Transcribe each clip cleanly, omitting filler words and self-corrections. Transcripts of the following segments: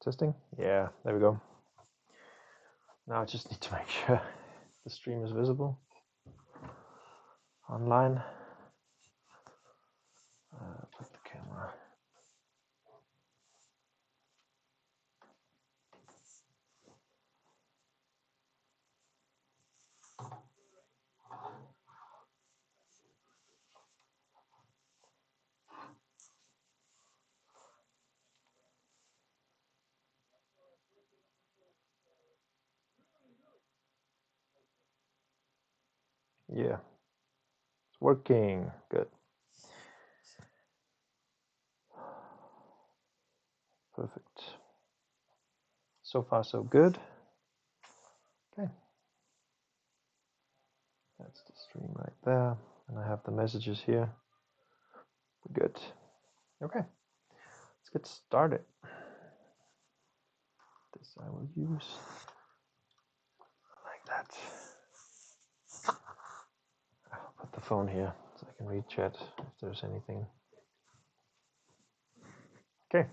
Testing? Yeah, there we go. Now I just need to make sure the stream is visible online. Put the camera. Yeah, it's working. Good. Perfect. So far, so good. Okay. That's the stream right there. And I have the messages here. Good. Okay. Let's get started. This I will use like that. I'll put the phone here so I can read chat if there's anything. Okay.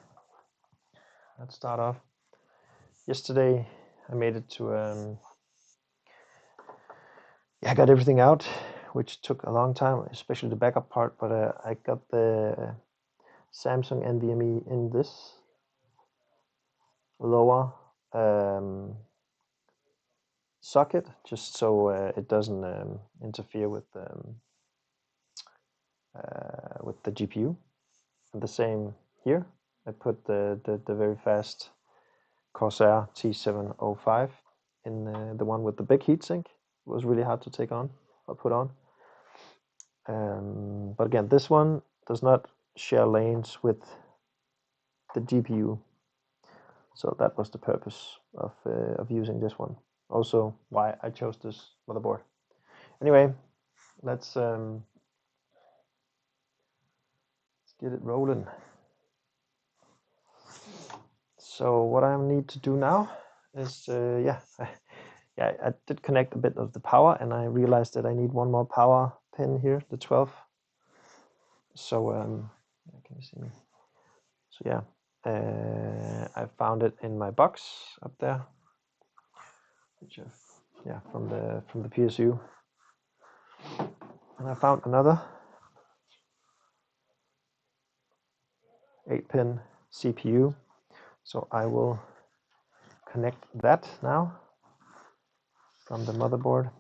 Let's start off. Yesterday I made it to I got everything out, which took a long time, especially the backup part, but I got the Samsung Nvme in this lower socket, just so it doesn't interfere with the GPU. And the same here, I put the very fast Corsair T705 in the one with the big heatsink. It was really hard to take on or put on. But again, this one does not share lanes with the GPU. So that was the purpose of using this one. Also, why I chose this motherboard. Anyway, let's get it rolling. So what I need to do now is, I did connect a bit of the power, and I realized that I need one more power pin here, the 12. So can you see me? So yeah. I found it in my box up there, which from the PSU, and I found another 8-pin CPU. So I will connect that now from the motherboard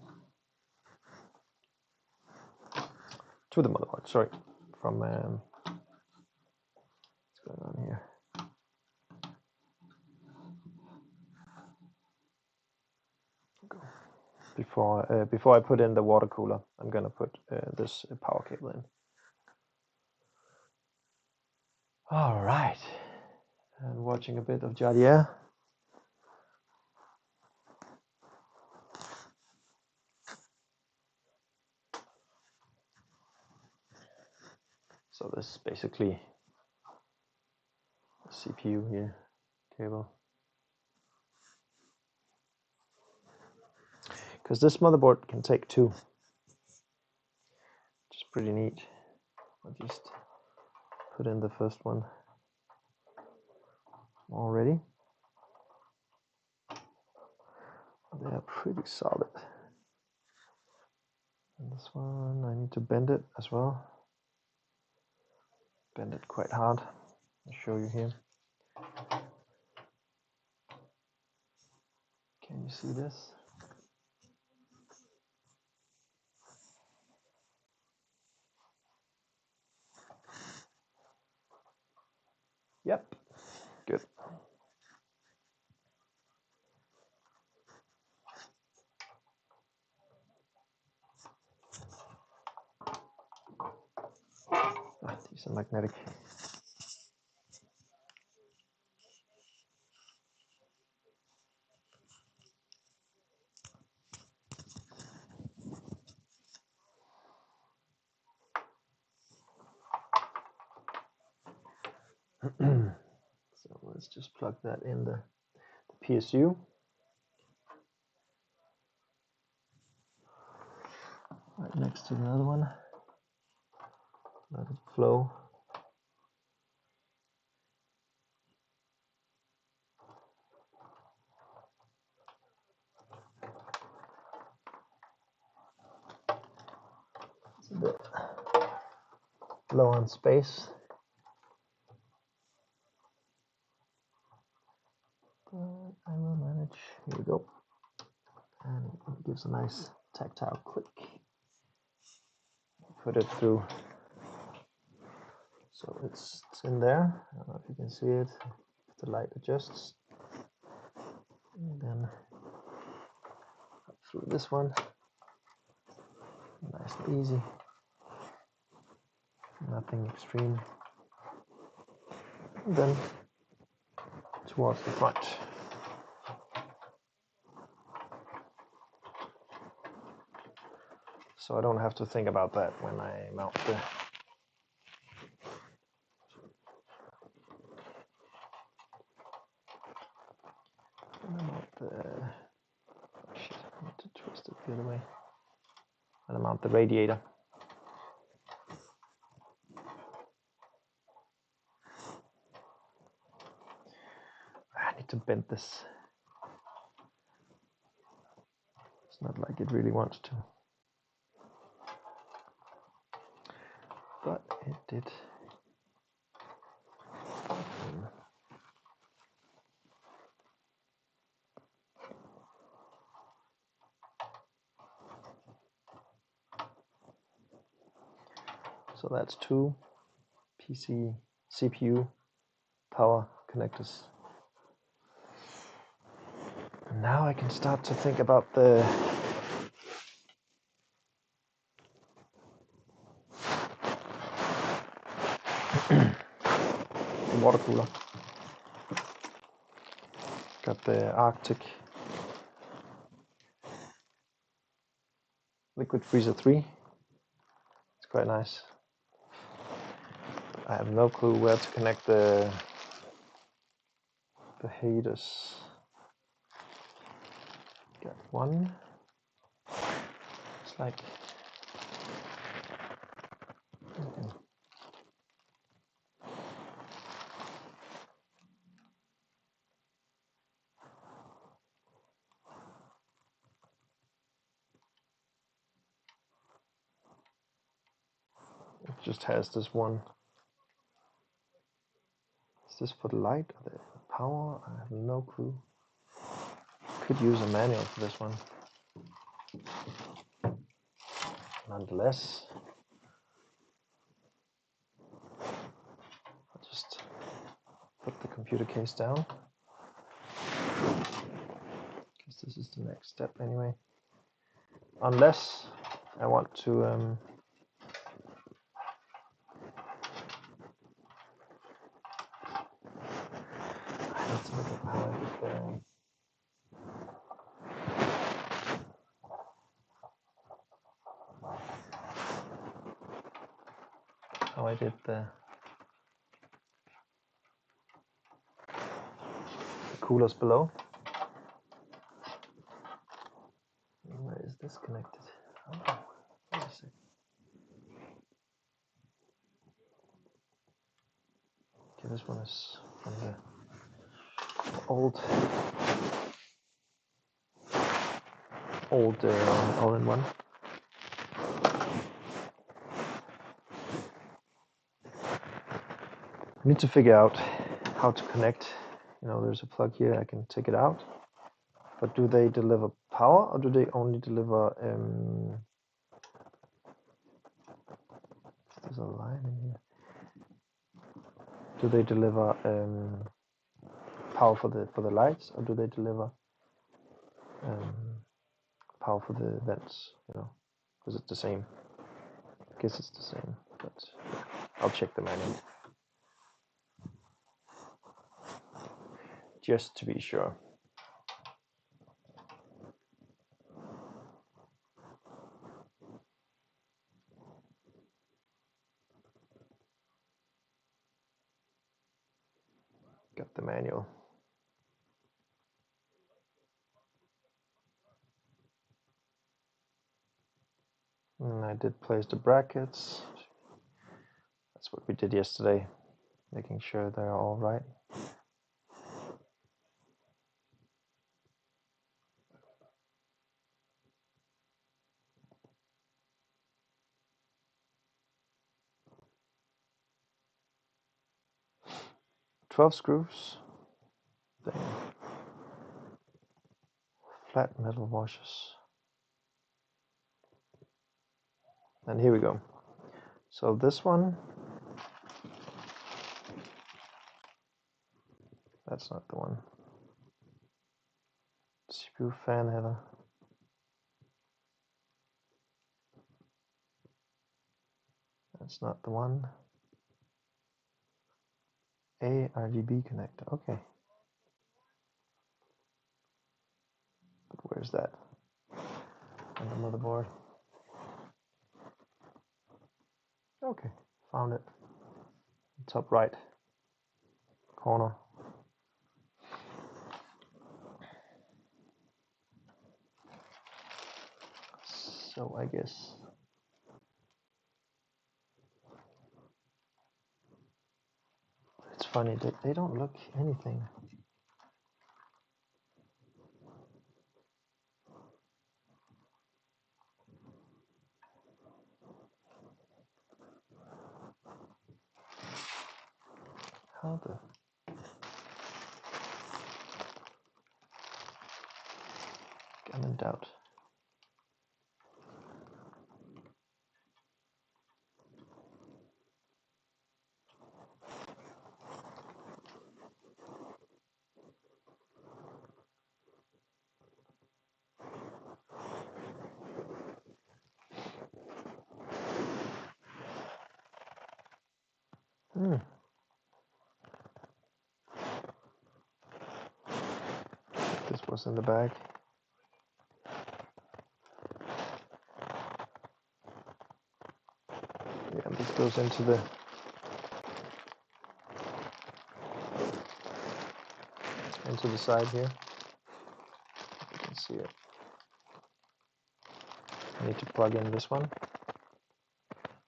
to the motherboard. Sorry, from what's going on here? Before I put in the water cooler, I'm gonna put this power cable in. All right, and watching a bit of Jadier. So this is basically the CPU here, cable. Because this motherboard can take two, which is pretty neat. I'll just put in the first one already. They are pretty solid. And this one, I need to bend it as well. Bend it quite hard. I'll show you here. Can you see this? Yep, good. These are magnetic. So let's just plug that in the PSU. Right next to the other one. Let it flow. a bit low on space, but I will manage. Here we go, and it gives a nice tactile click. Put it through, so it's in there. I don't know if you can see it. The light adjusts, and then up through this one, nice and easy. Nothing extreme. And then towards the front. So I don't have to think about that when I mount shit, I need to twist it the other way. And I mount the radiator. I need to bend this. It's not like it really wants to. But it did. So that's two PC CPU power connectors. And now I can start to think about the water cooler. Got the Arctic Liquid Freezer 3. It's quite nice. I have no clue where to connect the heaters. Got one. It's like it just has this one. Is this for the light or the power? I have no clue. Could use a manual for this one. Nonetheless, I'll just put the computer case down, because this is the next step anyway. Unless I want to let's look at how I did the coolers below. Where is this connected? Oh, wait a sec. Okay, this one is from the old all-in-one. I need to figure out how to connect. You know, there's a plug here, I can take it out. But do they deliver power, or do they only deliver there's a line in here. Do they deliver power for the lights, or do they deliver power for the vents? You know, because it's the same. I guess it's the same, but I'll check the manual just to be sure. Got the manual. And I did place the brackets. That's what we did yesterday, making sure they're all right. 12 screws. Damn. Flat metal washers. And here we go. So this one, that's not the one. CPU fan header. That's not the one. A RGB connector. Okay. But where's that? On the motherboard. Okay, found it. Top right corner. So I guess it's funny, they don't look anything. How the... I'm in doubt. This was in the bag. Yeah, this goes into the side here. You can see it. I need to plug in this one.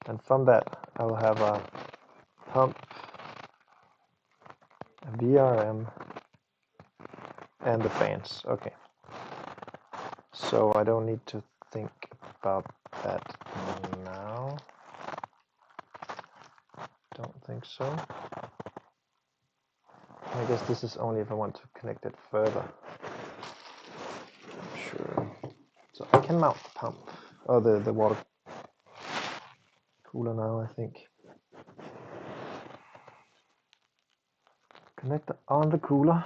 And from that, I will have a pump, a VRM, and the fans. Okay. So I don't need to think about that now. Don't think so. I guess this is only if I want to connect it further. I'm sure. So I can mount the pump, or the water cooler now, I think. Connect on the cooler.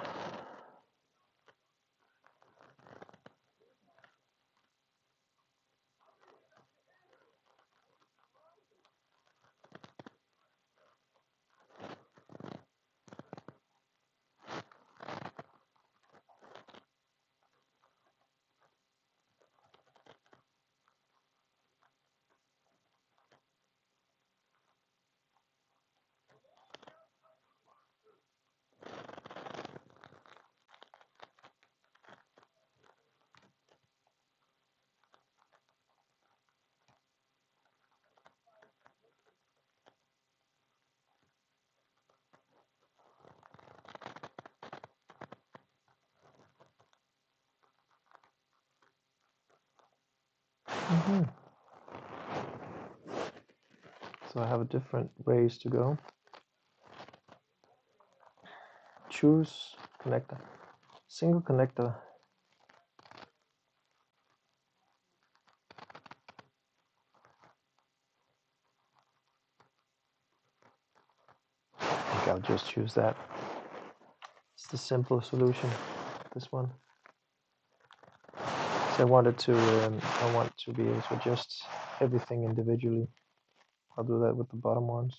So I have different ways to go. Choose connector. Single connector. I think I'll just choose that. It's the simple solution. This one. So I want to be able to adjust everything individually. I'll do that with the bottom ones.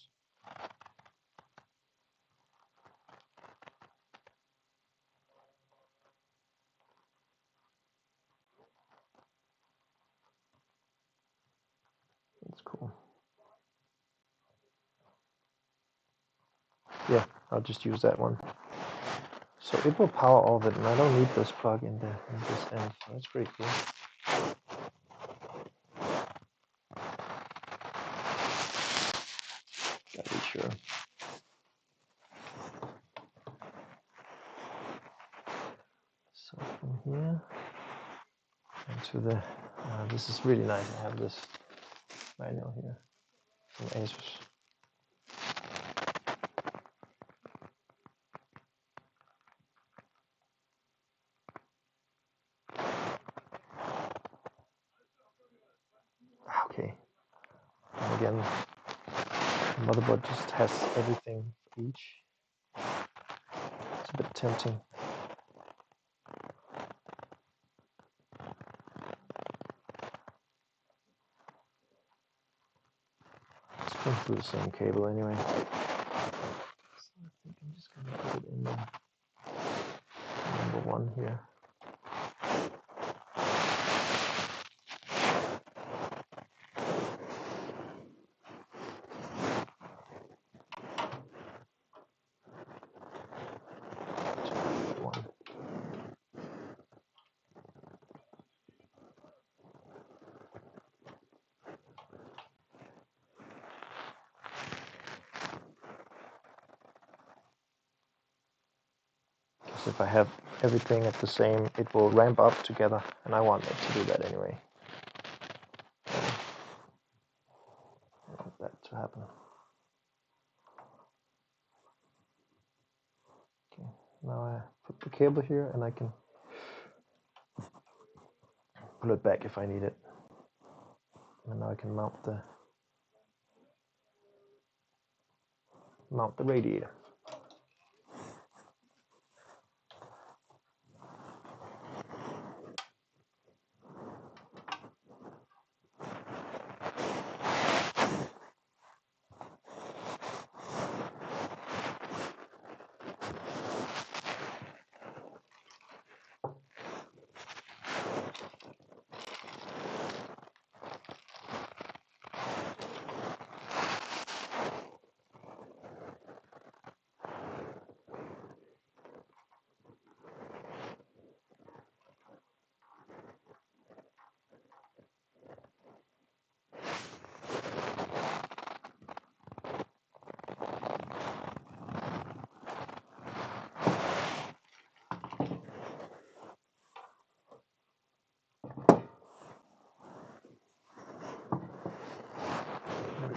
That's cool. Yeah, I'll just use that one. So it will power all of it, and I don't need this plug in this end. So that's pretty cool. Gotta be sure. So from here into the, this is really nice. I have this manual here from Asus. Again, the motherboard just has everything for each. It's a bit tempting. It's going through the same cable anyway. So I think I'm just going to put it in number 1 here. If I have everything at the same, it will ramp up together, and I want it to do that anyway. I want that to happen. Okay, now I put the cable here, and I can pull it back if I need it. And now I can mount the radiator.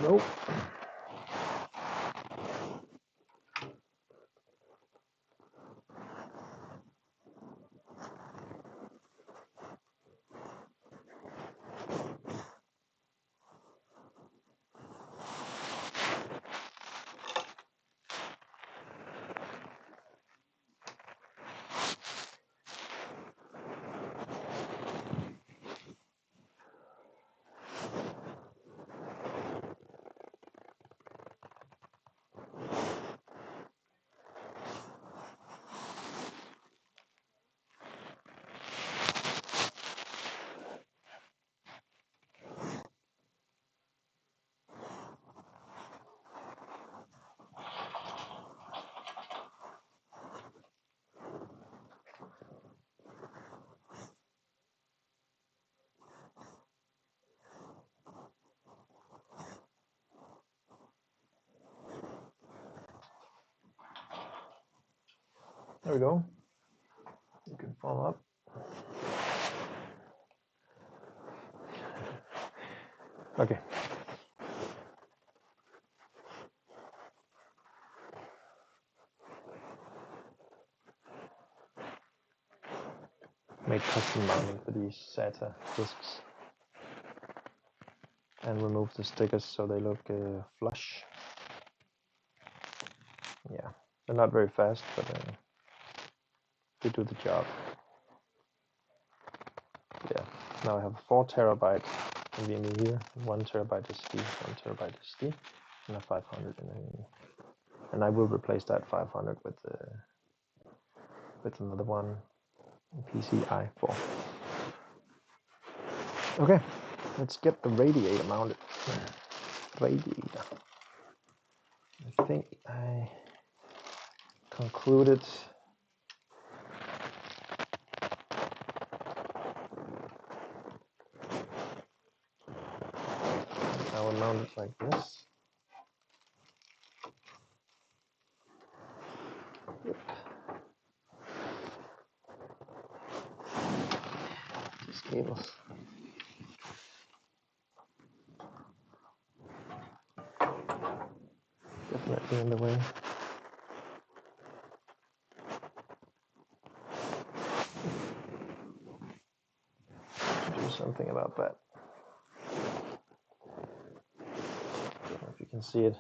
Nope. There we go. You can follow up. Okay. Make custom mounting for these SATA discs and remove the stickers so they look flush. Yeah, they're not very fast, but they do the job. Yeah, now I have 4 terabyte NVMe here, 1 terabyte SD, 1 terabyte SD, and a 500 NVMe. And I will replace that 500 with another one, PCI 4. Okay, let's get the radiator mounted. Radiator. I think I concluded I will mount it like this. Yep. These cables. Definitely in the way. Do something about that. can see it.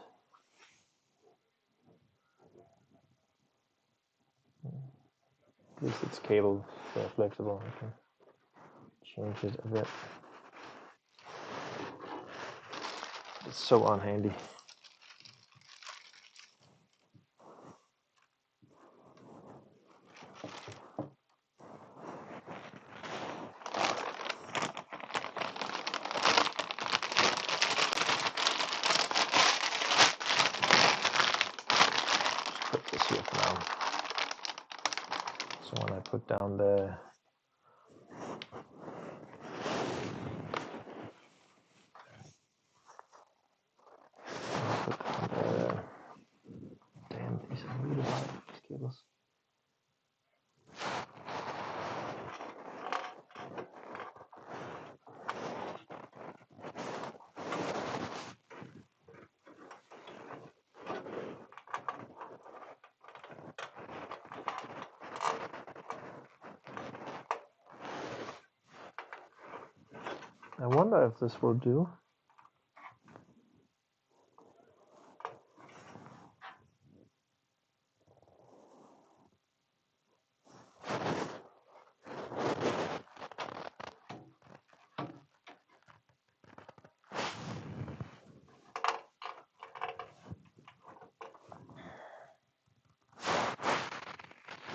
At least it's cable flexible. I can change it a bit. It's so unhandy. Put this here for now. So when I put down the damn, these are really hard, these cables. I wonder if this will do.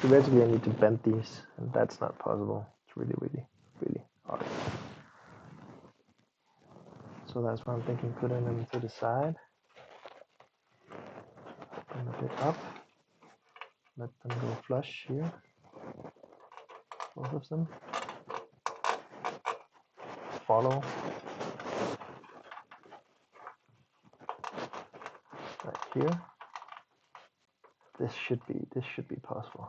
Theoretically, I need to bend these, and that's not possible. It's really hard. So that's why I'm thinking putting them to the side. And a bit up. Let them go flush here. Both of them. Follow. Right here. This should be possible.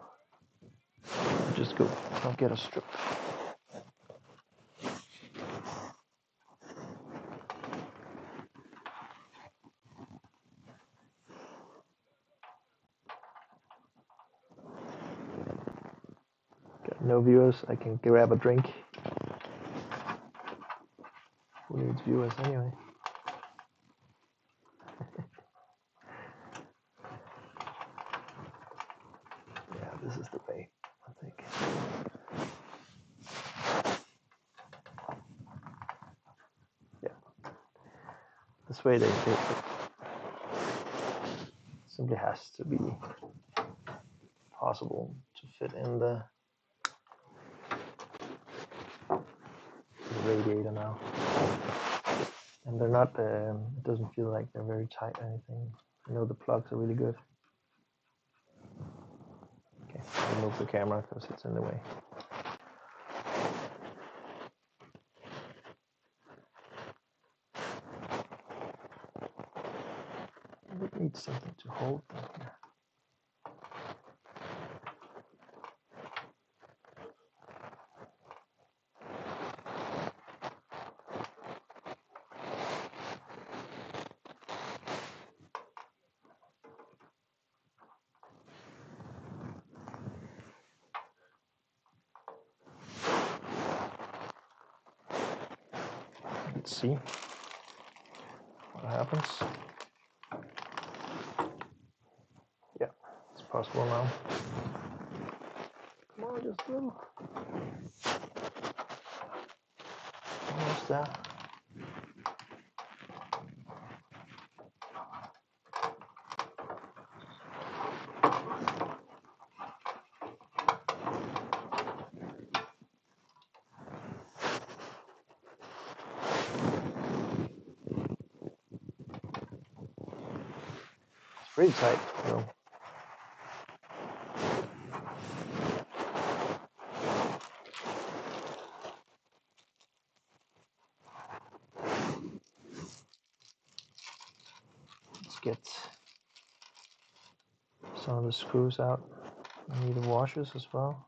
Just go. I'll get a strip. Got no viewers. I can grab a drink. Who needs viewers anyway? Yeah, this is the way, I think. Yeah. This way they simply has to be possible to fit in the radiator now. And they're not, it doesn't feel like they're very tight or anything. I know the plugs are really good. Okay, I'll move the camera because it's in the way. It needs something to hold them here. Let's see what happens. Yeah, it's possible now. Come on, just a little. Almost there. Pretty tight, though. Let's get some of the screws out. I need the washers as well.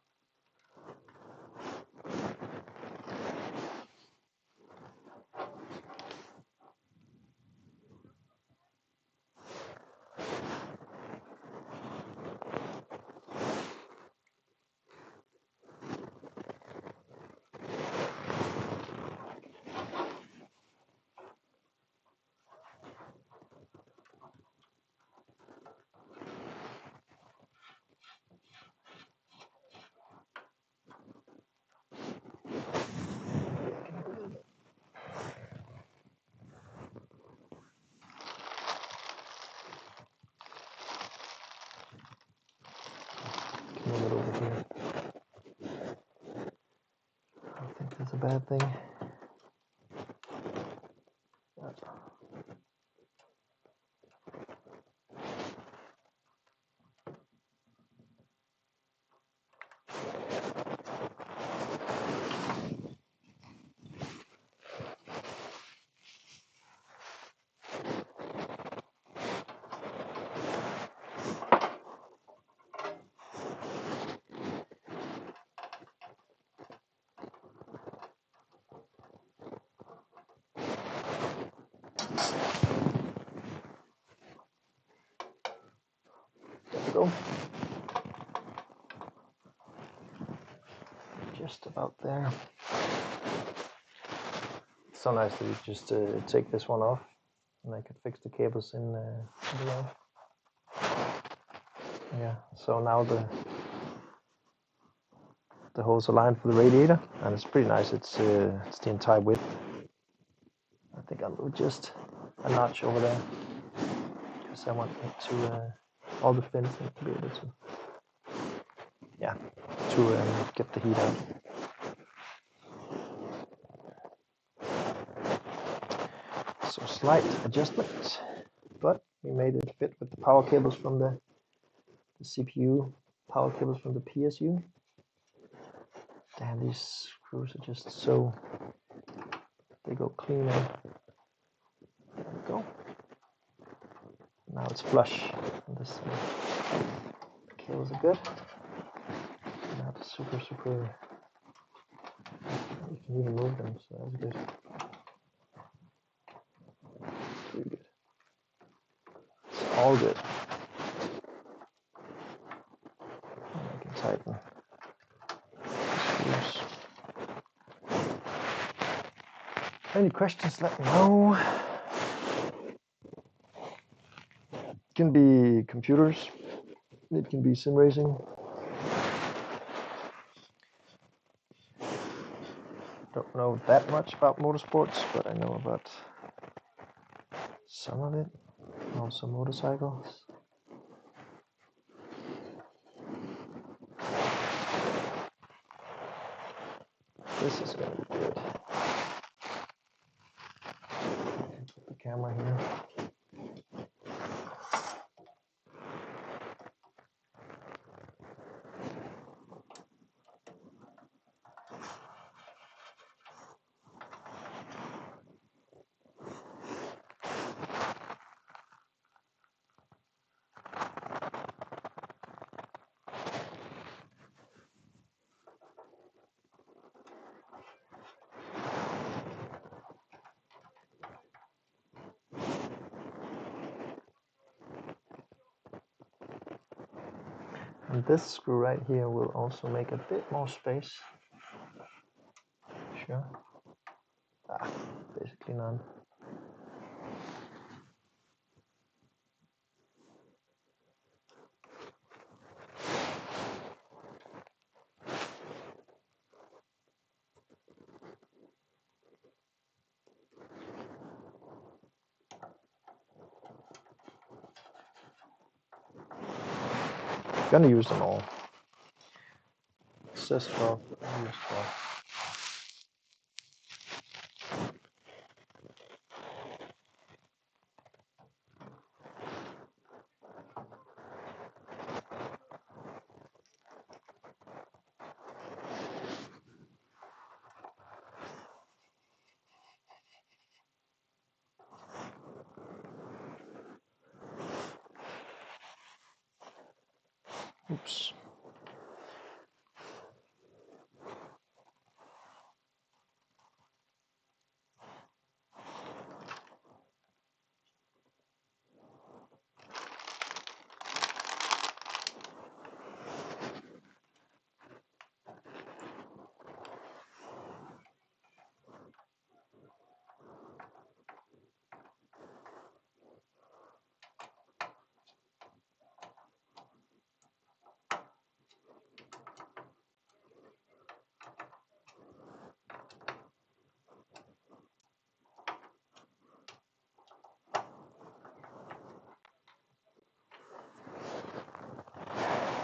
bad thing. Go. Just about there. It's so nice that you just take this one off, and I could fix the cables in the end. Yeah, so now the hose are aligned for the radiator, and it's pretty nice. It's the entire width. I think I'll do just a notch over there, because I want it to all the fins to be able to, yeah, to get the heat out. So slight adjustment, but we made it fit with the power cables from the CPU, power cables from the PSU. Damn, these screws are just so, they go clean in. There we go. Now it's flush. And this the cables are good. Now it's super, you can even move them, so that's good. Pretty good. It's all good. And I can tighten the screws. Any questions, let me know. It can be computers, it can be sim racing. Don't know that much about motorsports, but I know about some of it. Also motorcycles. This is going to be good. Put the camera here. And this screw right here will also make a bit more space. Sure. Basically none. Gonna use them all. It says 12, but I use 12. Oops.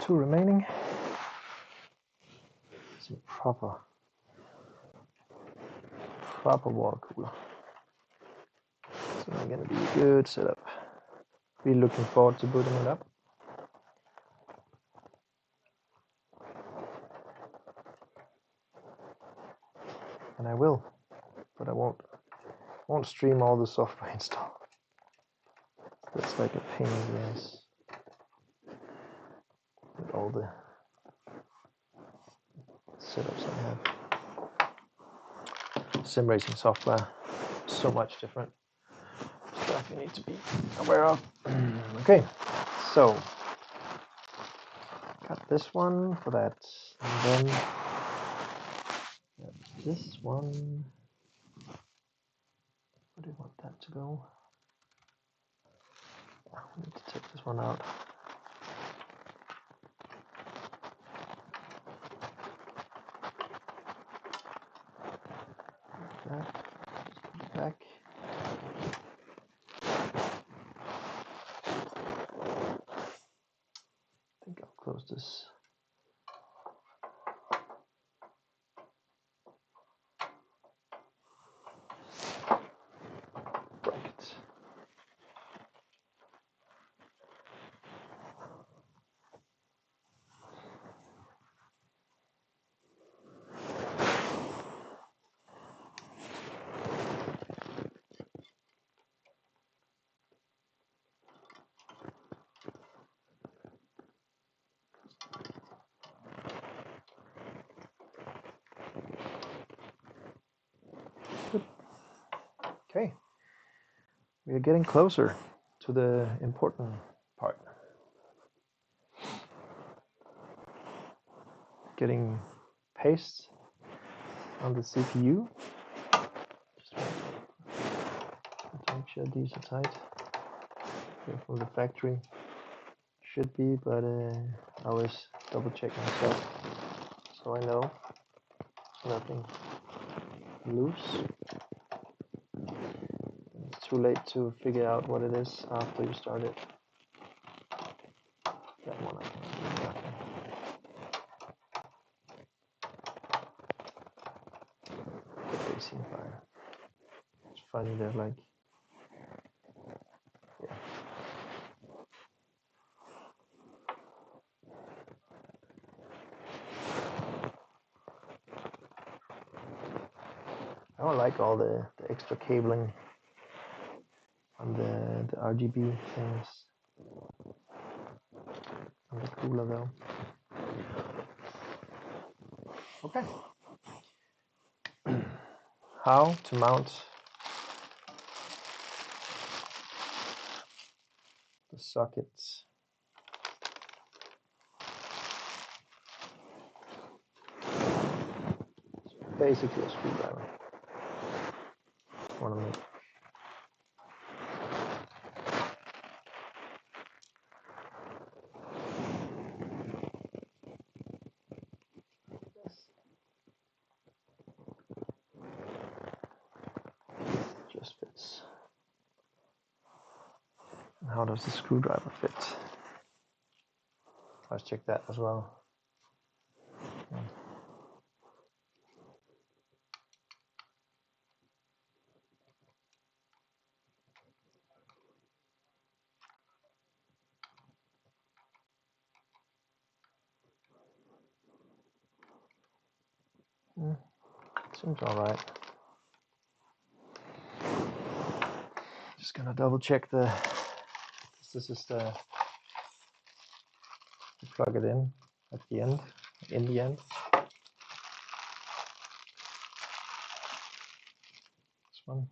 Two remaining. Some proper proper water cooler. It's going to be a good setup. Really looking forward to booting it up. And I will, but I won't stream all the software install. That's like a pain in the ass. With all the setups I have. Sim racing software, so much different stuff you need to be aware of. Okay, so got this one for that, and then this one. Where do you want that to go? I need to take this one out. That. Just put it back. I think I'll close this. Bracket. Okay, we are getting closer to the important part. Getting paste on the CPU. Just to make sure these are tight. They're from the factory. Should be, but I always double check myself so I know nothing loose. It's too late to figure out what it is after you start it. That one I can do nothing. Get AC fire. It's funny that like, yeah. I don't like all the extra cabling on the RGB things on the cooler though. Okay. How to mount the sockets. It's basically a screwdriver. Want to make just fits. And how does the screwdriver fit? Let's check that as well. Seems all right. Just gonna double check the. This is the. You plug it in at the end. In the end. This one.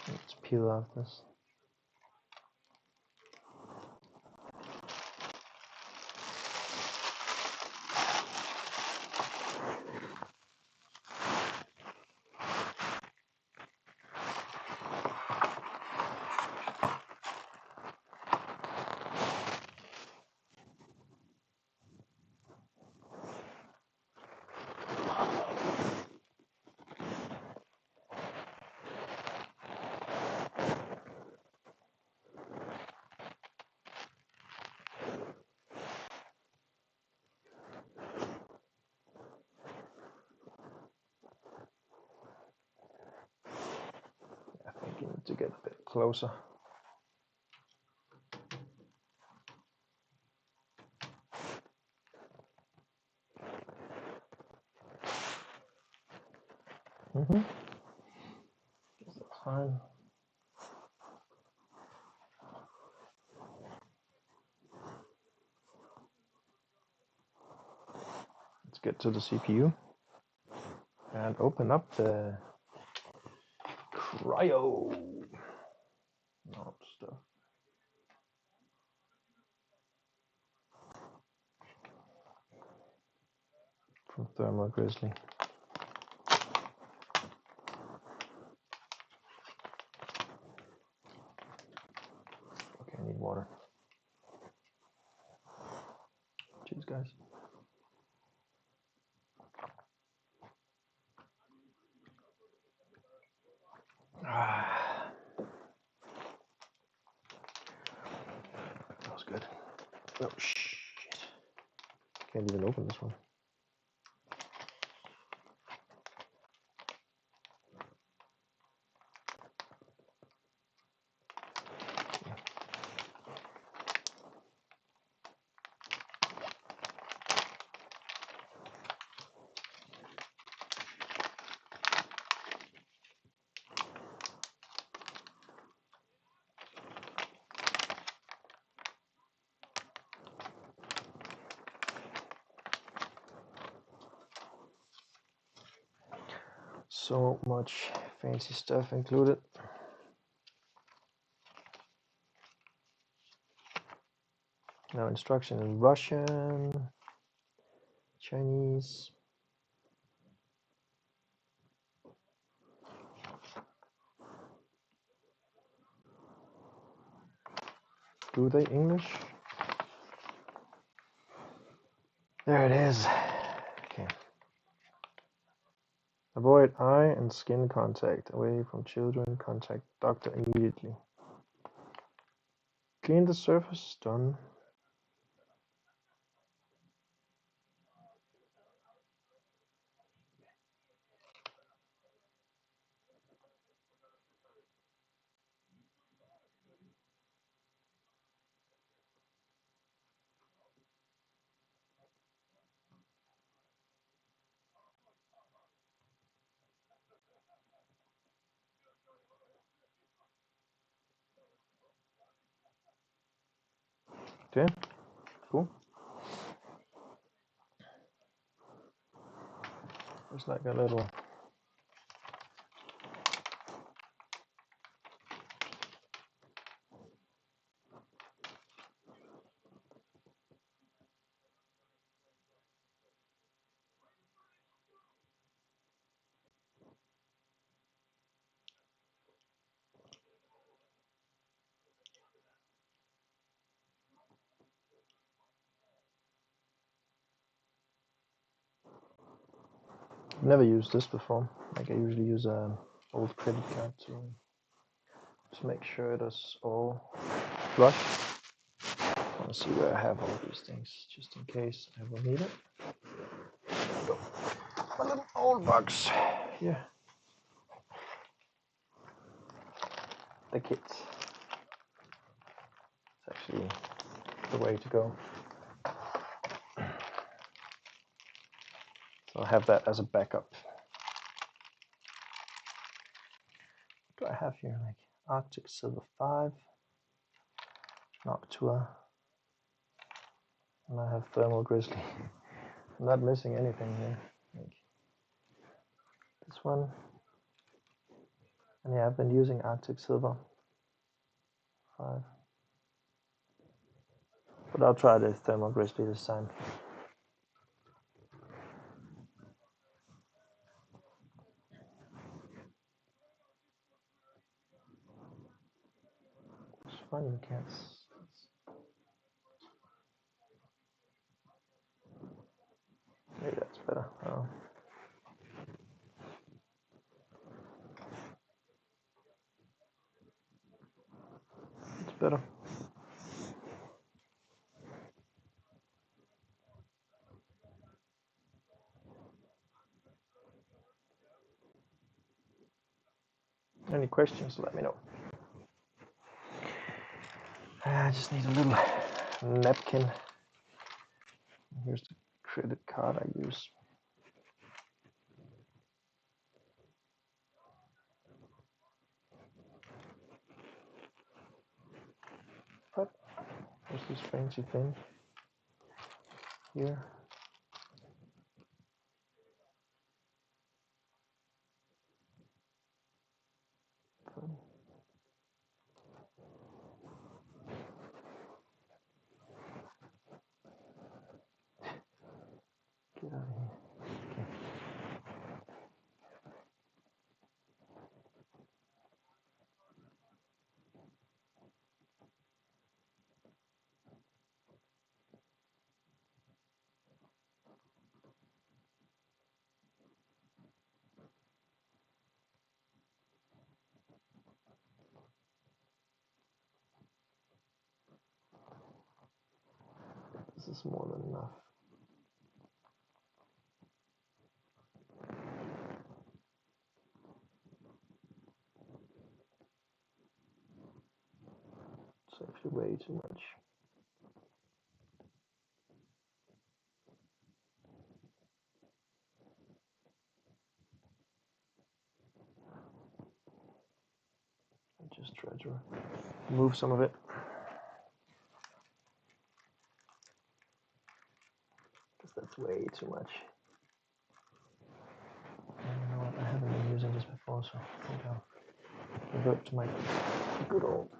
Let's peel off this. Need to get a bit closer. Fine. Let's get to the CPU and open up the cryo stuff. From Thermal Grizzly. Okay, I need water. Cheers, guys. That was good. Oh shit! Can't even open this one. So much fancy stuff included. Now instruction in Russian, Chinese. Do they English? There it is. Okay. Avoid eye and skin contact. Away from children. Contact doctor immediately. Clean the surface. Done. Okay, cool. It's like a little never used this before. Like I usually use an old credit card to make sure it is all flush. I want to see where I have all these things, just in case I will need it. There we go. My little old box here. The kit. It's actually the way to go. So I have that as a backup. What do I have here? Like Arctic Silver 5, Noctua, and I have Thermal Grizzly. I'm not missing anything here. Like this one. And yeah, I've been using Arctic Silver 5. But I'll try the Thermal Grizzly this time. It's fun, you can't. Maybe that's better. Oh. It's better. Any questions, let me know. I just need a little napkin. Here's the credit card I use. But there's this fancy thing here. Get out of here. Okay. This is more than enough. It's actually way too much. I just try to remove some of it. Because that's way too much. You know what, I haven't been using this before, so I think I'll revert to my good old.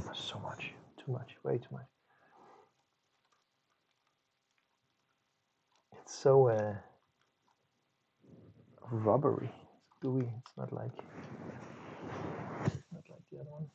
That's so much, too much, way too much. It's so rubbery, it's gooey. It's not like the other one.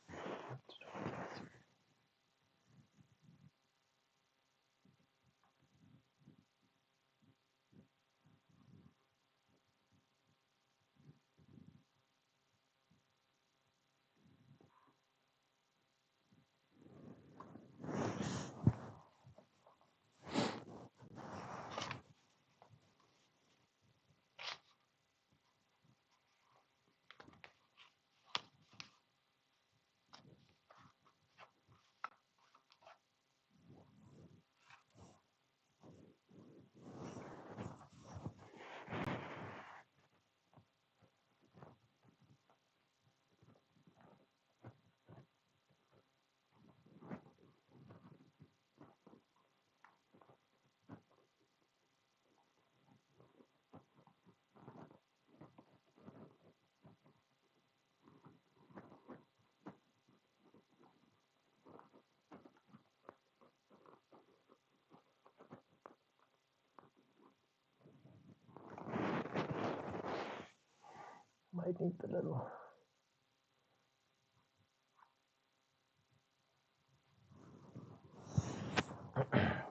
Might need the little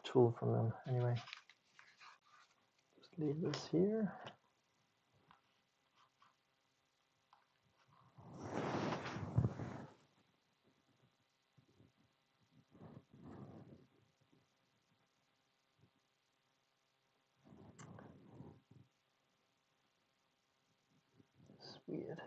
tool from them. Anyway, just leave this here. It's weird.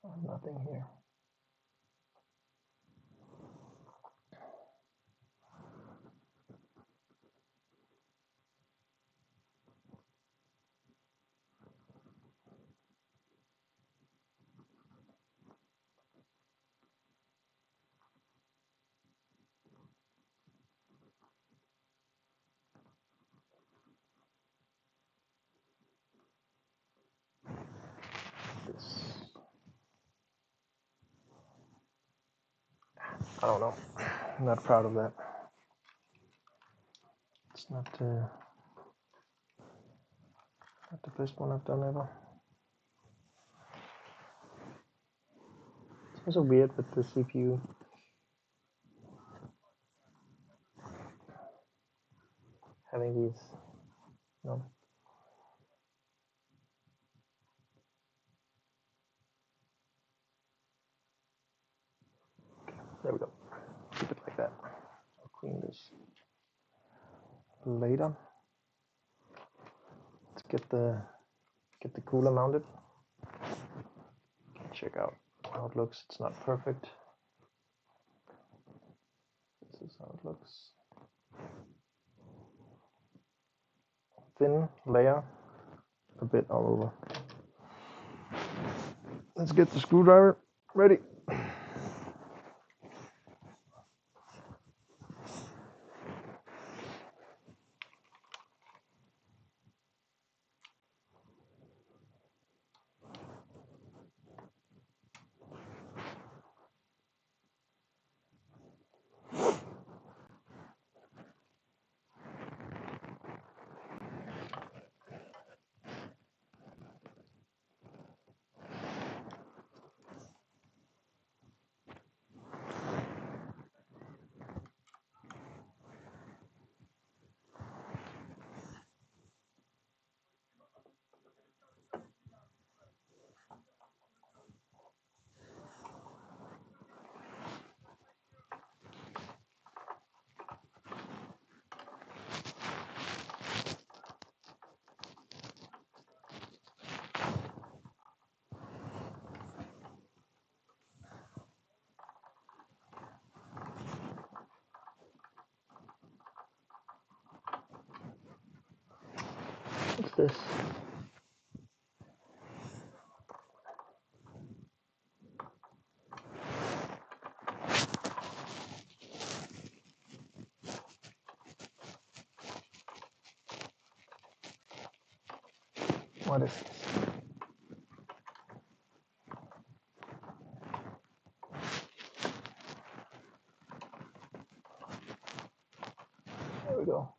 Oh, nothing here. This, I don't know. I'm not proud of that. It's not the best one I've done ever. It's also weird with the CPU. Having these, no. Okay, there we go. Keep it like that. I'll clean this later. Let's get the cooler mounted. Check out how it looks. It's not perfect. This is how it looks. Thin layer, a bit all over. Let's get the screwdriver ready. What's this? What is this? There we go.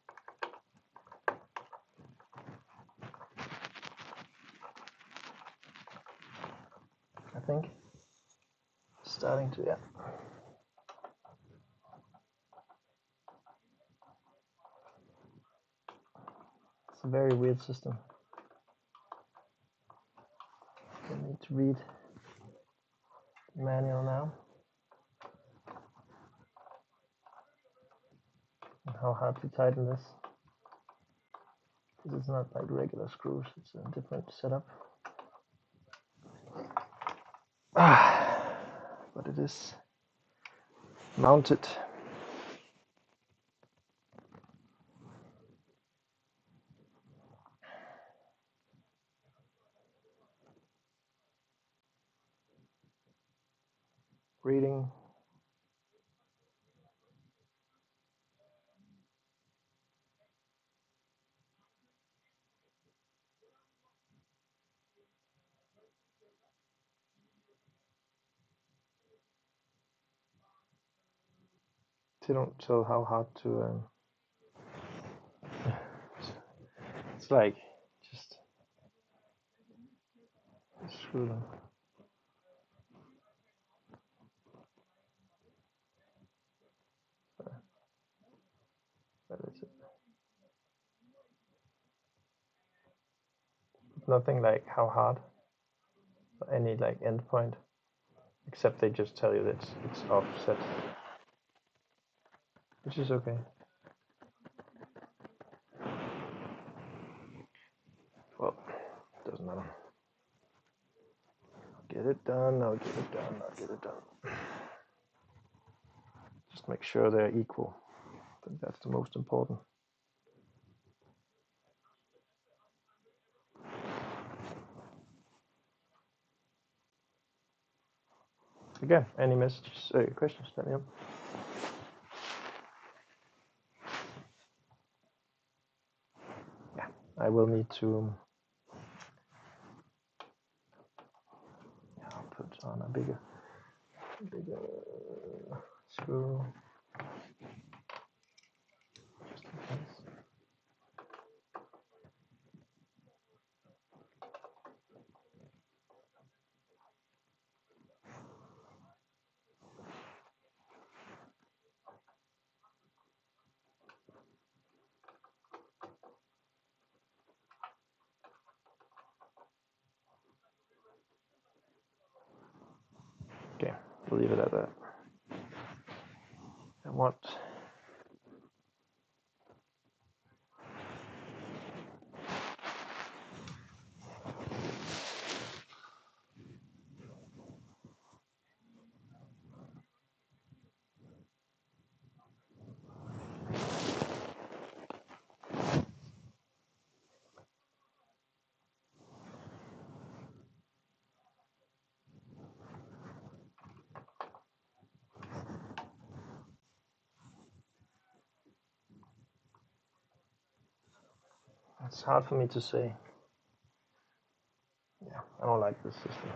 I think starting to, yeah. It's a very weird system. I need to read the manual now. And how hard to tighten this. Because it's not like regular screws, it's a different setup. But it is mounted. Reading. They don't tell how hard to. It's like just screw them. That is it. Nothing like how hard, or any like endpoint, except they just tell you that it's offset, which is okay. Well, doesn't matter. Get it done, I'll get it done, I'll get it done. Just make sure they're equal. I think that's the most important. Again, any messages, questions, let me know. Yeah, I will need to I'll put on a bigger screw just in case. to leave it at that. I want it's hard for me to say. Yeah, I don't like this system.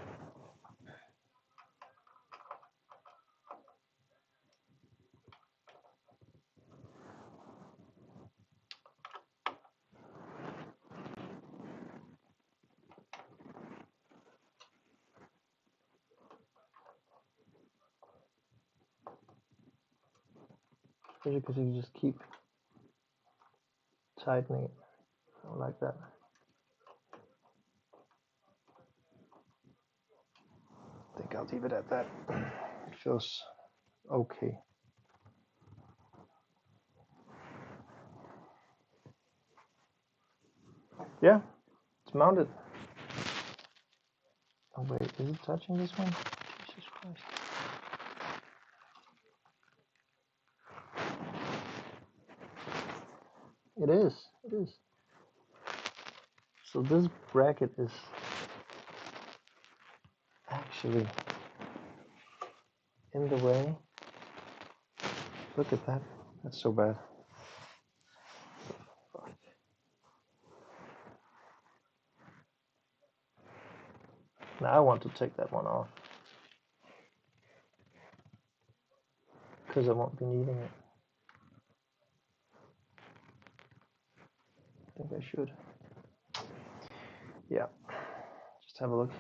Especially because you just keep tightening it. I don't like that. I think I'll leave it at that. It feels okay. Yeah, it's mounted. Oh wait, is it touching this one? Jesus Christ. It is, it is. So this bracket is actually in the way. Look at that, that's so bad. Fuck. Now I want to take that one off, because I won't be needing it. I think I should. Yeah, just have a look.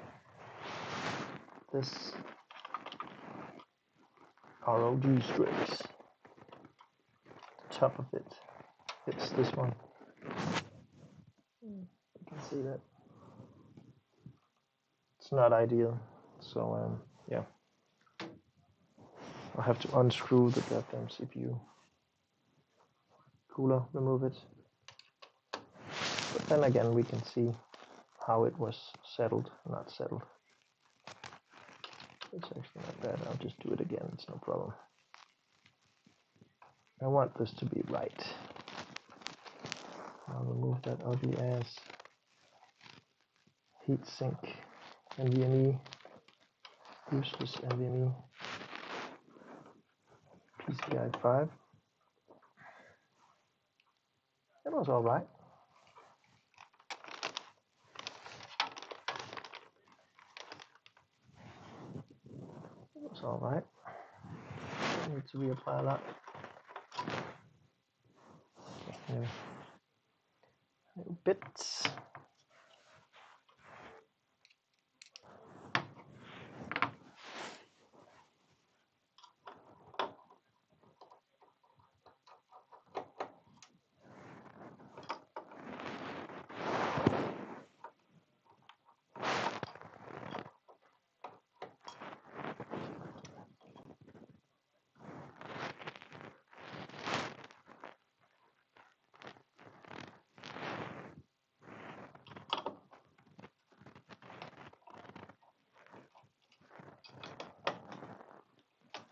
This ROG STRIX, the top of it fits this one. You can see that. It's not ideal, so yeah. I'll have to unscrew the goddamn CPU cooler, remove it. But then again, we can see how it was settled, not settled. It's actually not bad. I'll just do it again, it's no problem. I want this to be right. I'll remove that ugly ass heatsink Nvme, useless Nvme PCI 5. It was alright. It was alright. I need to reapply that. Little bits.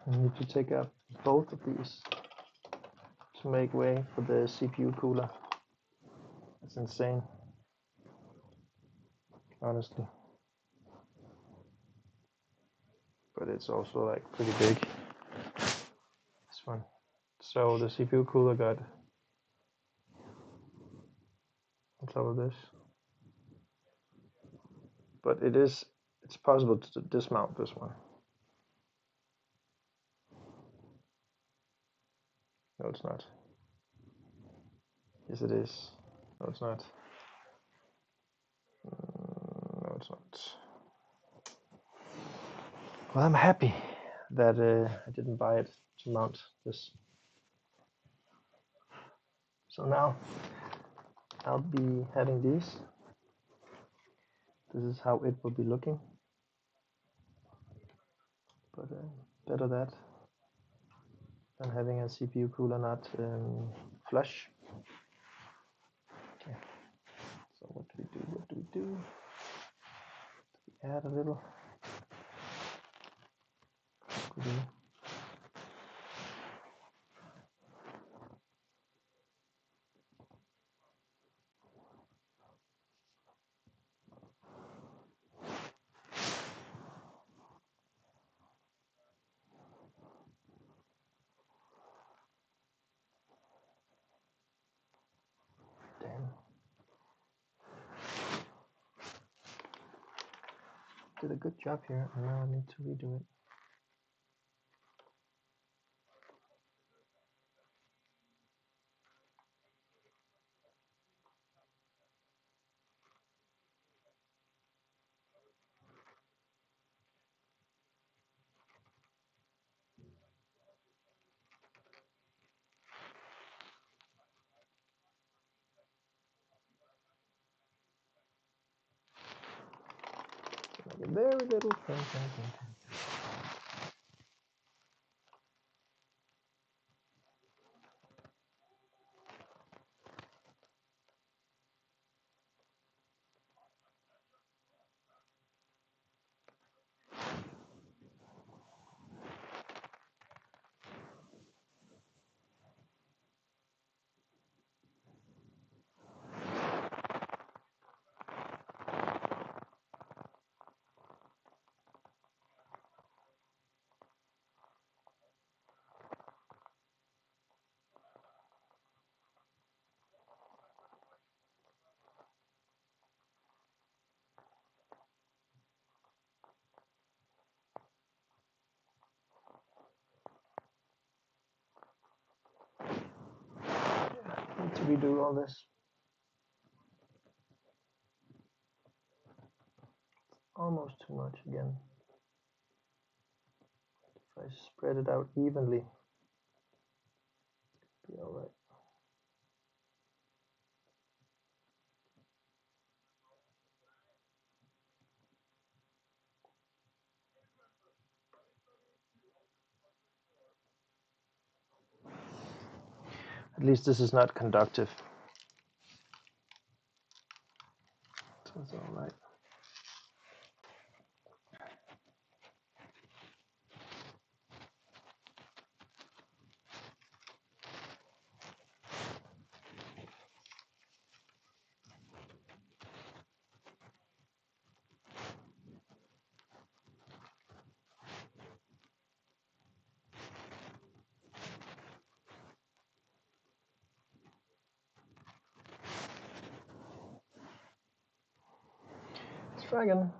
I need to take out both of these to make way for the CPU cooler. That's insane, honestly. But it's also like pretty big, this one. So the CPU cooler got on top of this. But it's possible to dismount this one. No, it's not. Yes, it is. No, it's not. No, it's not. Well, I'm happy that I didn't buy it to mount this. So now I'll be having these. This is how it will be looking. But better that than having a CPU cooler not flush. Okay. So what do we do? What do we do? We add a little. Did a good job here, and now I need to redo it. Like a very little thing. Need to redo all this. Almost too much again. If I spread it out evenly, it'll be all right. At least this is not conductive. So it's all right. Let's try again.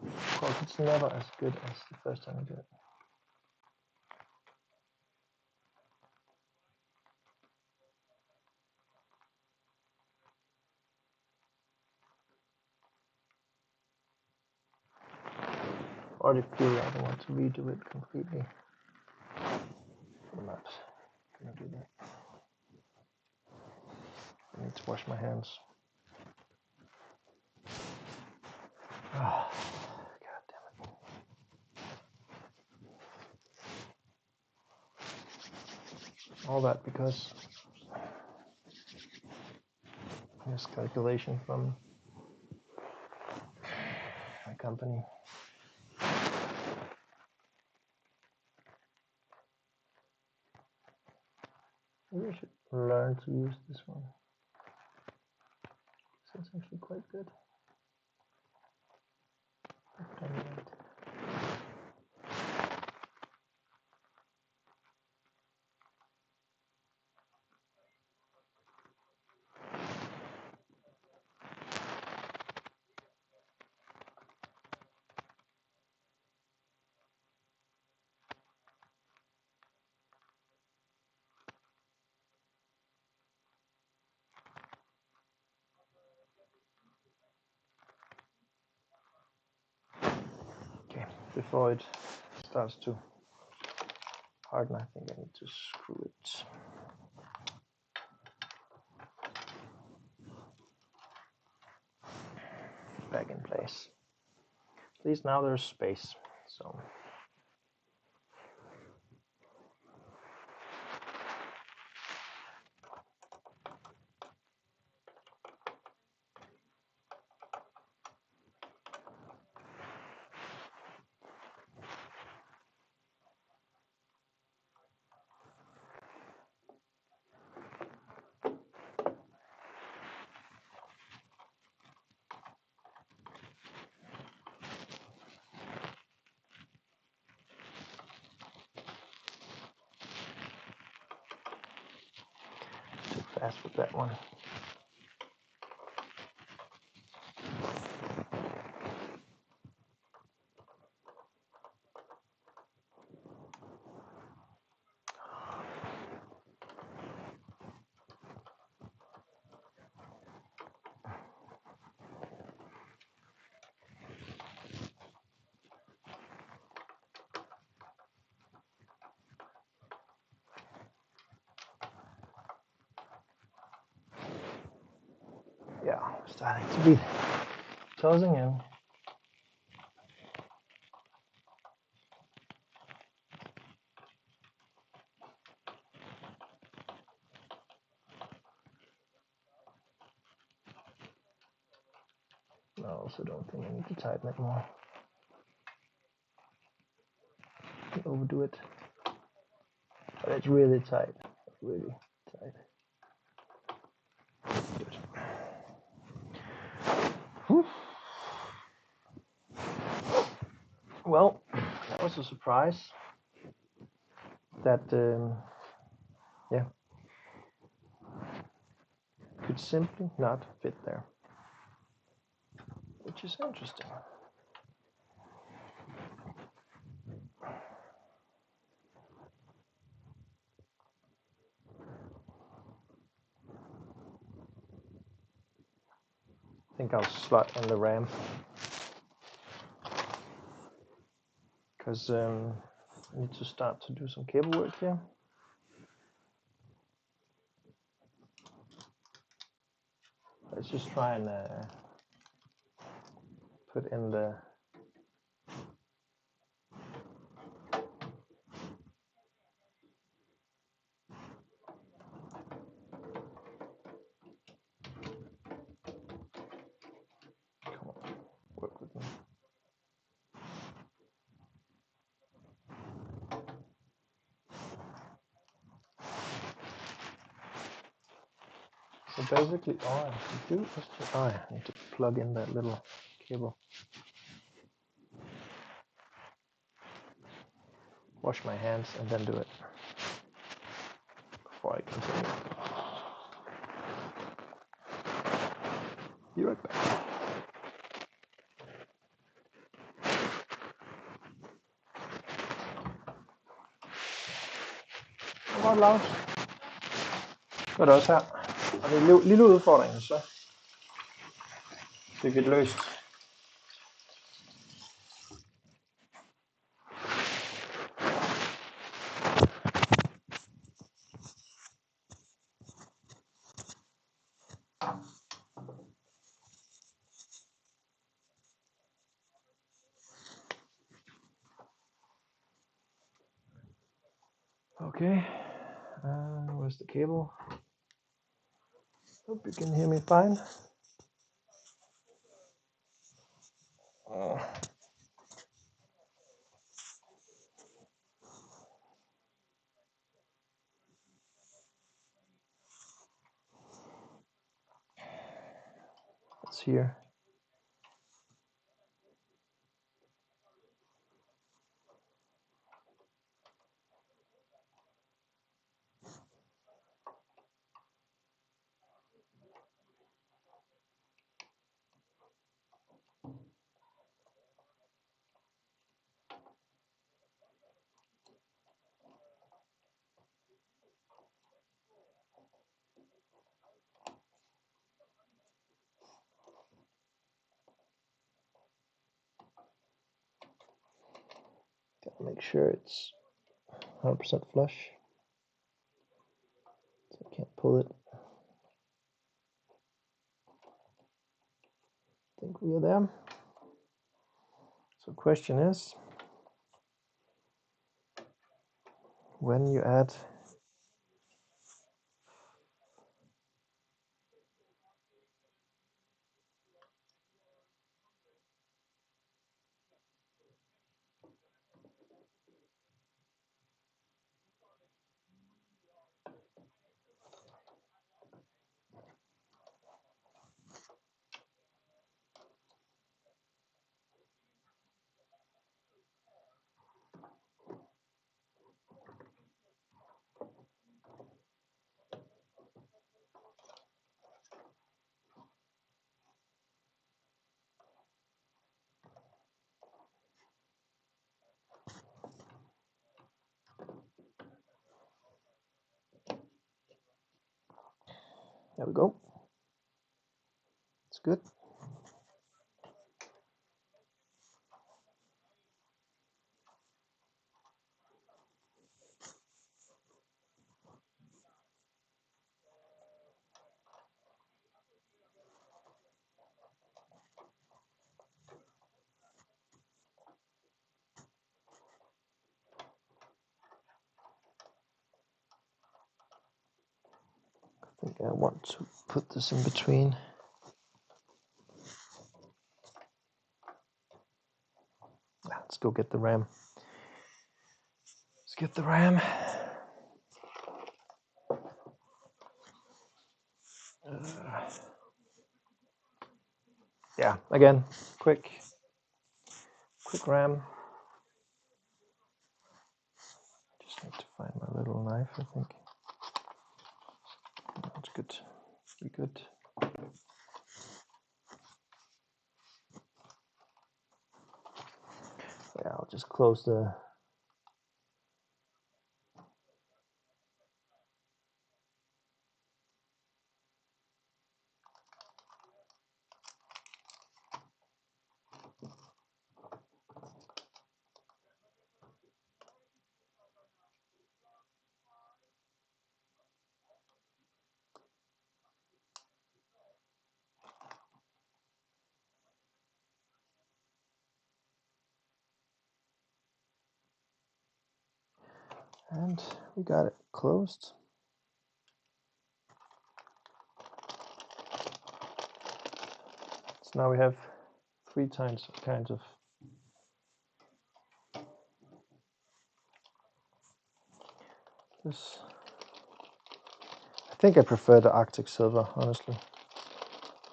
Of course, it's never as good as the first time I do it. Or if you rather want to redo it completely, I'm not gonna do that. I need to wash my hands. Ah, God damn it. All that because miscalculation from my company. Maybe I should learn to use this one. So it's actually quite good. before it starts to harden. I think I need to screw it back in place. At least now there's space. So fast with that one. Yeah, starting to be closing in. I also don't think I need to tighten it more. Overdo it. But it's really tight. Really tight. Good. Whew. Well, that was a surprise. That yeah, could simply not fit there, which is interesting. I think I'll slot in the RAM because I need to start to do some cable work here. Let's just try and put in the work with me. So basically all I have to do is to, I need to plug in that little cable. Wash my hands and then do it before I continue. Be right back. Godt Lars. Så er det også her. Og det er en lille udfordring, så fik vi det løst. Okay, where's the cable? Hope you can hear me fine. It's here. make sure it's 100% flush. So I can't pull it. I think we are there. So question is, when you add there we go. It's good. I think I want to put this in between. Let's go get the RAM. Let's get the RAM. Yeah, again, quick RAM. Just need to find my little knife, I think. That's good. Be good. Yeah, I'll just close the and we got it closed. So now we have three kinds of this. I think I prefer the Arctic silver, honestly.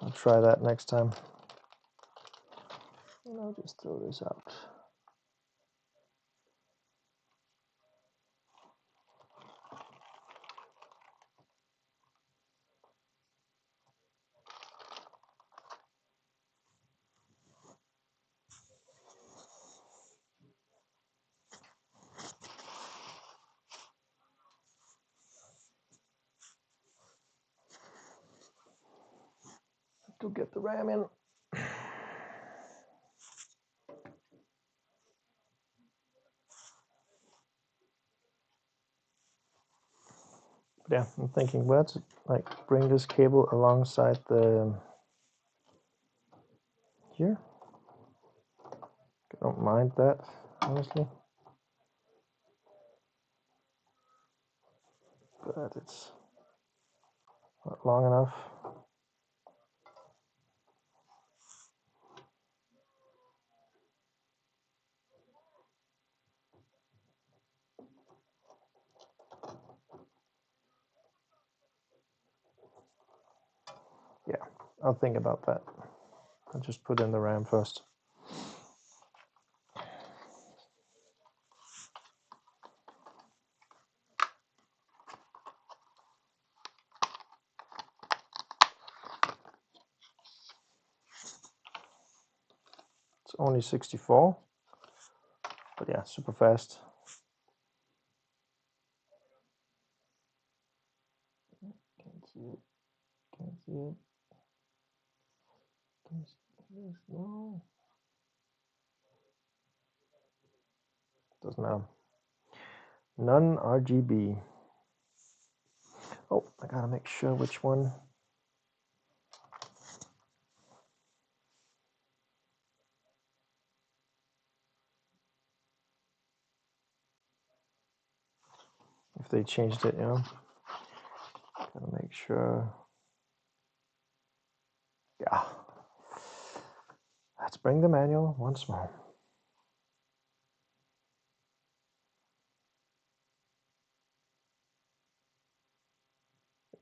I'll try that next time. And I'll just throw this out. To get the RAM in. Yeah, I'm thinking where to like bring this cable alongside the here. I don't mind that, honestly, but it's not long enough. Yeah, I'll think about that. I'll just put in the RAM first. It's only 64, but yeah, super fast. Can't see it. Can't see it. No. Doesn't matter. None RGB. Oh, I gotta make sure which one. If they changed it, you know. Gotta make sure. Yeah. Let's bring the manual once more.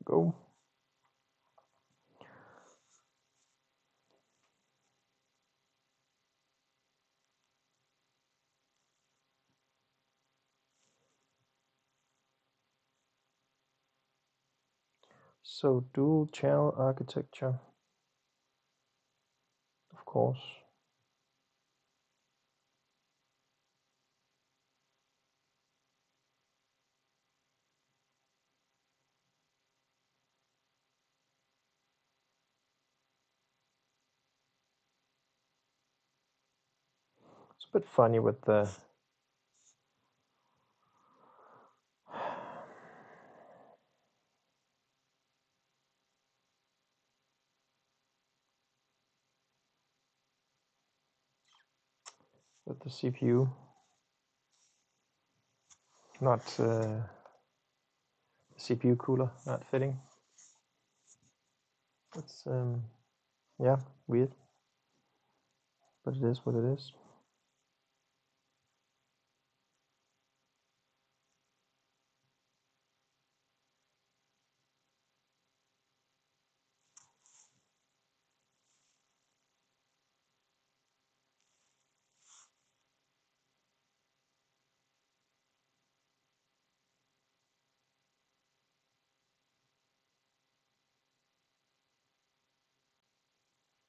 Go. So dual channel architecture, of course. It's a bit funny with the CPU, not CPU cooler not fitting. It's yeah, weird, but it is what it is.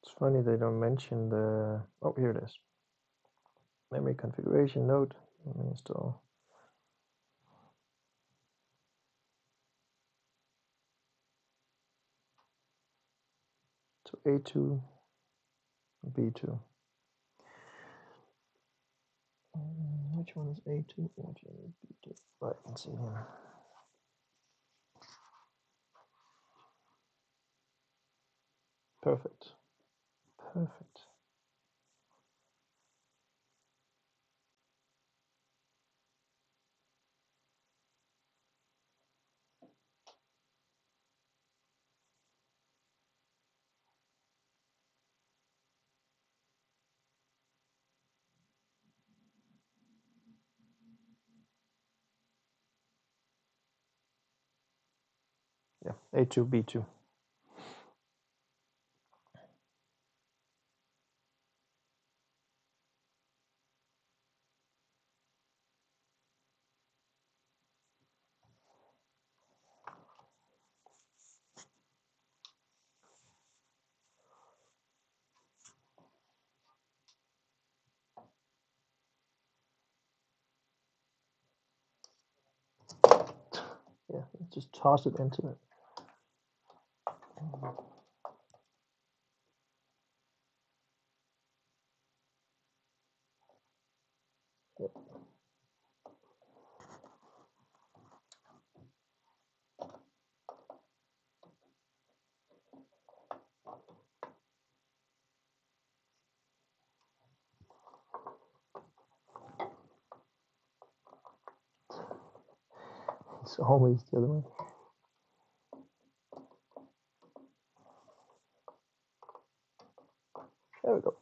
It's funny they don't mention the, oh, here it is. Memory configuration node, let me install. So A2, B2. Which one is A2? Which one is B2? Right, let's see here. Perfect. Perfect. Yeah, A2, B2. Yeah, just toss it into it. Yep. It's always the other way. There we go.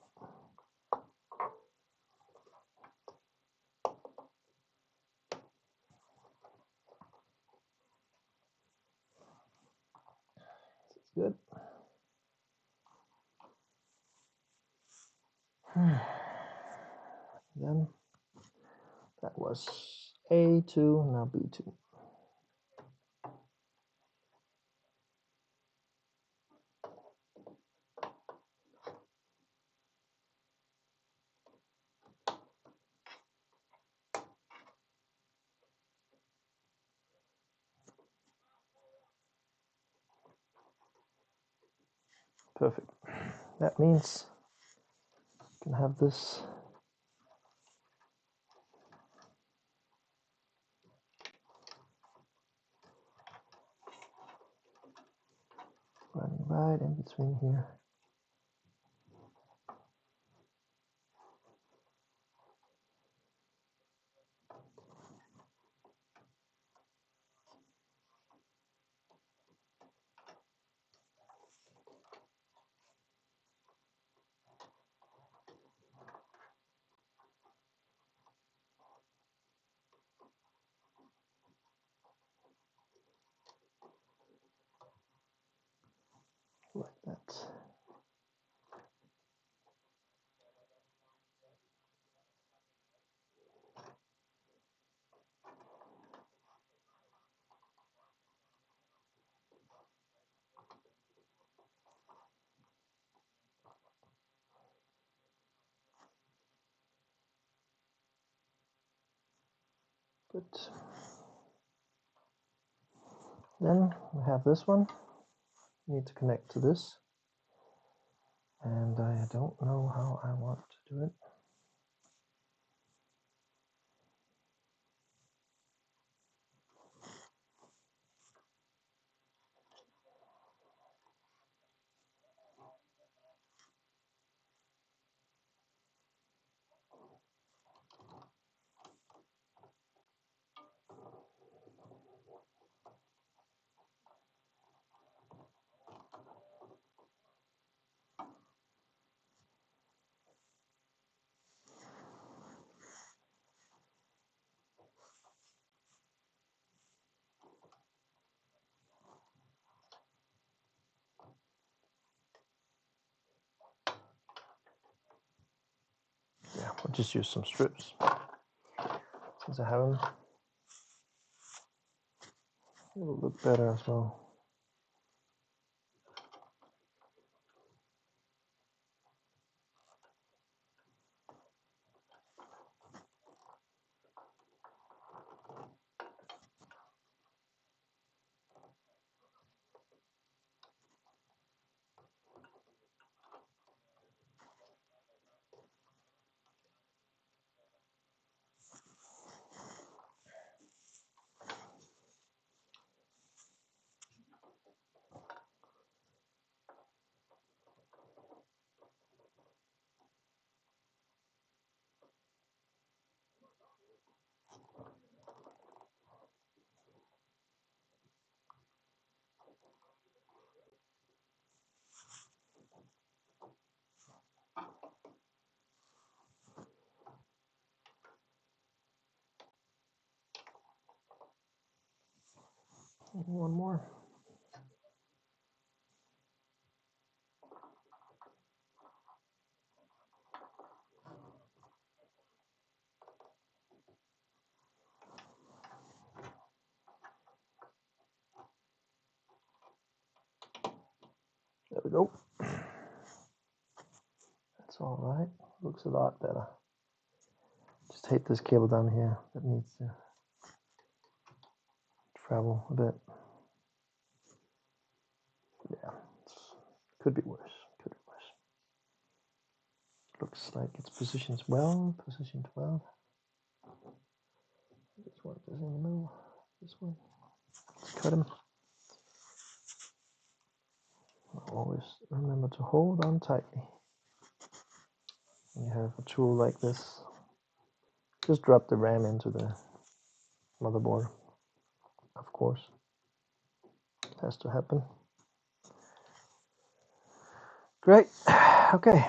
This is good. Then that was A2, now B2. Perfect. That means you can have this running right in between here. Like that. Good. Then we have this one. Need to connect to this. And I don't know how I want to do it. Yeah, we'll just use some strips since I have them. It will look better as well. One more. There we go. That's all right. Looks a lot better. Just hate this cable down here that needs to travel a bit. Yeah, could be worse. Could be worse. Looks like it's positioned well. Positioned well. This one is in the middle. This one. Let's cut him. Always remember to hold on tightly. When you have a tool like this, just drop the RAM into the motherboard. Of course, it has to happen. Great. Okay.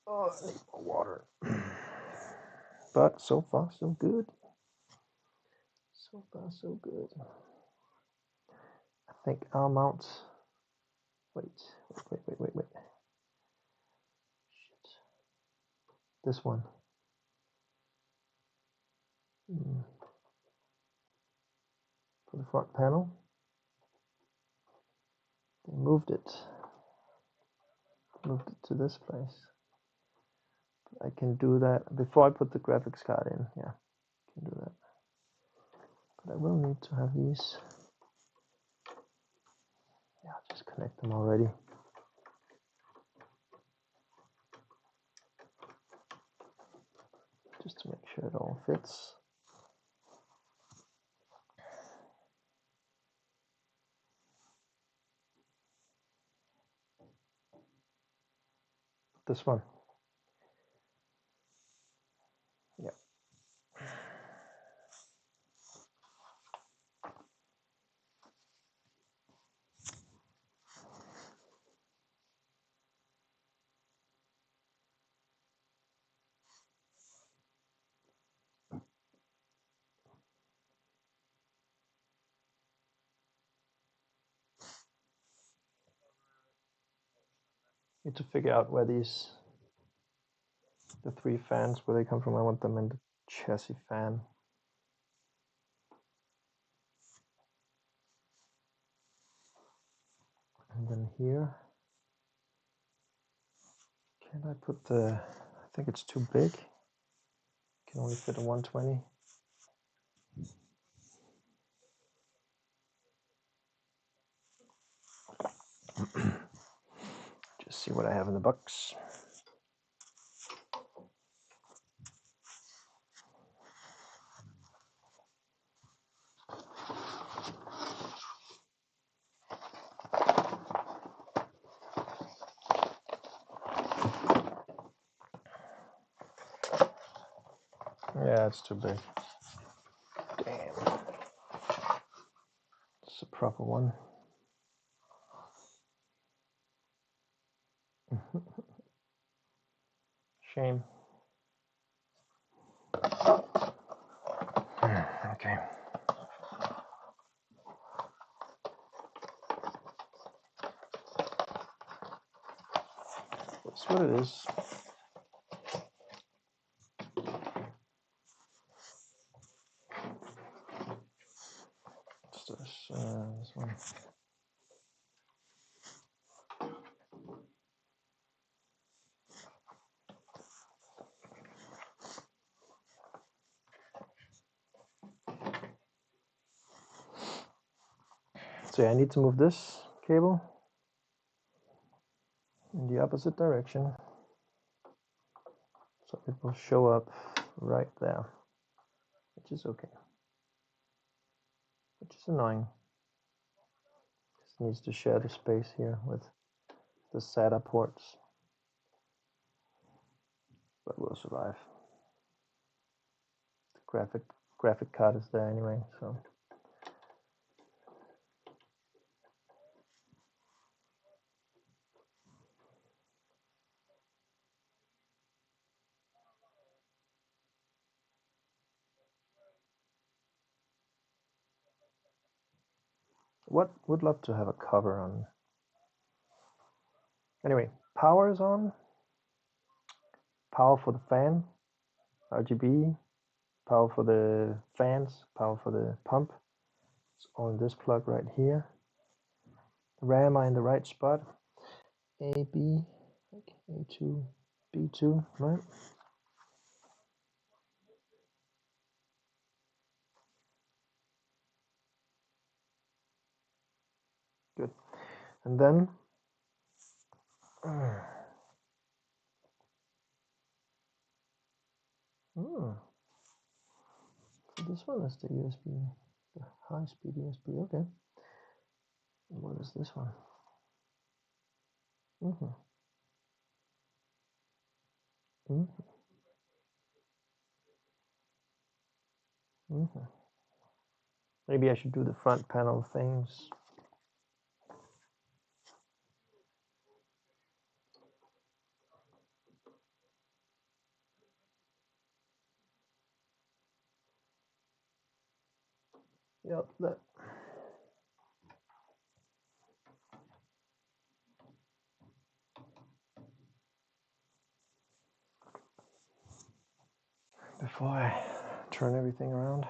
Oh, I need more water. But so far, so good. So far, so good. I think I'll mount. Wait. Shit. This one. For the front panel. They moved it. Moved it to this place. I can do that before I put the graphics card in. Yeah, I can do that. But I will need to have these. Yeah, I'll just connect them already. Just to make sure it all fits. This one. Yeah. Need to figure out where the 3 fans, where they come from. I want them in the chassis fan. And then here, can I put the, I think it's too big. Can only fit a 120. Just see what I have in the box. Yeah, it's too big. Damn. It's a proper one. Shame. Okay. That's what it is. What's this one. So yeah, I need to move this cable in the opposite direction, so it will show up right there, which is okay, which is annoying. This needs to share the space here with the SATA ports, but we'll survive. The graphic card is there anyway, so. Would love to have a cover on. Anyway, power is on. Power for the fan, RGB. Power for the fans, power for the pump. It's on this plug right here. The RAM are in the right spot. A, B, like A2, B2, right? Good. And then so this one is the USB, the high-speed USB. Okay. And what is this one? Maybe I should do the front panel things. Yep, that. Before I turn everything around.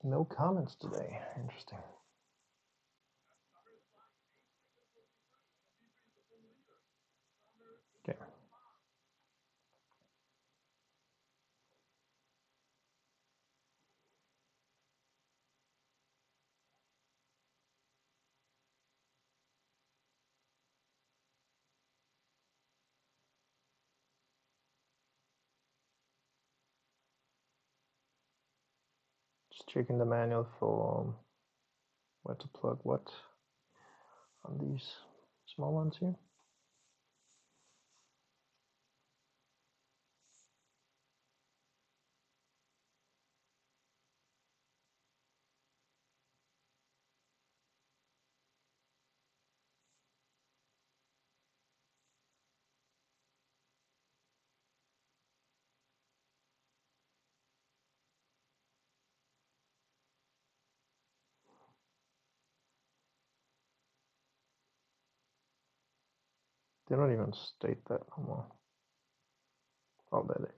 No comments today. Interesting. Okay. Just checking the manual for where to plug what on these small ones here. They don't even state that no more. Oh, there they.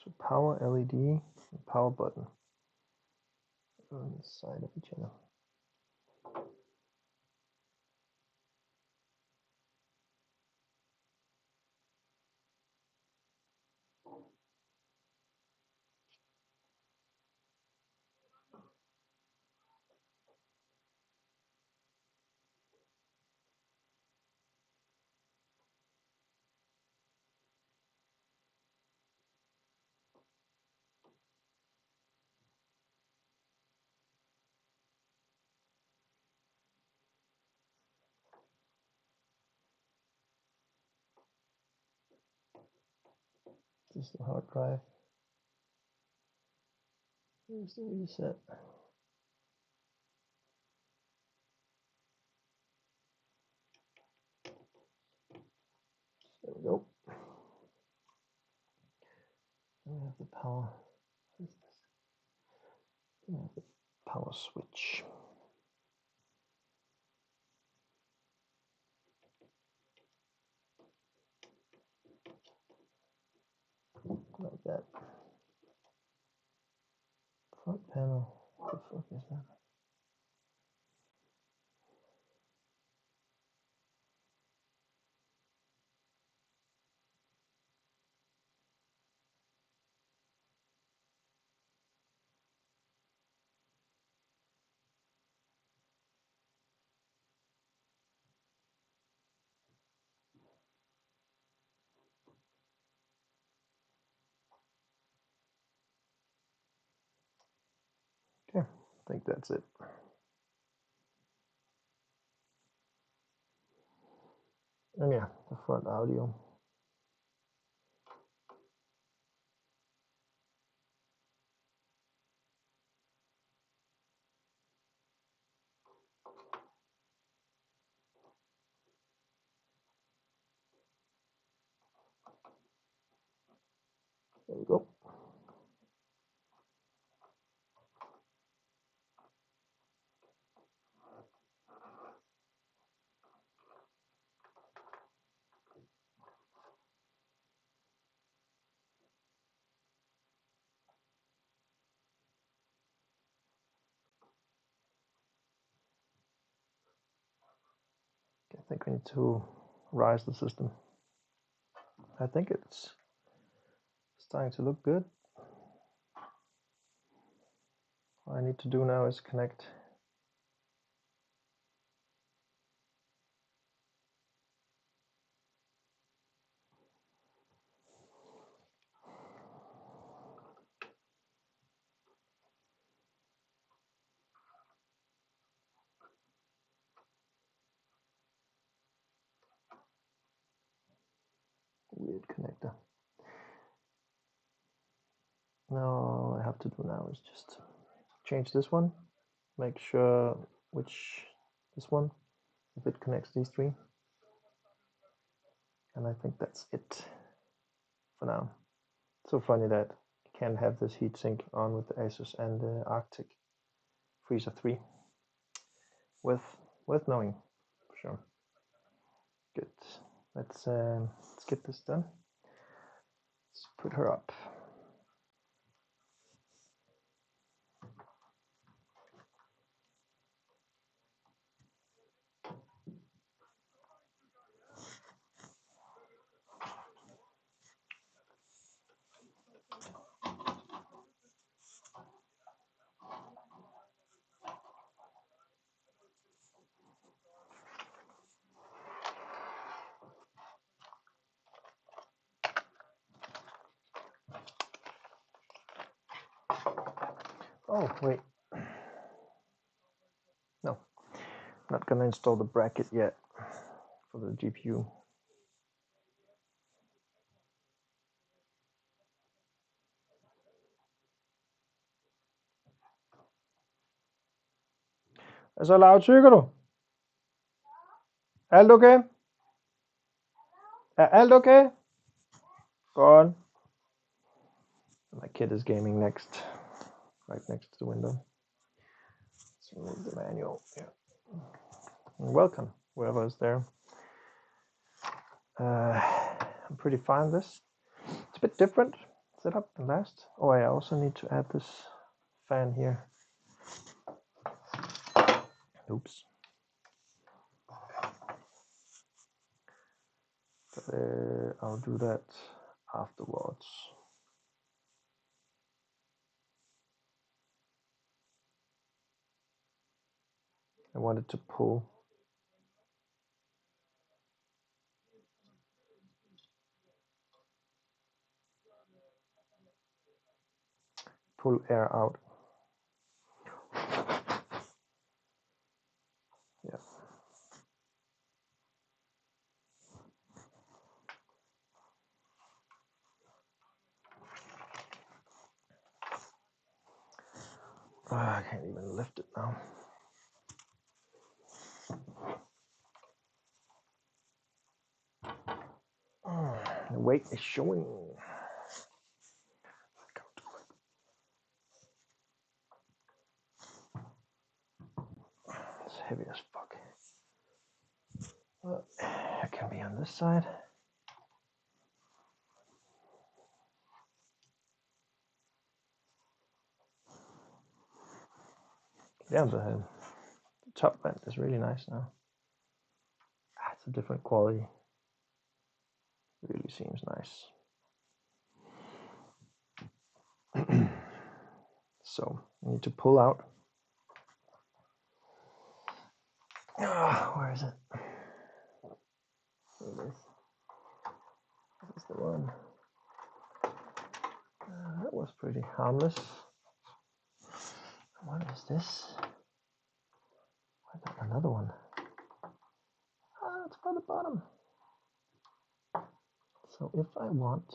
So power LED and power button on the side of each other. This is the hard drive. Here's the reset. There we go. And we have the power. What is this? We have the power switch. Like that. Front panel. What the fuck is that? Okay, I think that's it. And yeah, the front audio. There we go. I think we need to rise the system. I think it's starting to look good. All I need to do now is connect weird connector. Now all I have to do now is just change this one, make sure this one, if it connects these three. And I think that's it for now. So funny that you can have this heatsink on with the Asus and the Arctic Freezer 3 with knowing for sure. Good. Let's get this done. Let's put her up. Oh, wait. No, not gonna install the bracket yet for the GPU. Hvad så, Laura, tykker du? Alt okay? Er alt okay? Godt. My kid is gaming next, right next to the window. Let's remove the manual here. Welcome, whoever is there. I'm pretty fine with this. It's a bit different setup than last. Oh, I also need to add this fan here. Oops. But I'll do that afterwards. I wanted to pull air out. Yeah. I can't even lift it now. The weight is showing. It's heavy as fuck. Well, it can be on this side. Yeah, the top vent is really nice now. It's a different quality. Really seems nice. So I need to pull out. Where is it? Here it is. This is the one. That was pretty harmless. What is this? I got another one. It's for the bottom. So if I want,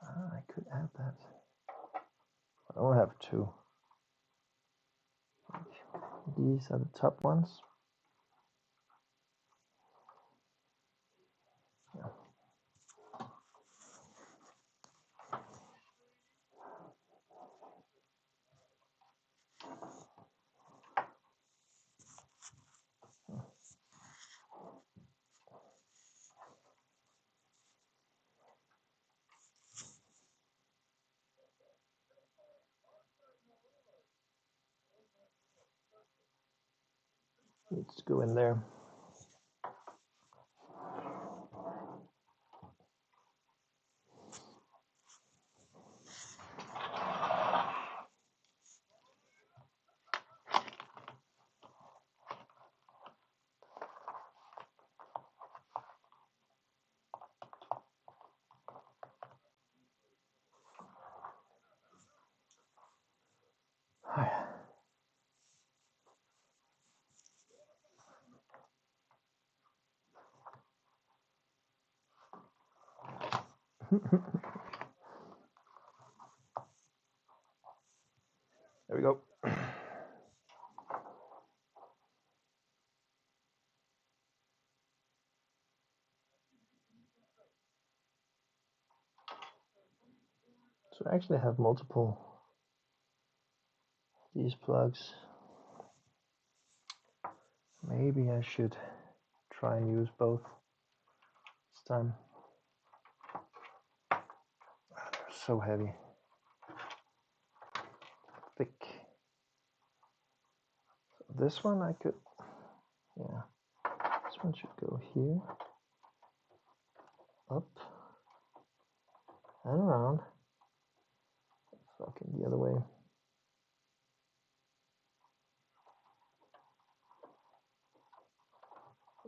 I could add that. I only have two. These are the top ones. Yeah. Needs to go in there. There we go. So I actually have multiple these plugs. Maybe I should try and use both this time. They're so heavy. Thick. So this one I could, yeah. This one should go here. Up. And around. Fucking the other way.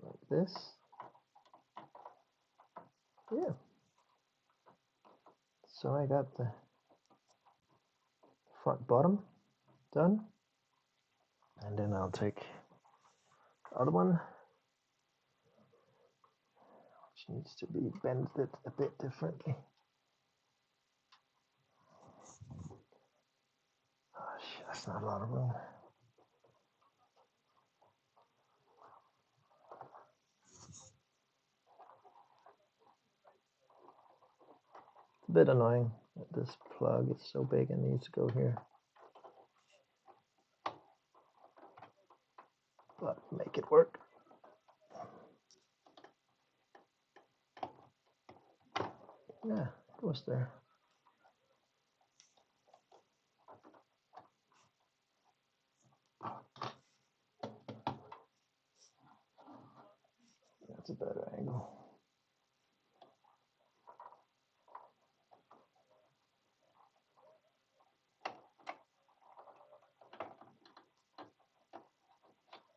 Like this. Yeah. So I got the front bottom done, and then I'll take the other one, which needs to be bended a bit differently. Oh shit, that's not a lot of room. It's a bit annoying that this plug is so big and needs to go here. But make it work. Yeah, it goes there. That's a better angle.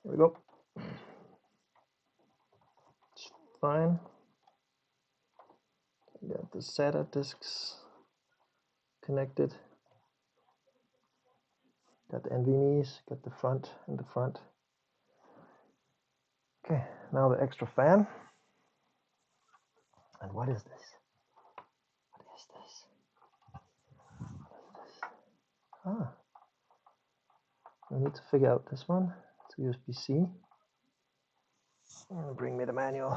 There we go. It's fine. I got the SATA discs connected. Got the NVMe's, got the front and the front. Okay, now the extra fan. And what is this? What is this? What is this? Ah, I need to figure out this one. It's USB-C. Bring me the manual.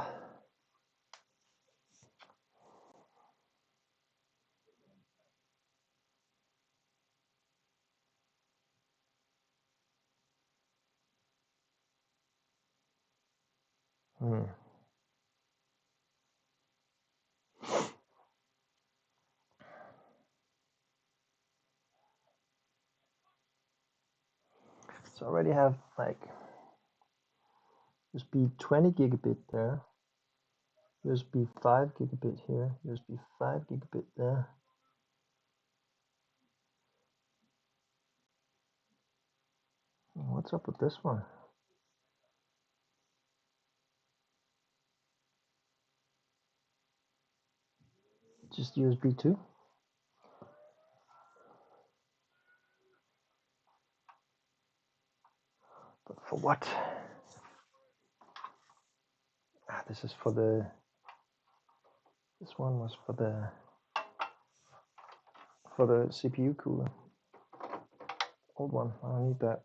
So I already have like USB 20 gigabit there, USB 5 gigabit here, USB 5 gigabit there. What's up with this one? Just USB 2? But for what? Ah, this is for the, this one was for the CPU cooler. Old one, I don't need that.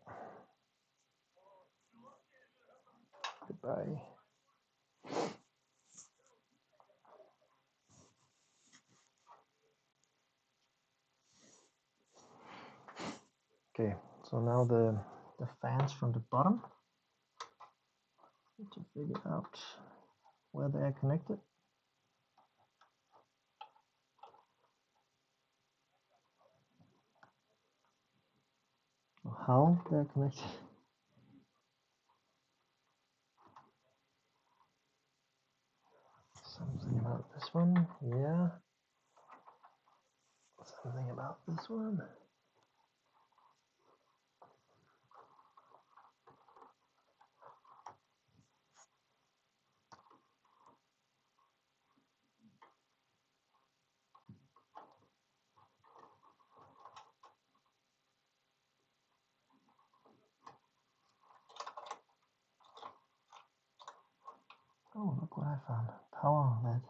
Goodbye. Okay, so now the fans from the bottom. Need to figure out where they are connected. Or how they are connected. Something about this one, yeah. Something about this one. Oh, look what I found. Power OLED.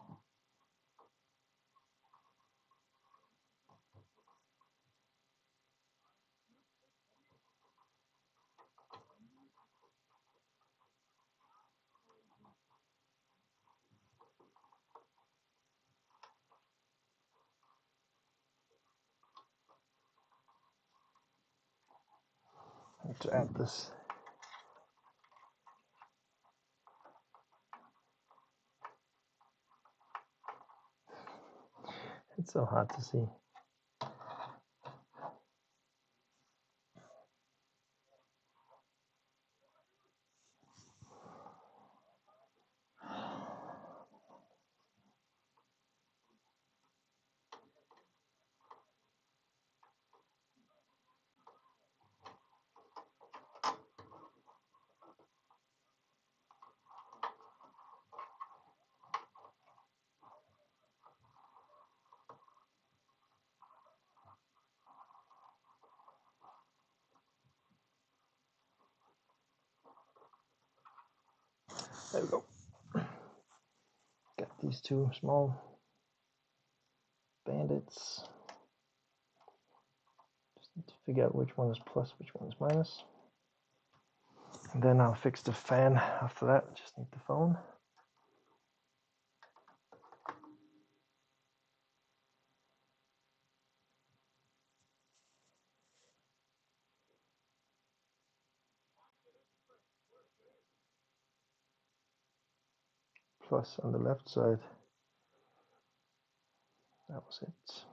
I need to add this. It's so hard to see. There we go. Got these two small bandits. Just need to figure out which one is plus, which one is minus. And then I'll fix the fan after that. Just need the phone. Plus on the left side. That was it.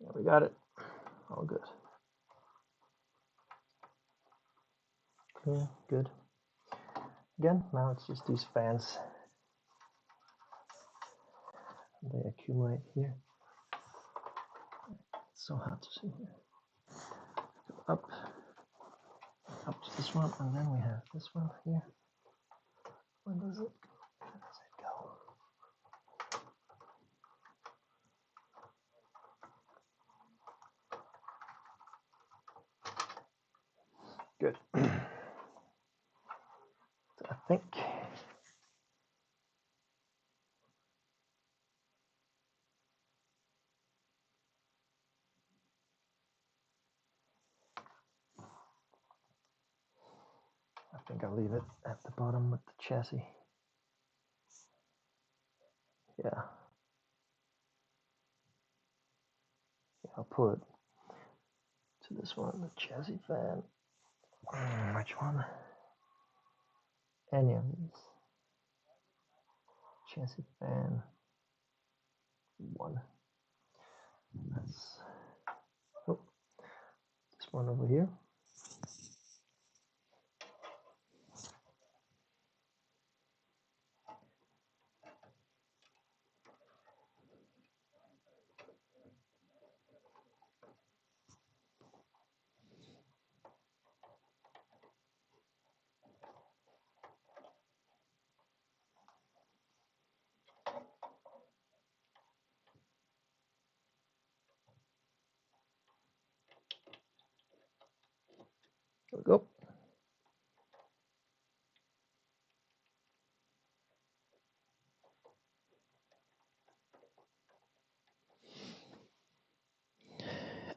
Yeah, we got it. All good. Clear, good. Again, now it's just these fans. They accumulate here. It's so hard to see here. Go up to this one, and then we have this one here. Where does it go? Good. So I think I'll leave it at the bottom with the chassis. Yeah. I'll pull it to this one, the chassis fan. Which one? Any of these. Chassis fan 1. That's this one over here. There we go.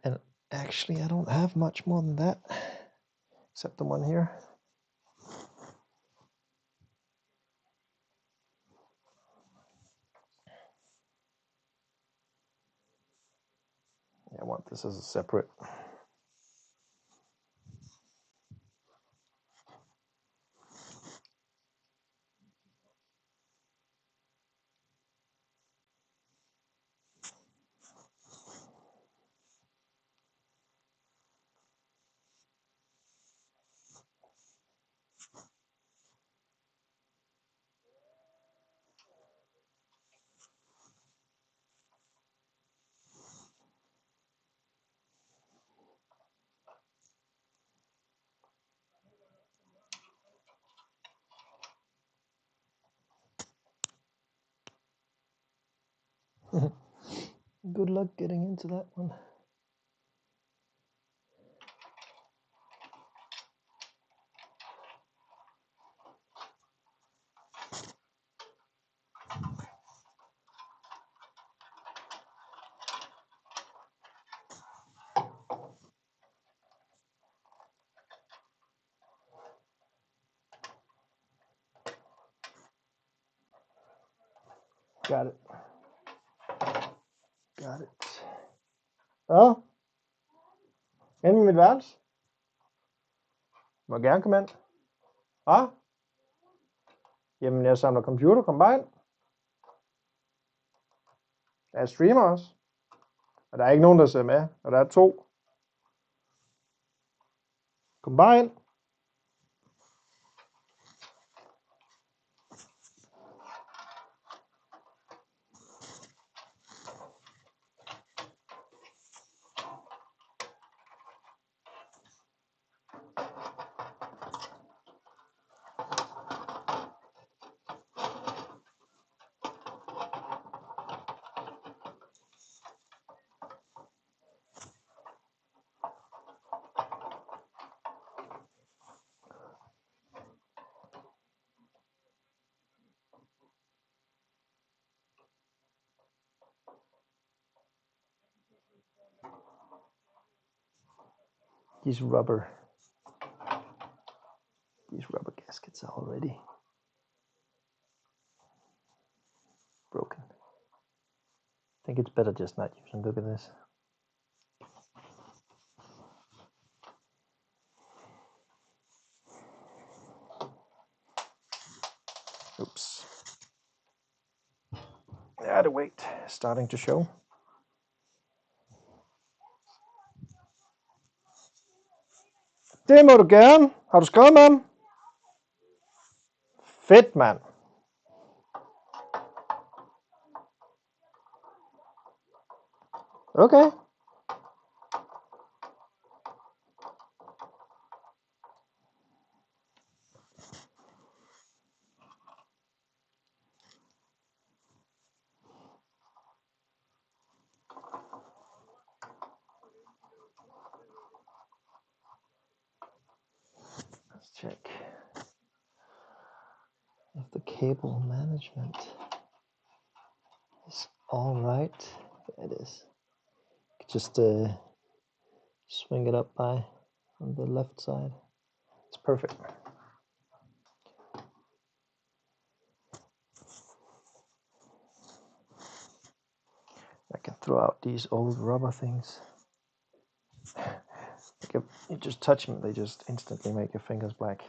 And actually, I don't have much more than that, except the one here. Yeah, I want this as a separate. Good luck getting into that one. Got it. Got it. Ja. Ind i mit værelse. Må gerne komme ind. Ja. Jamen, jeg samler computer. Kom bare ind. Jeg streamer også. Og der er ikke nogen, der ser med. Og der er 2. Kom bare ind. these rubber gaskets are already broken. I think it's better just not using. Look at this. Oops. Yeah, the weight starting to show. Det må du gerne. Har du skrevet med ham? Fedt, mand. Okay. Let's check if the cable management is all right. Yeah, it is. Just swing it up by on the left side. It's perfect. I can throw out these old rubber things. Like if you just touch them, they just instantly make your fingers black.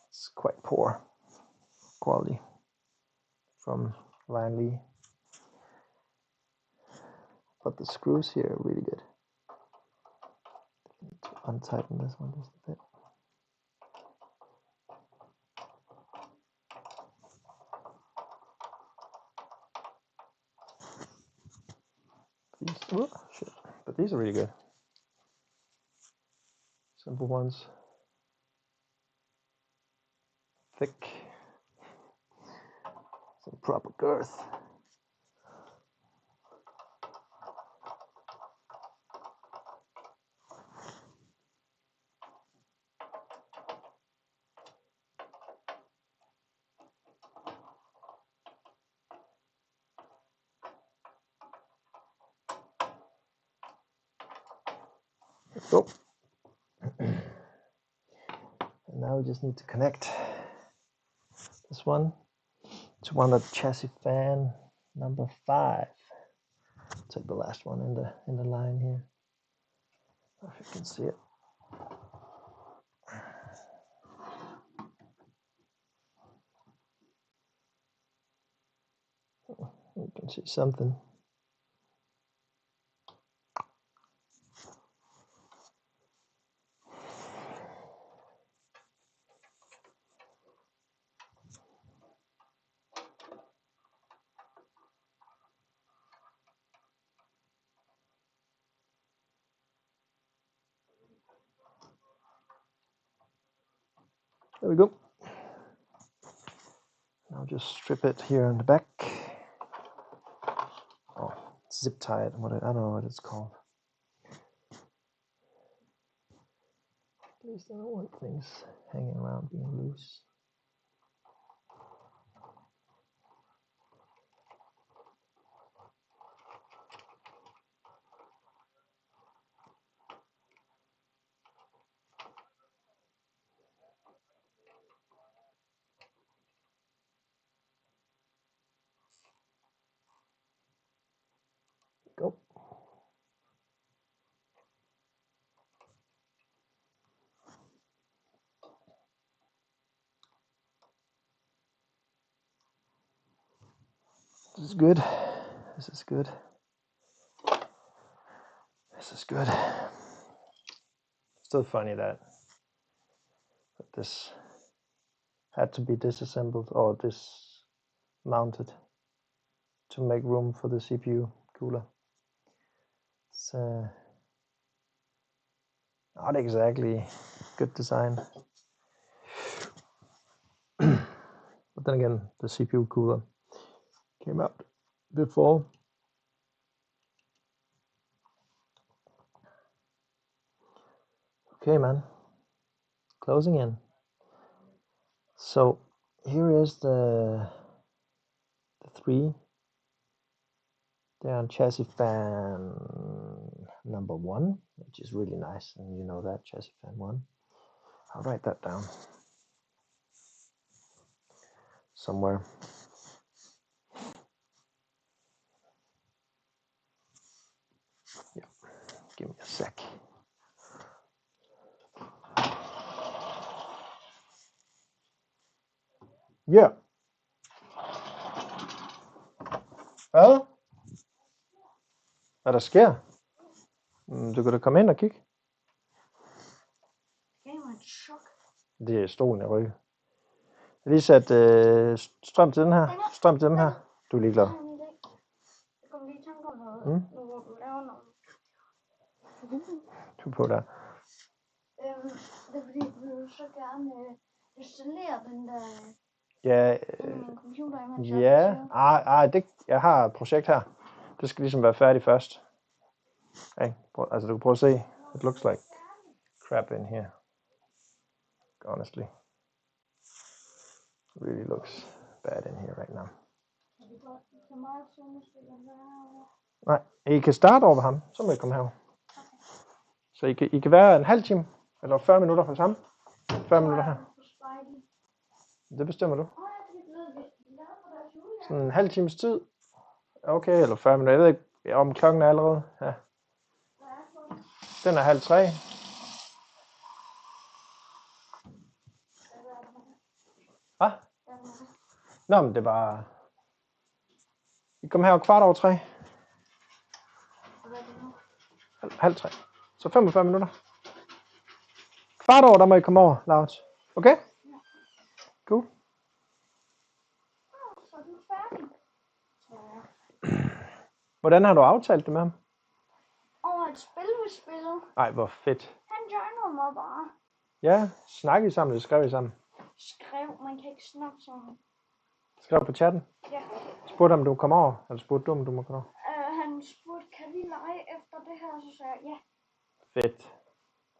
It's quite poor quality from LQIII. But the screws here are really good. Need to untighten this one just a bit. Oh, shit. But these are really good. Simple ones. Thick. Some proper girth. Go. And now we just need to connect this one to one of the chassis fan number 5. Take the last one in the line here. I don't know if you can see it. You can see something. There we go. Now just strip it here on the back. Oh, zip tie it. I don't know what it's called. At least I don't want things hanging around being loose. Go. This is good. This is good. This is good. Still funny that this had to be disassembled or dismounted to make room for the CPU cooler. It's not exactly good design. But then again, the CPU cooler came out before. Okay, man. Closing in. So here is the 3. They're on chassis fan number 1, which is really nice, and you know that, chassis fan 1. I'll write that down somewhere. Yeah, give me a sec. Ja. Hvad? Hvad der sker? Du kan da komme ind og kigge. Det er stolen, jeg rykker. Jeg har lige sat strøm til den her. Strøm til dem her. Du er ligeglad. Jeg kommer lige i tanke om noget. Nu hvor du laver noget. Du er på der. Det er fordi, du vil så gerne installere den der min computer, imens jeg har et projekt her. Det skal ligesom være færdigt først. Okay. Altså du kan prøve at se. It looks like crap in here. Honestly. It really looks bad in here right now. Nej, I kan starte over ved ham, så må I komme herover. Så I kan være en halv time, eller 40 minutter hos ham. 40 minutter her. Det bestemmer du. Sådan en halv times tid. Okay, eller 40 minutter. Jeg ved ikke, om klokken er allerede. Ja. Den er 2:30. Hvad? Nå, men det var... I kom her 3:15. 2:30. Så 45 minutter. 15:15, der må I komme over, Laurits. Okay? Cool. Så er du færdig. Hvordan har du aftalt det med ham? Over et spil, vi spillede. Ej, hvor fedt. Han joinede mig bare. Ja, snakkede I sammen, eller skrev I sammen? Skrev, man kan ikke snakke sammen. Skrev på chatten? Ja. Spurgte om du kom over, eller spurgte du om du må komme over? Han spurgte, kan vi lege efter det her, så sagde jeg ja. Fedt.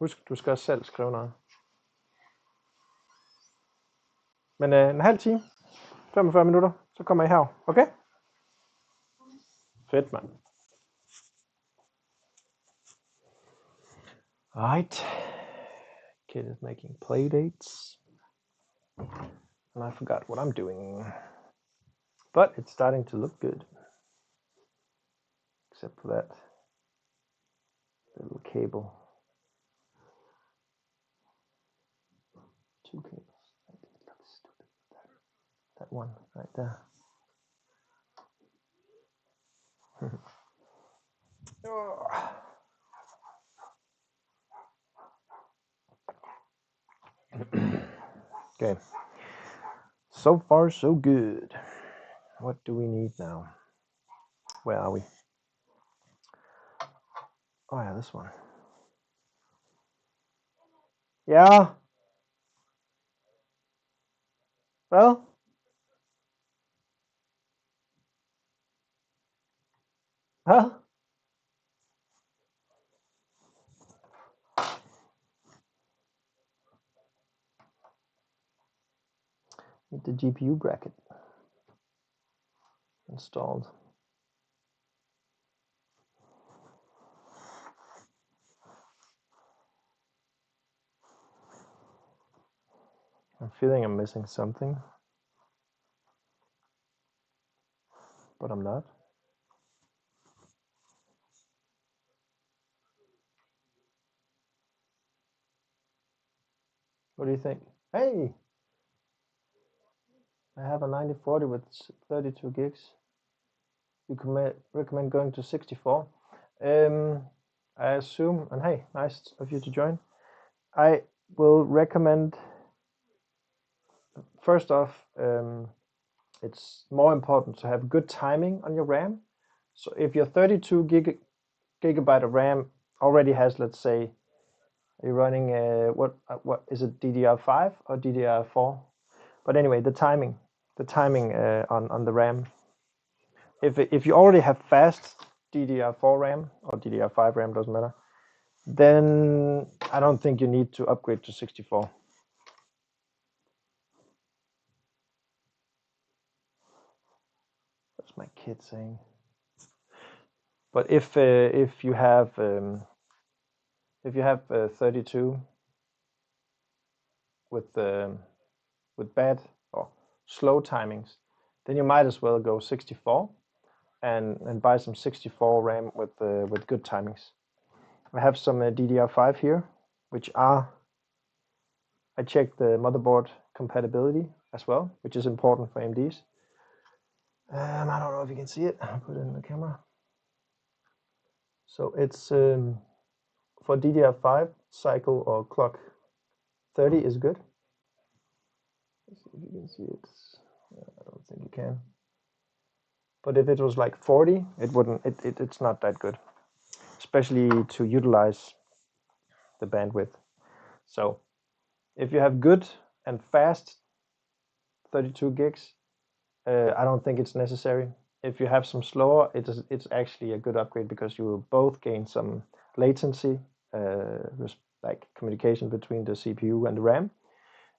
Husk, du skal også selv skrive noget. Men en halv time, 45 minutter, så kommer I her. Okay? Fedt, mand. Right. Kid is making play dates. And I forgot what I'm doing. But it's starting to look good. Except for that little cable. 2 cables. It looks stupid. That one right there. Okay. So far, so good. What do we need now? Where are we? Oh yeah, this one. Yeah. Well. Huh? Need the GPU bracket installed. I'm feeling I'm missing something, but I'm not. What do you think? Hey! I have a 9040 with 32 gigs. You can recommend going to 64. I assume, and hey, nice of you to join. I will recommend, first off, it's more important to have good timing on your RAM. So if your 32 gigabyte of RAM already has, let's say, you're running what is it, DDR5 or DDR4? But anyway, the timing on the RAM. If you already have fast DDR4 RAM or DDR5 RAM, doesn't matter, then I don't think you need to upgrade to 64. What's my kid saying? But if you have 32 with bad or slow timings, then you might as well go 64 and buy some 64 RAM with good timings. I have some DDR5 here, which I checked the motherboard compatibility as well, which is important for AMDs. I don't know if you can see it. I'll put it in the camera. So it's for DDR5 cycle or clock 30 is good. Let's see if you can see it. I don't think you can. But if it was like 40, it wouldn't. It's not that good, especially to utilize the bandwidth. So if you have good and fast 32 gigs, I don't think it's necessary. If you have some slower, it's actually a good upgrade because you will both gain some latency, like communication between the CPU and the RAM,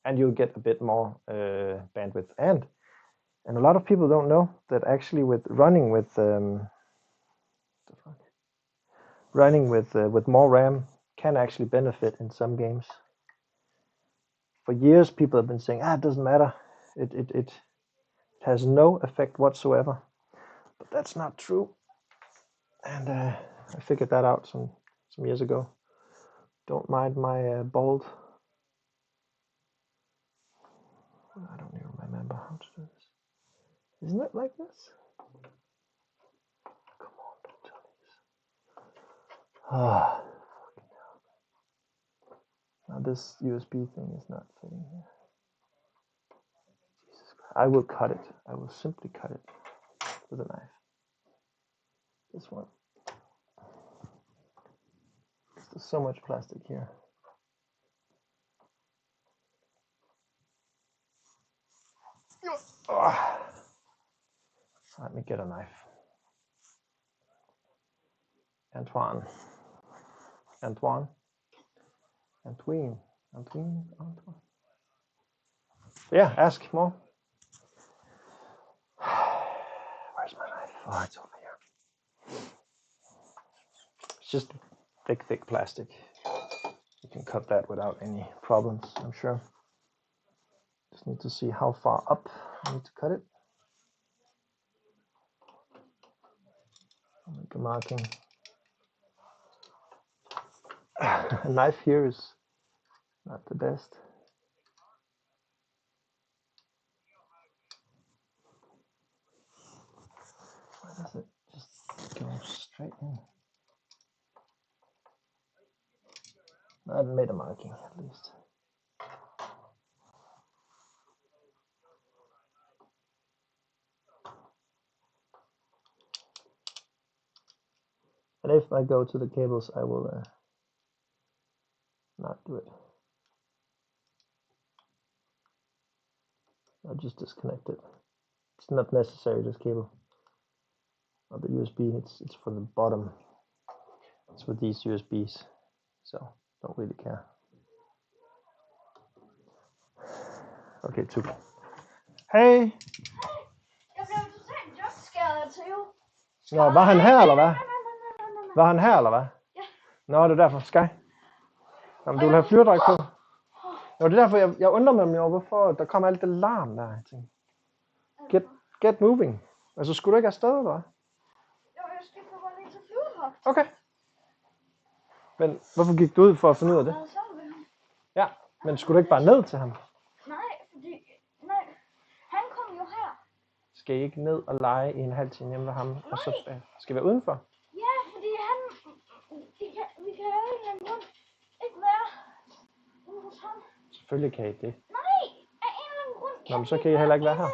and you'll get a bit more bandwidth. And a lot of people don't know that actually with running with more RAM can actually benefit in some games. For years, people have been saying, it doesn't matter. It has no effect whatsoever. But that's not true. And I figured that out some years ago. Don't mind my bald. I don't even remember how to do this. Isn't it like this? Come on, don't tell me this. Ah, fucking hell. Now this USB thing is not fitting here. Jesus Christ. I will cut it. I will simply cut it with a knife. This one. There's so much plastic here. Oh. Let me get a knife. Antoine. Yeah, ask more. Where's my knife? Oh, it's over here. It's just thick plastic. You can cut that without any problems, I'm sure. Just need to see how far up I need to cut it. I'll make a marking. A knife here is not the best. Why does it just go straight in? I made a marking at least. And if I go to the cables, I will not do it. I'll just disconnect it. It's not necessary, this cable. Or the USB, it's for the bottom. It's with these USBs, so don't really care. Okay, super. Hey! Jeg blev totalt jobskadet til jo. Nå, var han her, eller hvad? Var han her, eller hvad? Ja. Nå, det er derfor, Sky. Jamen, du vil have flyverdragt på. Nå, det er derfor, jeg undrer mig over, hvorfor der kommer alt det larm der. Jeg tænker, get moving. Altså, skulle du ikke afsted, eller hvad? Jo, jeg skal på bare lige til flyverdragt. Okay. Men hvorfor gik du ud for at finde ud af det? Ja, men skulle du ikke bare ned til ham? Nej, han kom jo her. Skal I ikke ned og lege i en halv time hjemme ved ham? Nej. Og så skal I være udenfor? Ja, fordi vi kan jo ikke være ude hos ham. Selvfølgelig kan I det. Nej, af en eller anden grund. Nå, men så kan I heller ikke være her.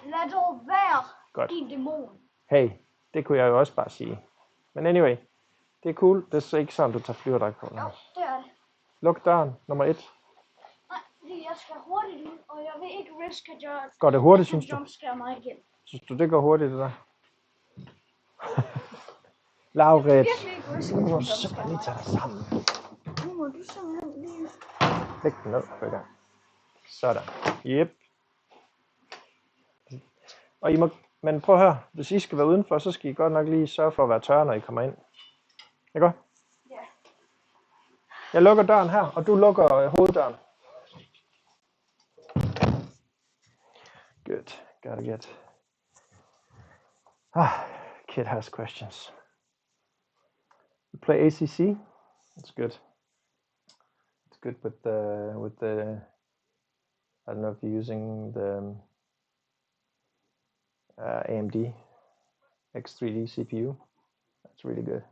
Lad dog være, godt. Din dæmon. Hey, det kunne jeg jo også bare sige. Men anyway, det er cool. Det er så ikke sådan, du tager flyverdragt på. Jo, det er det. Luk døren, nummer 1. Nej, fordi jeg skal hurtigt ud, og jeg vil ikke riske, at jeg... Går det hurtigt, synes du? Jumpscare mig igen. Synes du, det går hurtigt, det der? Laurits, nu må du simpelthen lige tage dig sammen. Nu må du simpelthen lige... Læg den ned for i gang. Sådan. Yep. Og I må Men prøv at høre, hvis I skal være udenfor, så skal I godt nok lige sørge for at være tørre, når I kommer ind. Ikke godt? Ja. Jeg lukker døren her, og du lukker hoveddøren. Good. Gotta get. Kid has questions. You play ACC? It's good. It's good with the. I don't know if you're using the AMD X3D CPU. That's really good.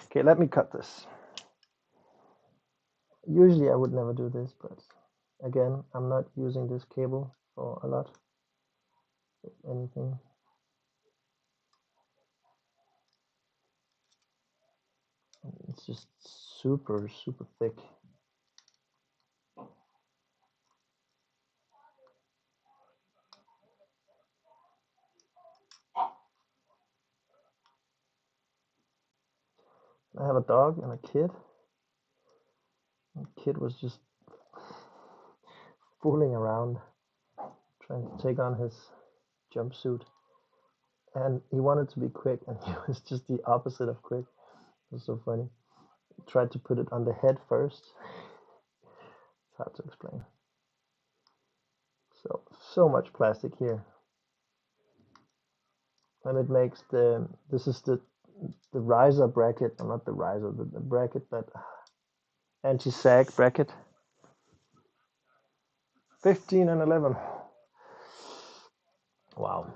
Okay, let me cut this. Usually I would never do this, but again, I'm not using this cable for a lot, if anything. It's just super, super thick. I have a dog and a kid. The kid was just fooling around, trying to take on his jumpsuit. And he wanted to be quick, and he was just the opposite of quick. It was so funny. He tried to put it on the head first. It's hard to explain. So much plastic here. And it makes this is the riser bracket, or not the riser, the bracket, that anti-sag bracket. 15 and 11. Wow.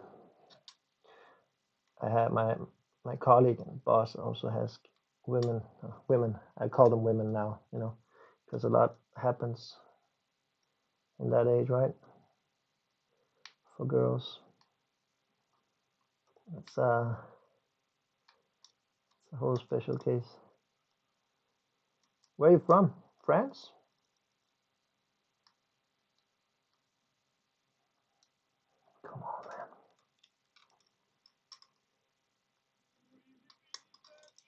I had my colleague and boss also has women. I call them women now, you know, because a lot happens in that age, right? For girls. It's a whole special case. Where are you from? France? Come on, man.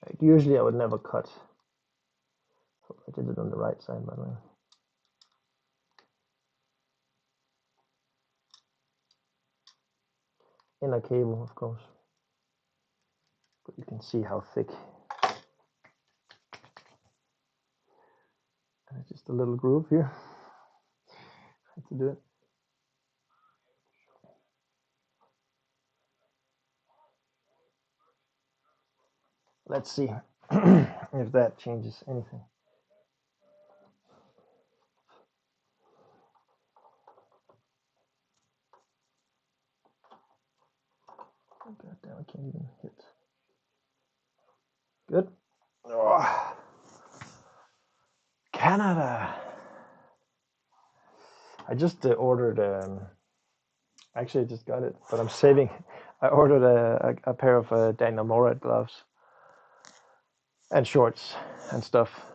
Like, usually I would never cut. I did it on the right side, by the way. Inner cable, of course. But you can see how thick. And just a little groove here. How to do it. Let's see if that changes anything. God damn, I can't even hit. Good. Oh. Canada. I just ordered. Actually, I just got it, but I'm saving. I ordered a pair of Daniel Morad gloves and shorts and stuff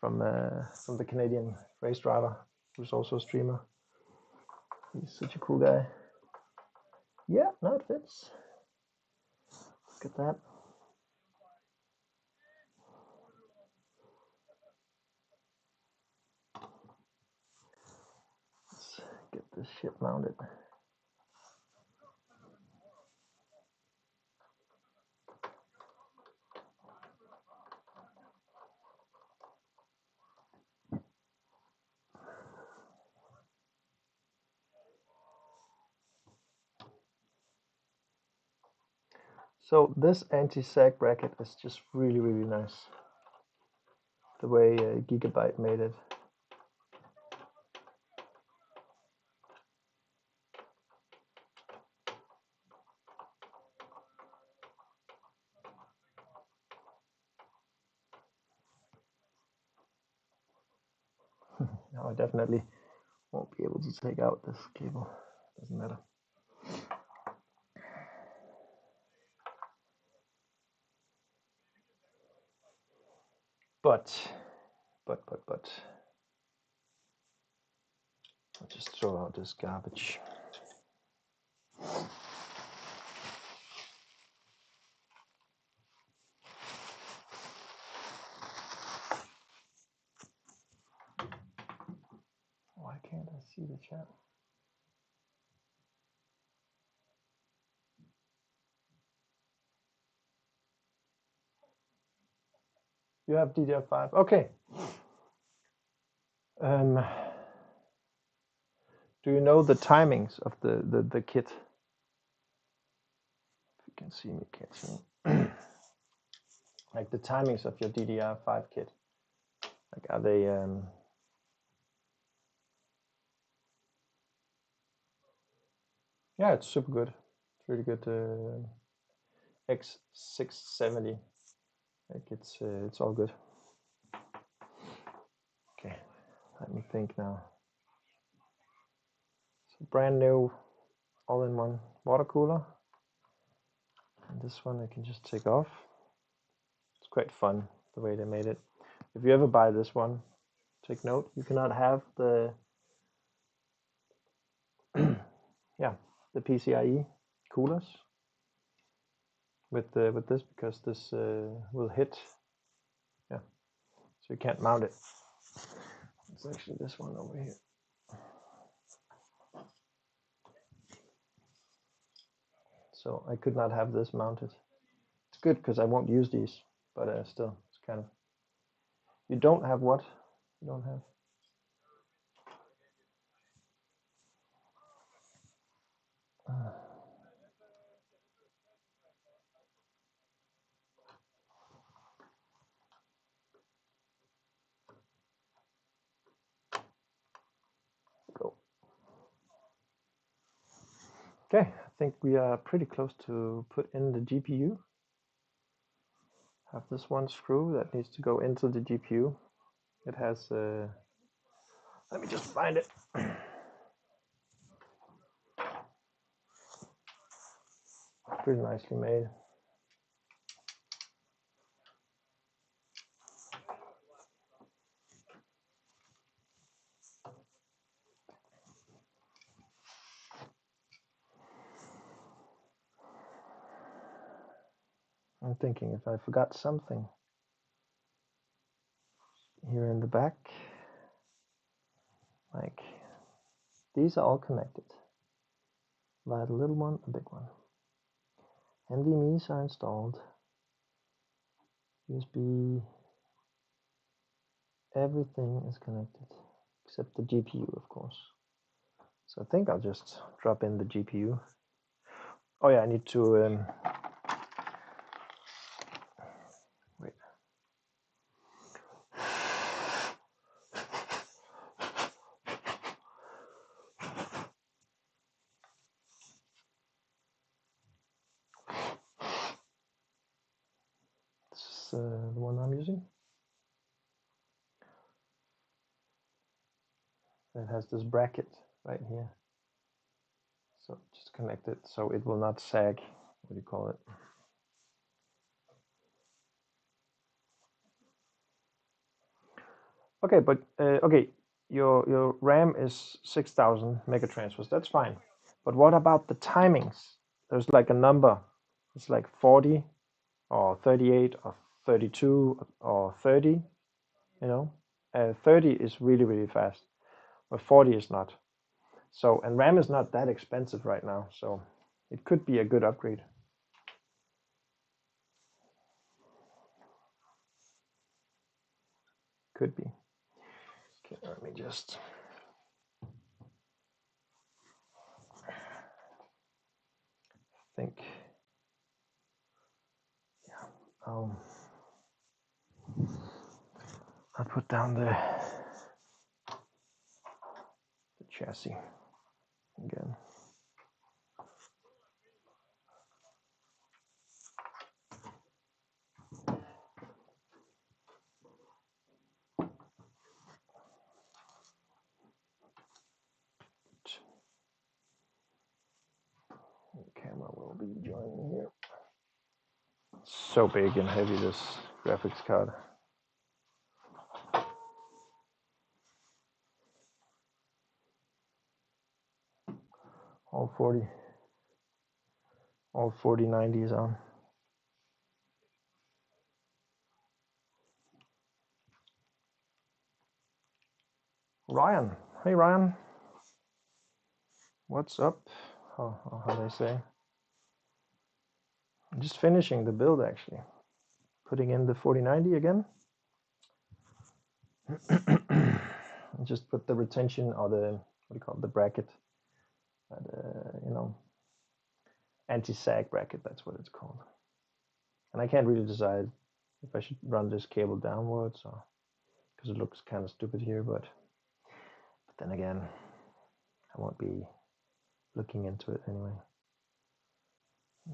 from the Canadian race driver, who's also a streamer. He's such a cool guy. Yeah, no, it fits. Look at that. Let's get this shit mounted. So this anti-sag bracket is just really, really nice. The way Gigabyte made it. Now I definitely won't be able to take out this cable. Doesn't matter. But I'll just throw out this garbage. Why can't I see the chat? You have DDR5. Okay. Do you know the timings of the kit? If you can see me, can't see me. Like the timings of your DDR5 kit. Like, are they? Yeah, it's super good. It's really good. X870E. Like it's all good. Okay, let me think now. So brand new, all-in-one water cooler. And this one I can just take off. It's quite fun the way they made it. If you ever buy this one, take note, you cannot have the the PCIe coolers with this, because this will hit. Yeah, so you can't mount it. It's actually this one over here. So I could not have this mounted. It's good because I won't use these, but still, it's kind of. You don't have what? You don't have. Go. Okay, I think we are pretty close to put in the GPU. Have this one screw that needs to go into the GPU. It has. Let me just find it. Pretty nicely made. I'm thinking if I forgot something here in the back, like these are all connected via the little one, a big one. NVMe's are installed. USB, everything is connected except the GPU, of course. So I think I'll just drop in the GPU. Oh yeah, I need to wait. This is the one I'm using. It has this bracket right here. So just connect it so it will not sag. What do you call it? Okay, but okay, your RAM is 6,000 megatransfers. That's fine. But what about the timings? There's like a number. It's like 40 or 38 or 32 or 30. You know, 30 is really, really fast, but 40 is not. So, and RAM is not that expensive right now, so it could be a good upgrade. Could be. Okay, let me just. Think. Yeah, I'll put down the chassis again. The camera will be joining here. So big and heavy, this graphics card. All 4090s on. Ryan, hey Ryan, what's up? How they say? I'm just finishing the build actually. Putting in the 4090 again. Just put the retention or the, what do you call it, the bracket, you know, anti-sag bracket, that's what it's called. And I can't really decide if I should run this cable downwards or, because it looks kind of stupid here, but then again, I won't be looking into it anyway.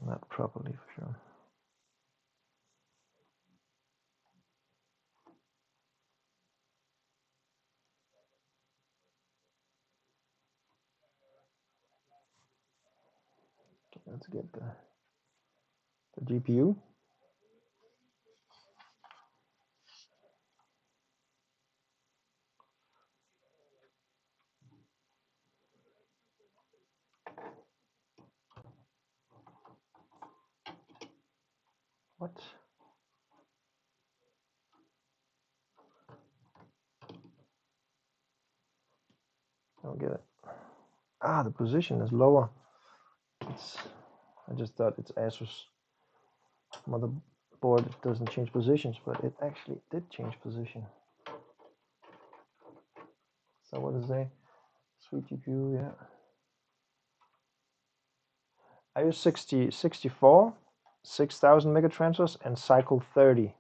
Not properly for sure. Let's get the GPU. What? I don't get it. Ah, the position is lower. I just thought it's Asus motherboard. It doesn't change positions, but it actually did change position. So what does it say? Sweet GPU, yeah. I use 64, 6,000 megatransfers, and cycle 30.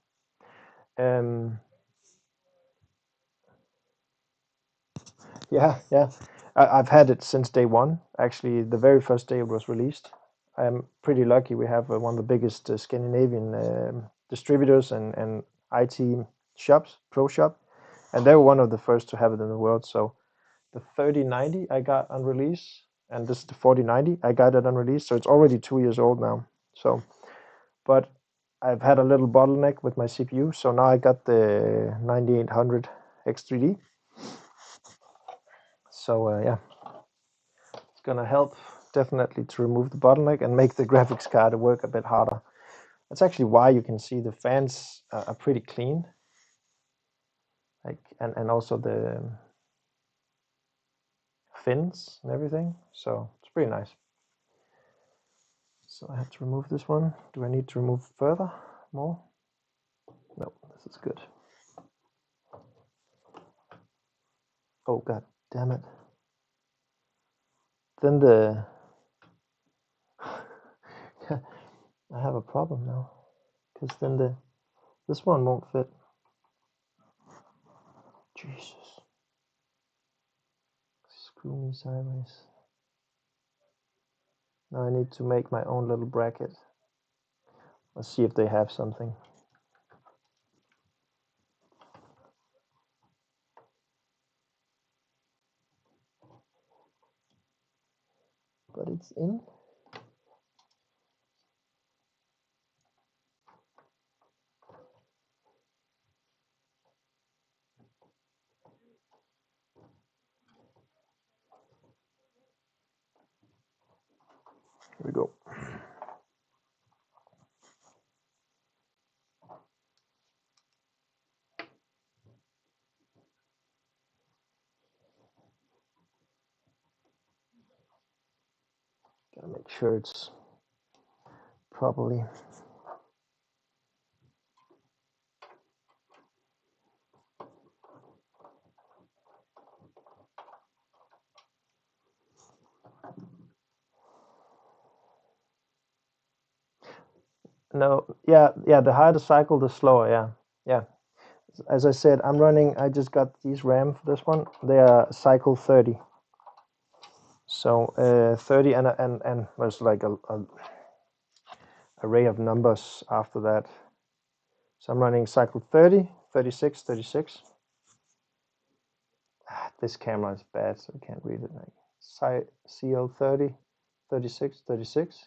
Yeah. I've had it since day one. Actually, the very first day it was released. I'm pretty lucky. We have one of the biggest Scandinavian distributors and IT shops, pro shop, and they were one of the first to have it in the world. So the 3090 I got on release, and this is the 4090 I got it on release. So it's already 2 years old now. So, but I've had a little bottleneck with my CPU. So now I got the 9800 X3D. So yeah, it's gonna help definitely to remove the bottleneck and make the graphics card work a bit harder. That's actually why you can see the fans are pretty clean, like and also the fins and everything. So it's pretty nice. So I have to remove this one. Do I need to remove further more? No, this is good. Oh god damn it. Then the I have a problem now, because then this one won't fit. Jesus. Screw me sideways. Now I need to make my own little bracket. Let's see if they have something. But it's in. Here we go. Gotta make sure it's properly. No, yeah, the higher the cycle, the slower, yeah. As I said, I just got these RAM for this one. They are cycle 30. So 30 and there's like a array of numbers after that. So I'm running cycle 30, 36, 36. This camera is bad, so I can't read it. Like CL30, 36, 36.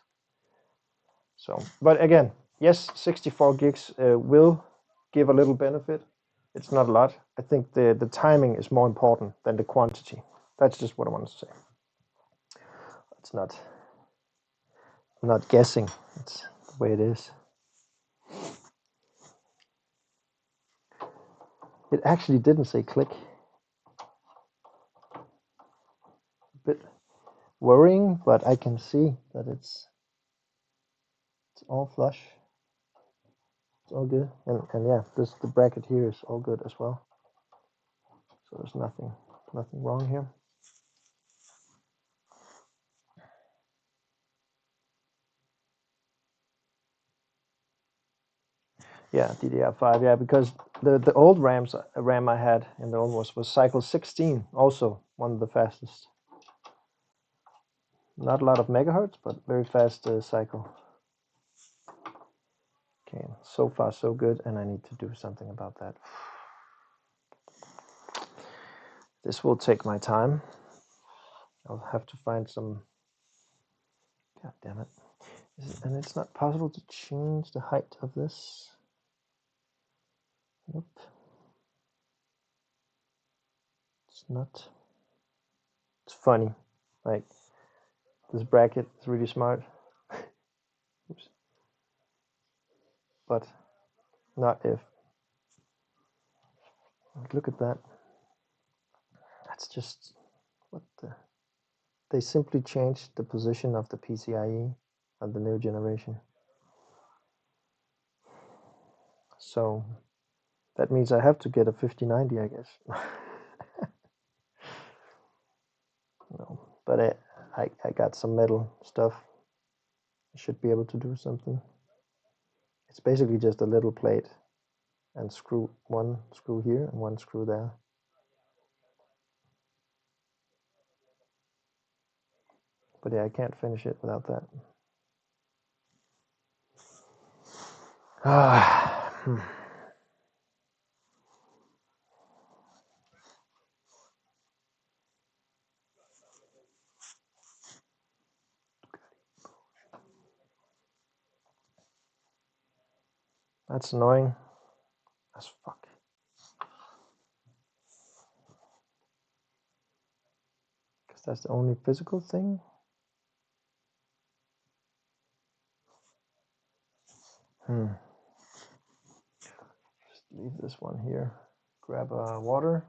So, but again, yes, 64 gigs will give a little benefit. It's not a lot. I think the timing is more important than the quantity. That's just what I want to say. It's not, I'm not guessing. It's the way it is. It actually didn't say click. A bit worrying, but I can see that it's all flush. It's all good. And yeah, the bracket here is all good as well. So there's nothing wrong here. Yeah, DDR5. Yeah, because the old RAM I had in the old was cycle 16, also one of the fastest. Not a lot of megahertz, but very fast cycle. Okay, so far so good, and I need to do something about that. This will take my time. I'll have to find some. God damn it! And it's not possible to change the height of this. Nope. It's not. It's funny. Like, this bracket is really smart. Oops. But not if. Look at that. That's just what the. They simply changed the position of the PCIe of the new generation. So that means I have to get a 5090, I guess. No, but I got some metal stuff. I should be able to do something. It's basically just a little plate and one screw here and one screw there. But yeah, I can't finish it without that. That's annoying as fuck. Because that's the only physical thing. Just leave this one here. Grab water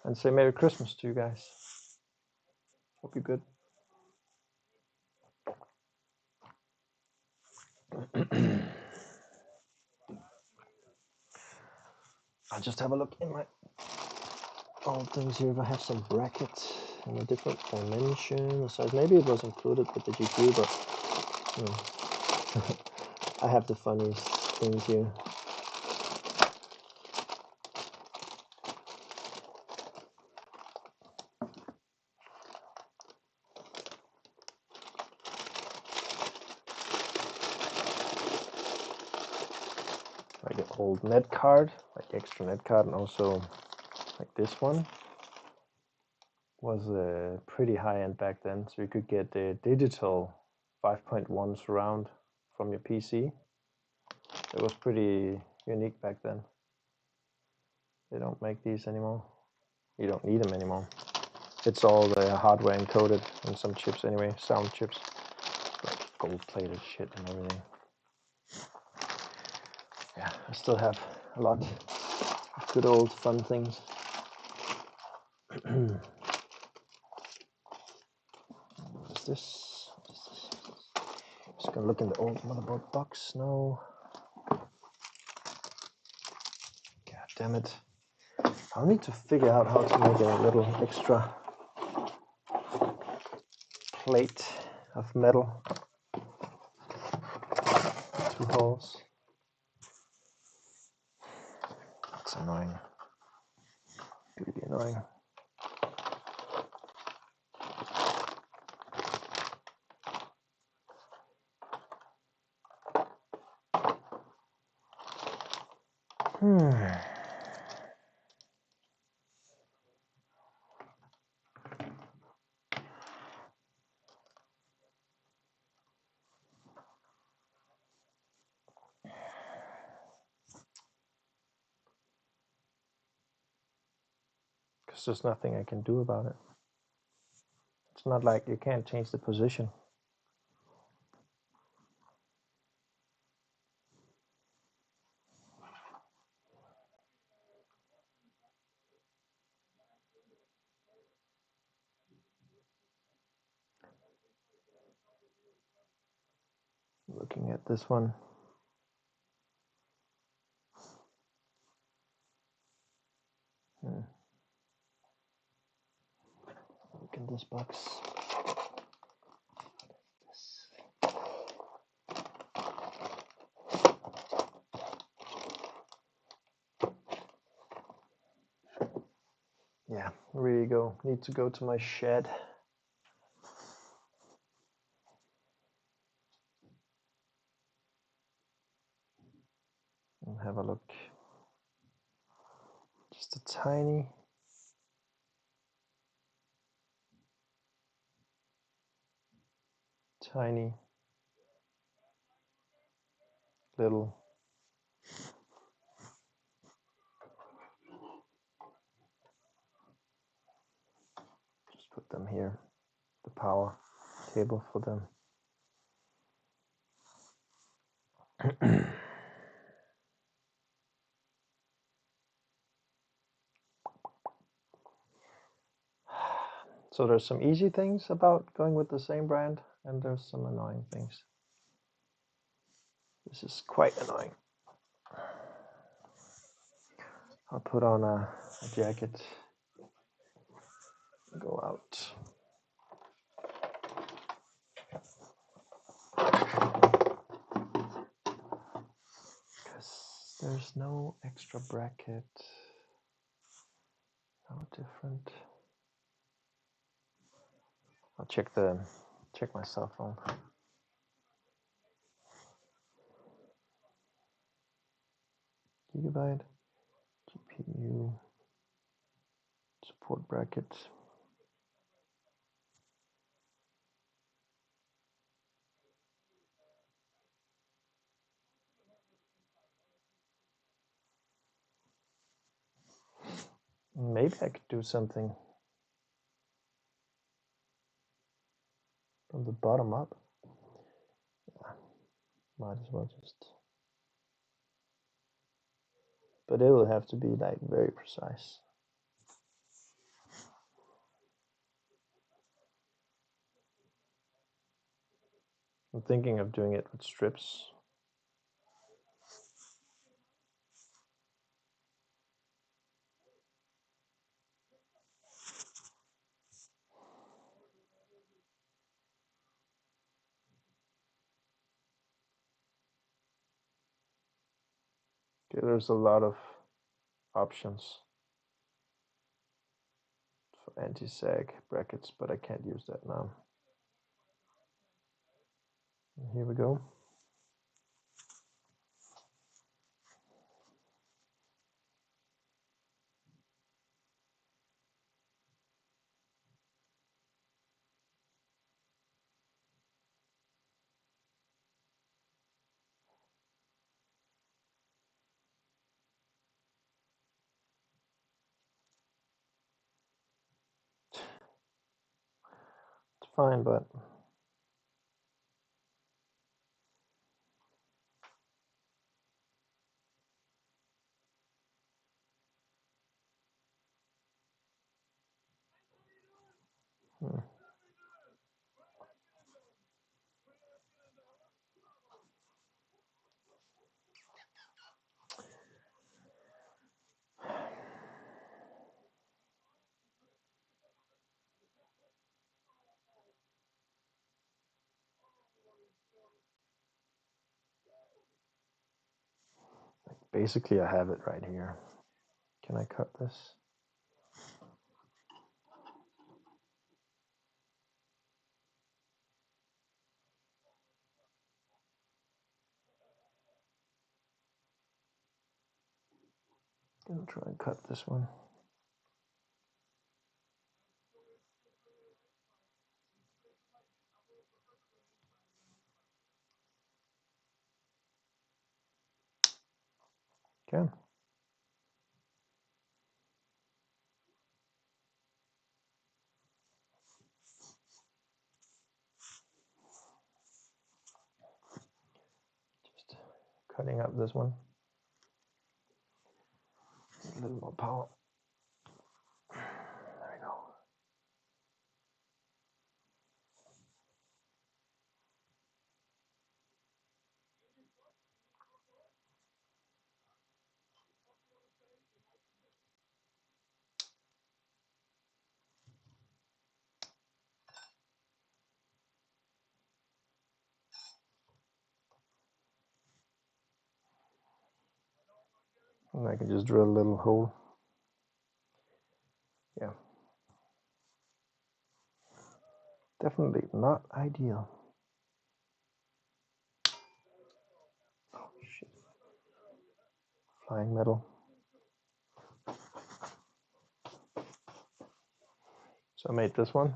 and say Merry Christmas to you guys. Hope you're good. I'll just have a look in my old things here if I have some brackets in a different dimension. So maybe it was included with the GPU, but I have the funniest things here. Like an old net card, like extra net card, and also like this one was pretty high end back then. So you could get a digital 5.1 surround from your PC. It was pretty unique back then. They don't make these anymore. You don't need them anymore. It's all the hardware encoded in some chips anyway, sound chips. Like gold-plated shit and everything. Yeah, I still have a lot of good old fun things. What is this? Just gonna look in the old motherboard box. No. God damn it. I'll need to figure out how to make a little extra plate of metal. 2 holes. That's annoying. Really annoying. Because there's nothing I can do about it. It's not like you can't change the position. Looking at this one. in this box. Yeah, really need to go to my shed. And have a look. Just a tiny little just put them here, the power cable for them. So there's some easy things about going with the same brand, and there's some annoying things. This is quite annoying. I'll put on a jacket and go out. Because there's no extra bracket, no different. I'll check my cell phone. Gigabyte, GPU, support bracket. Maybe I could do something from the bottom up. Yeah, might as well just. But it will have to be like very precise. I'm thinking of doing it with strips. Okay, there's a lot of options for anti-sag brackets, but I can't use that now. And here we go. It's fine, but basically I have it right here. Can I cut this? I'm gonna try and cut this one. Okay. Just cutting up this one. A little more power. There we go. And I can just drill a little hole. Yeah. Definitely not ideal. Oh, shit. Flying metal. So I made this one.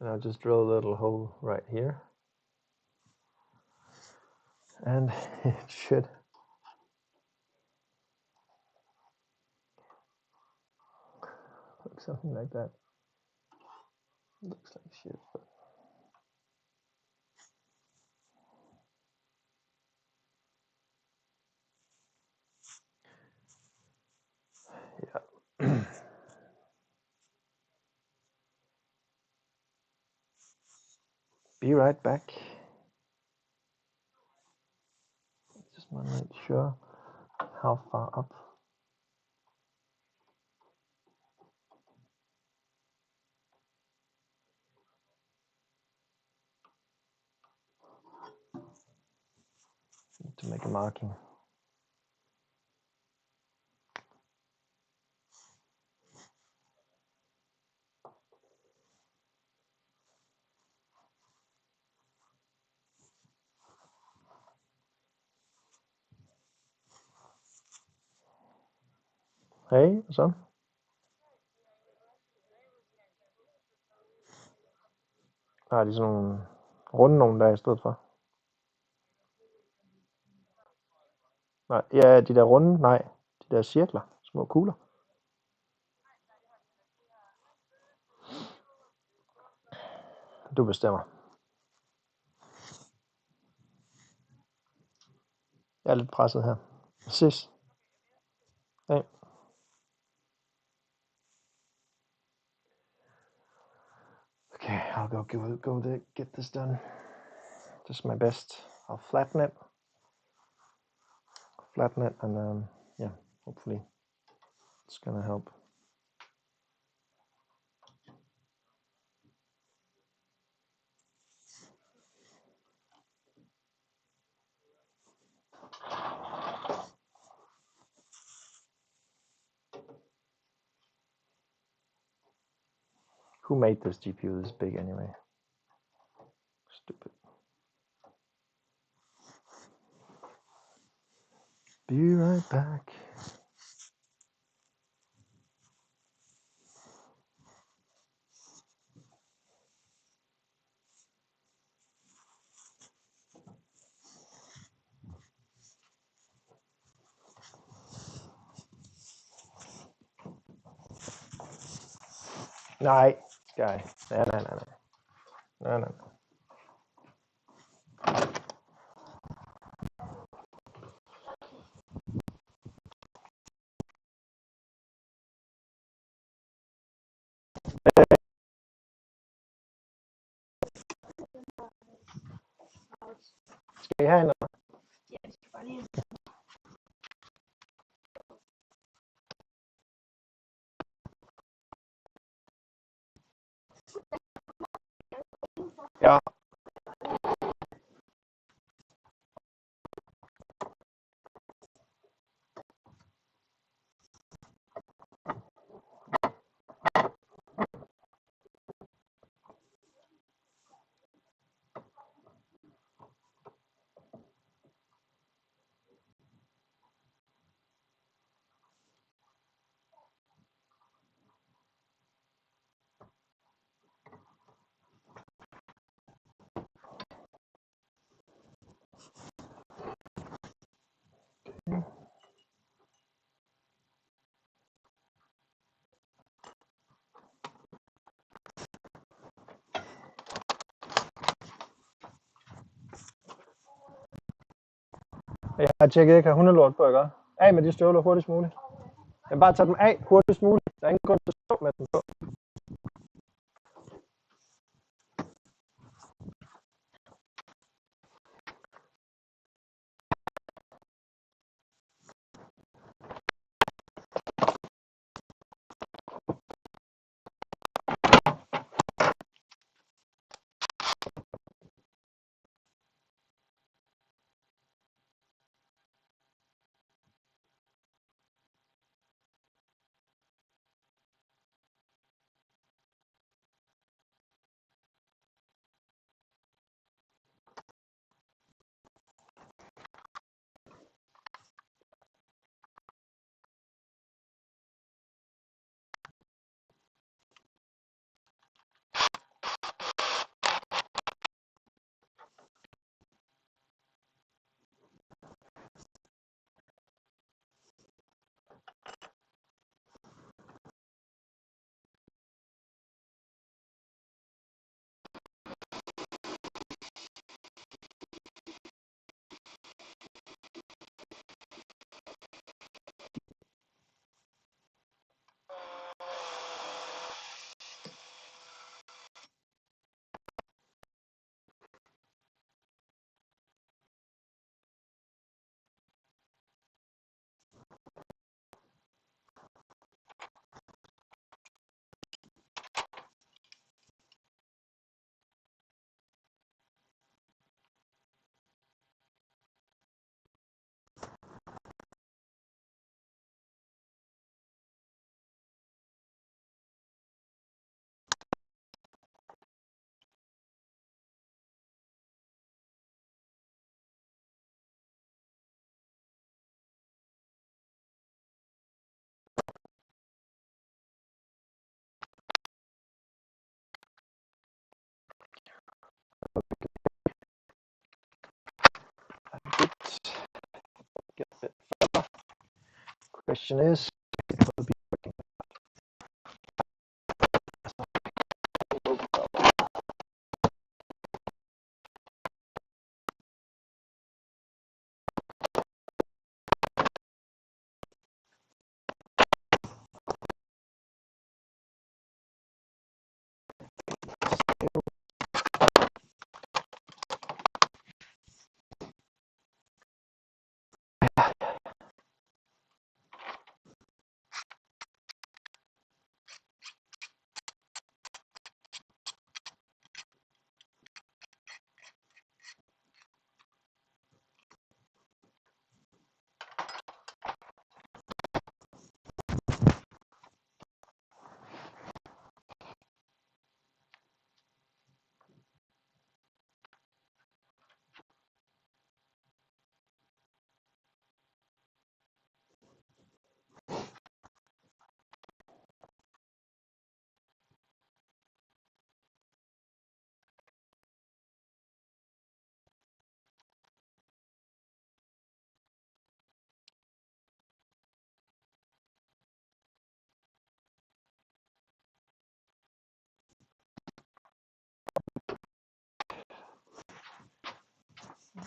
And I'll just drill a little hole right here. And it should look something like that. Looks like shit, but yeah. Be right back. Just want to make sure how far up. Need to make a marking. Hey, så. Har de sådan nogle runde nogle der i stedet for? Nej, ja, de der runde, nej. De der cirkler, små kugler. Du bestemmer. Jeg er lidt presset her. Ses. Hey. Okay, I'll go there, get this done. Just my best. I'll flatten it, and yeah, hopefully it's gonna help. Who made this GPU this big anyway? Stupid. Be right back. Nej, Sky. Nej. Skal I have noget? Ja, det skal bare lige. Ja. Jeg har tjekket, ikke har hundelort på, ikke? Af med de støvler hurtigst muligt. Jeg bare tage dem af hurtigst muligt. Der er ingen grund til at stå med dem på. question is, it will be working.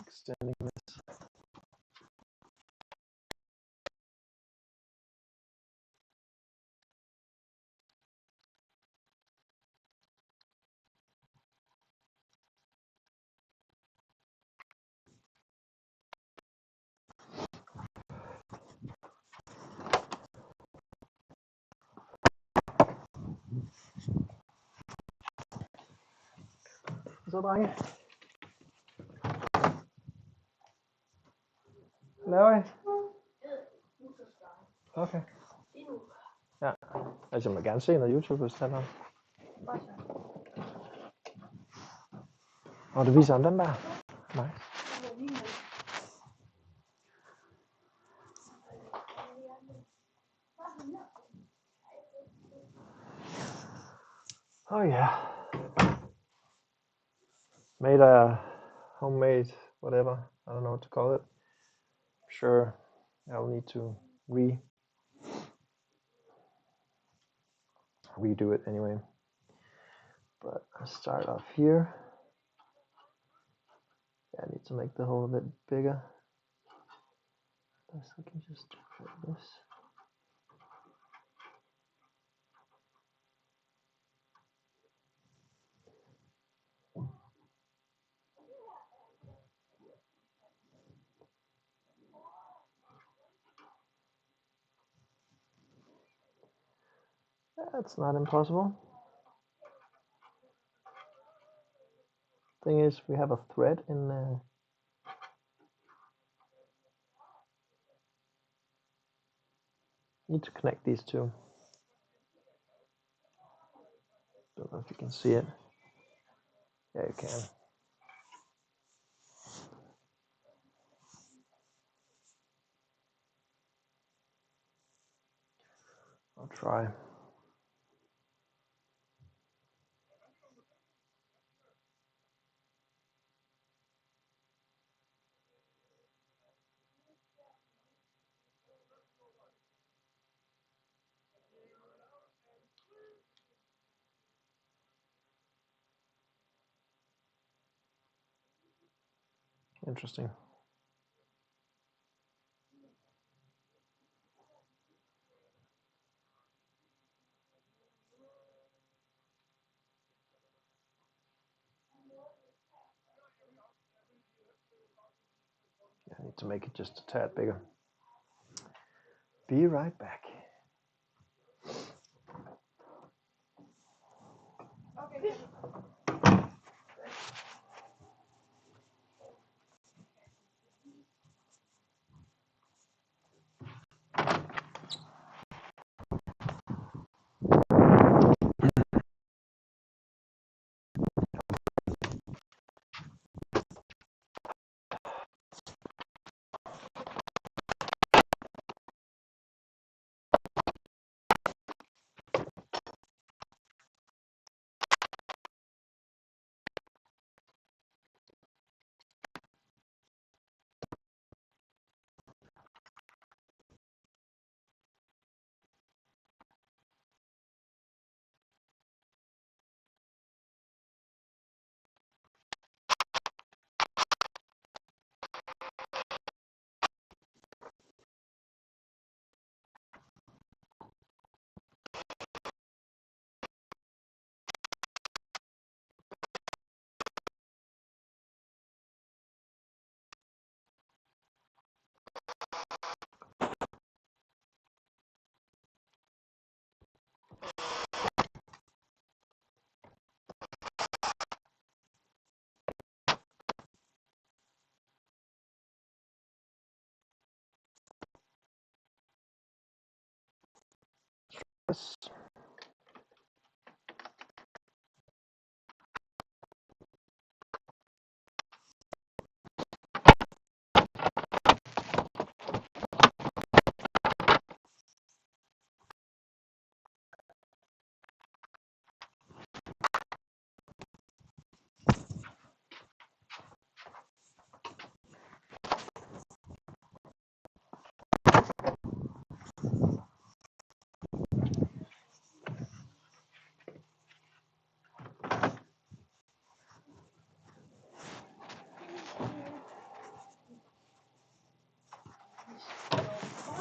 Extending this. Så drenge. Laver I? Okay. Ja, altså jeg må gerne se noget YouTube, hvis det er. Og du viser om den der? Nej. Oh yeah. Made a homemade whatever. I don't know what to call it. I'm sure I'll need to redo it anyway. But I'll start off here. Yeah, I need to make the hole a bit bigger. I can just try this. That's not impossible. Thing is, we have a thread in there. Need to connect these two. Don't know if you can see it. Yeah, you can. I'll try. Interesting. I need to make it just a tad bigger. Be right back. this.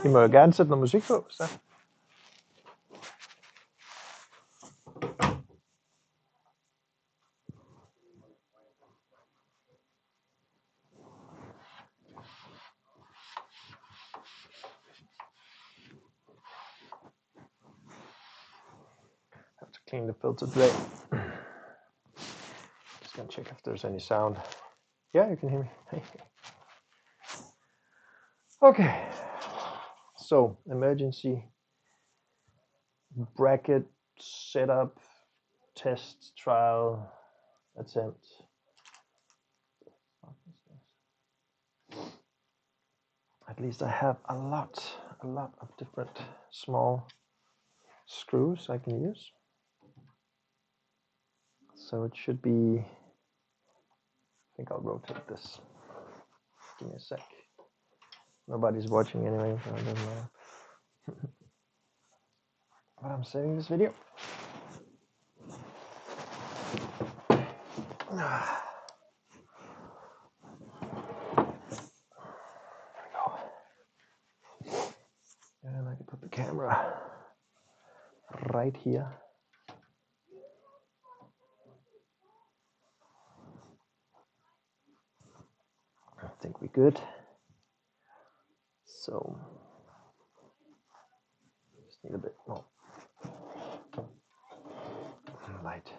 I må jo gerne sætte noget musik på, så. Have to clean the filter today. Just gonna check if there's any sound. Yeah, you can hear me. Okay. So, emergency bracket setup, test, trial, attempt. At least I have a lot of different small screws I can use. So it should be, I think I'll rotate this. Give me a sec. Nobody's watching anyway, so it doesn't matter. But I'm saving this video. And I can put the camera right here. I think we're good. So, just need a bit more light.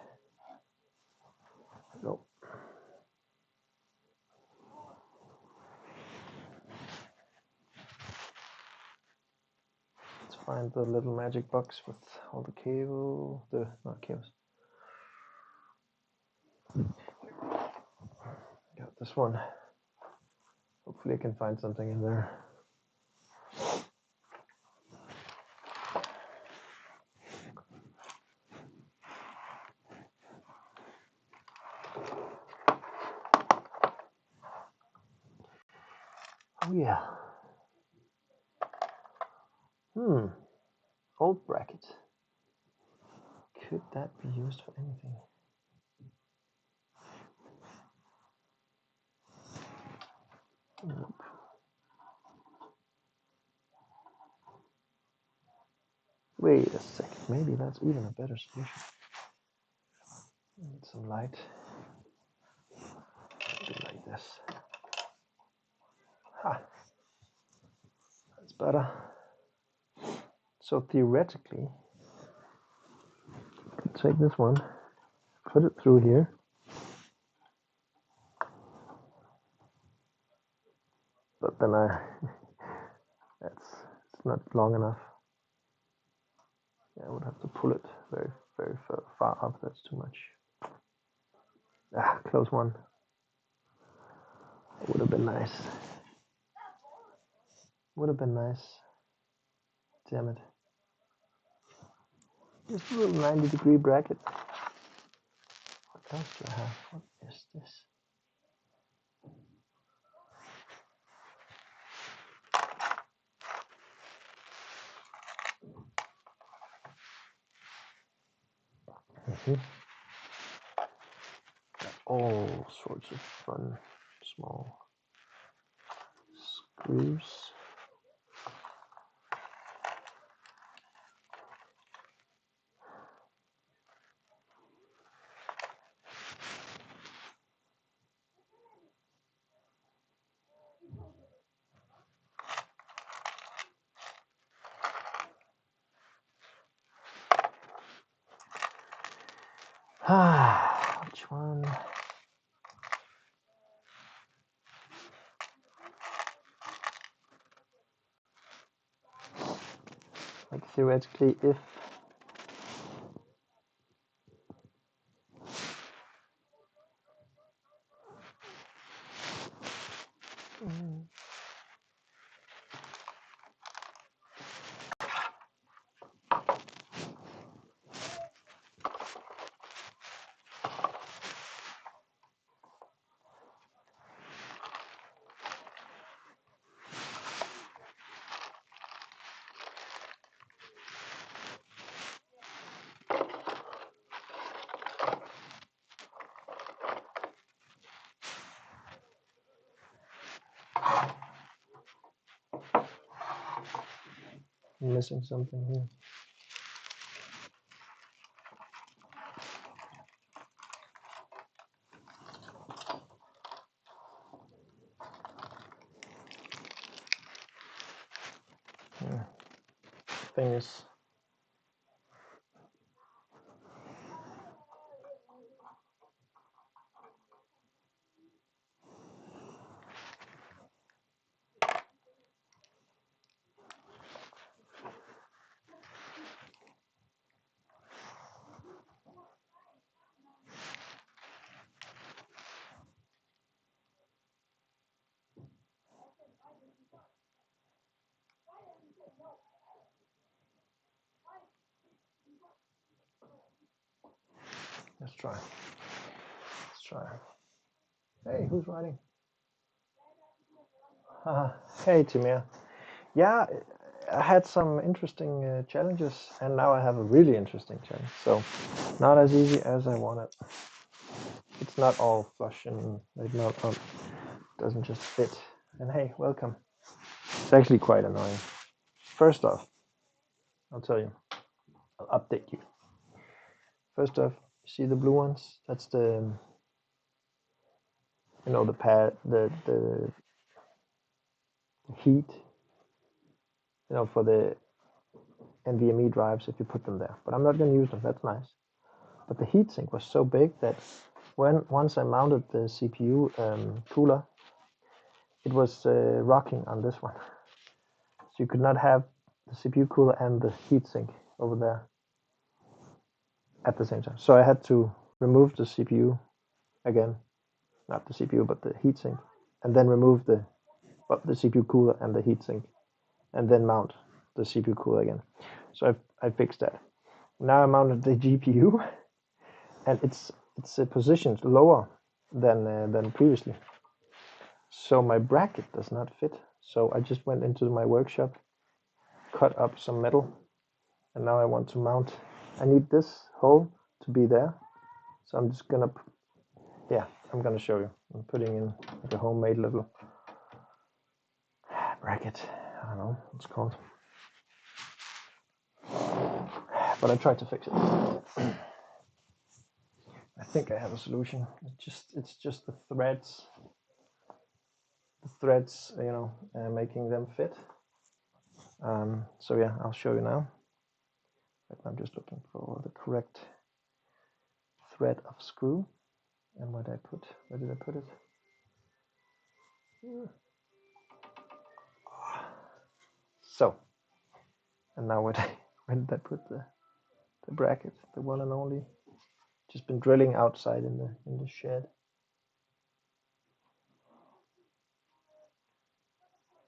There we go. Let's find the little magic box with all the cable, not cables. Got this one. Hopefully I can find something in there. Oh yeah. Old bracket. Could that be used for anything? Nope. Wait a second, maybe that's even a better solution. Need some light. Do it like this. Ha! That's better. So theoretically, I could take this one, put it through here. But then it's not long enough. Yeah, I would have to pull it very far up. That's too much. Ah, close one. It would have been nice. Would have been nice. Damn it. Just a little 90-degree bracket. What else do I have? What is this? All sorts of fun small screws. Which one? Like theoretically, if I'm missing something here. Thing is, let's try. Hey, who's writing? Hey, Timir. Yeah, I had some interesting challenges, and now I have a really interesting challenge. So, not as easy as I wanted. It's not all flush and it doesn't just fit. And hey, welcome. It's actually quite annoying. First off, I'll tell you. I'll update you. First off, see the blue ones? That's the, you know, the pad, the heat, you know, for the NVMe drives if you put them there. But I'm not going to use them. That's nice. But the heatsink was so big that once I mounted the CPU cooler, it was rocking on this one. So you could not have the CPU cooler and the heatsink over there at the same time. So I had to remove the CPU again, not the CPU, but the heatsink, and then remove the CPU cooler and the heatsink, and then mount the CPU cooler again. So I fixed that. Now I mounted the GPU, and it's positioned lower than previously. So my bracket does not fit. So I just went into my workshop, cut up some metal, and now I want to mount. I need this hole to be there. So I'm just gonna, I'm gonna show you. I'm putting in like a homemade little bracket. I don't know what it's called, but I tried to fix it. I think I have a solution. It's just the threads. You know, making them fit. So yeah, I'll show you now. I'm just looking for the correct thread of screw. And where did I put it? Here. So, and now where did I put the bracket? The one and only. Just been drilling outside in the shed.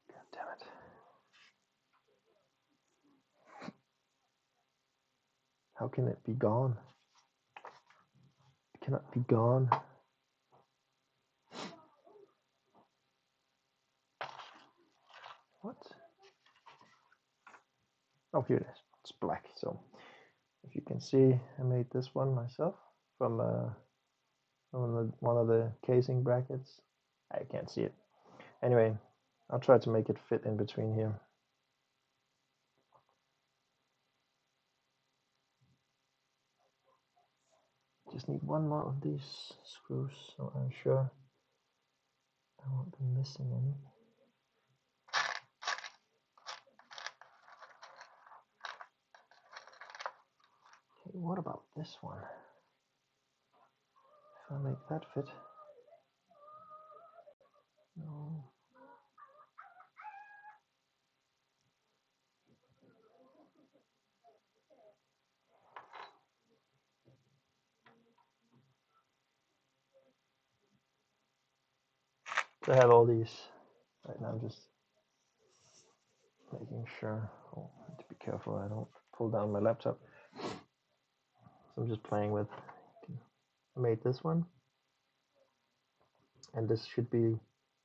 God damn it. How can it be gone? It cannot be gone. What? Oh, here it is. It's black. So if you can see, I made this one myself from one of the casing brackets. I can't see it. Anyway, I'll try to make it fit in between here. Just need one more of these screws, so I'm sure I won't be missing any. Okay, what about this one? If I make that fit. No. I have all these right now. I'm just making sure. Oh, I need to be careful I don't pull down my laptop. So I'm just playing with. I made this one, and this should be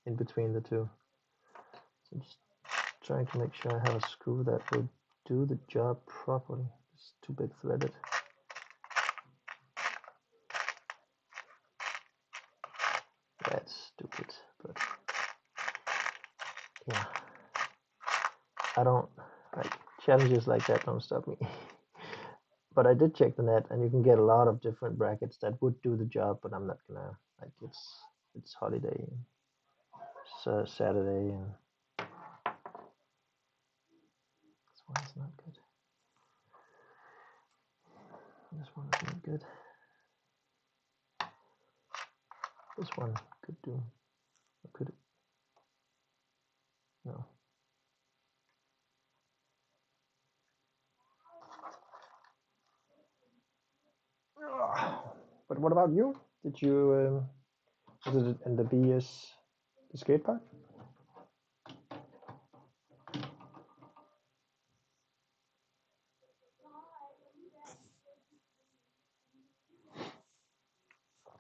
in between the two. So I'm just trying to make sure I have a screw that will do the job properly. It's too big threaded. That's stupid, but yeah, I don't like challenges like that don't stop me. But I did check the net, and you can get a lot of different brackets that would do the job, but I'm not gonna, like, it's holiday, it's Saturday, and this one is not good. This one is not good. This one could do, or could it? No. But what about you? Did you, was it in the BS, the skate park?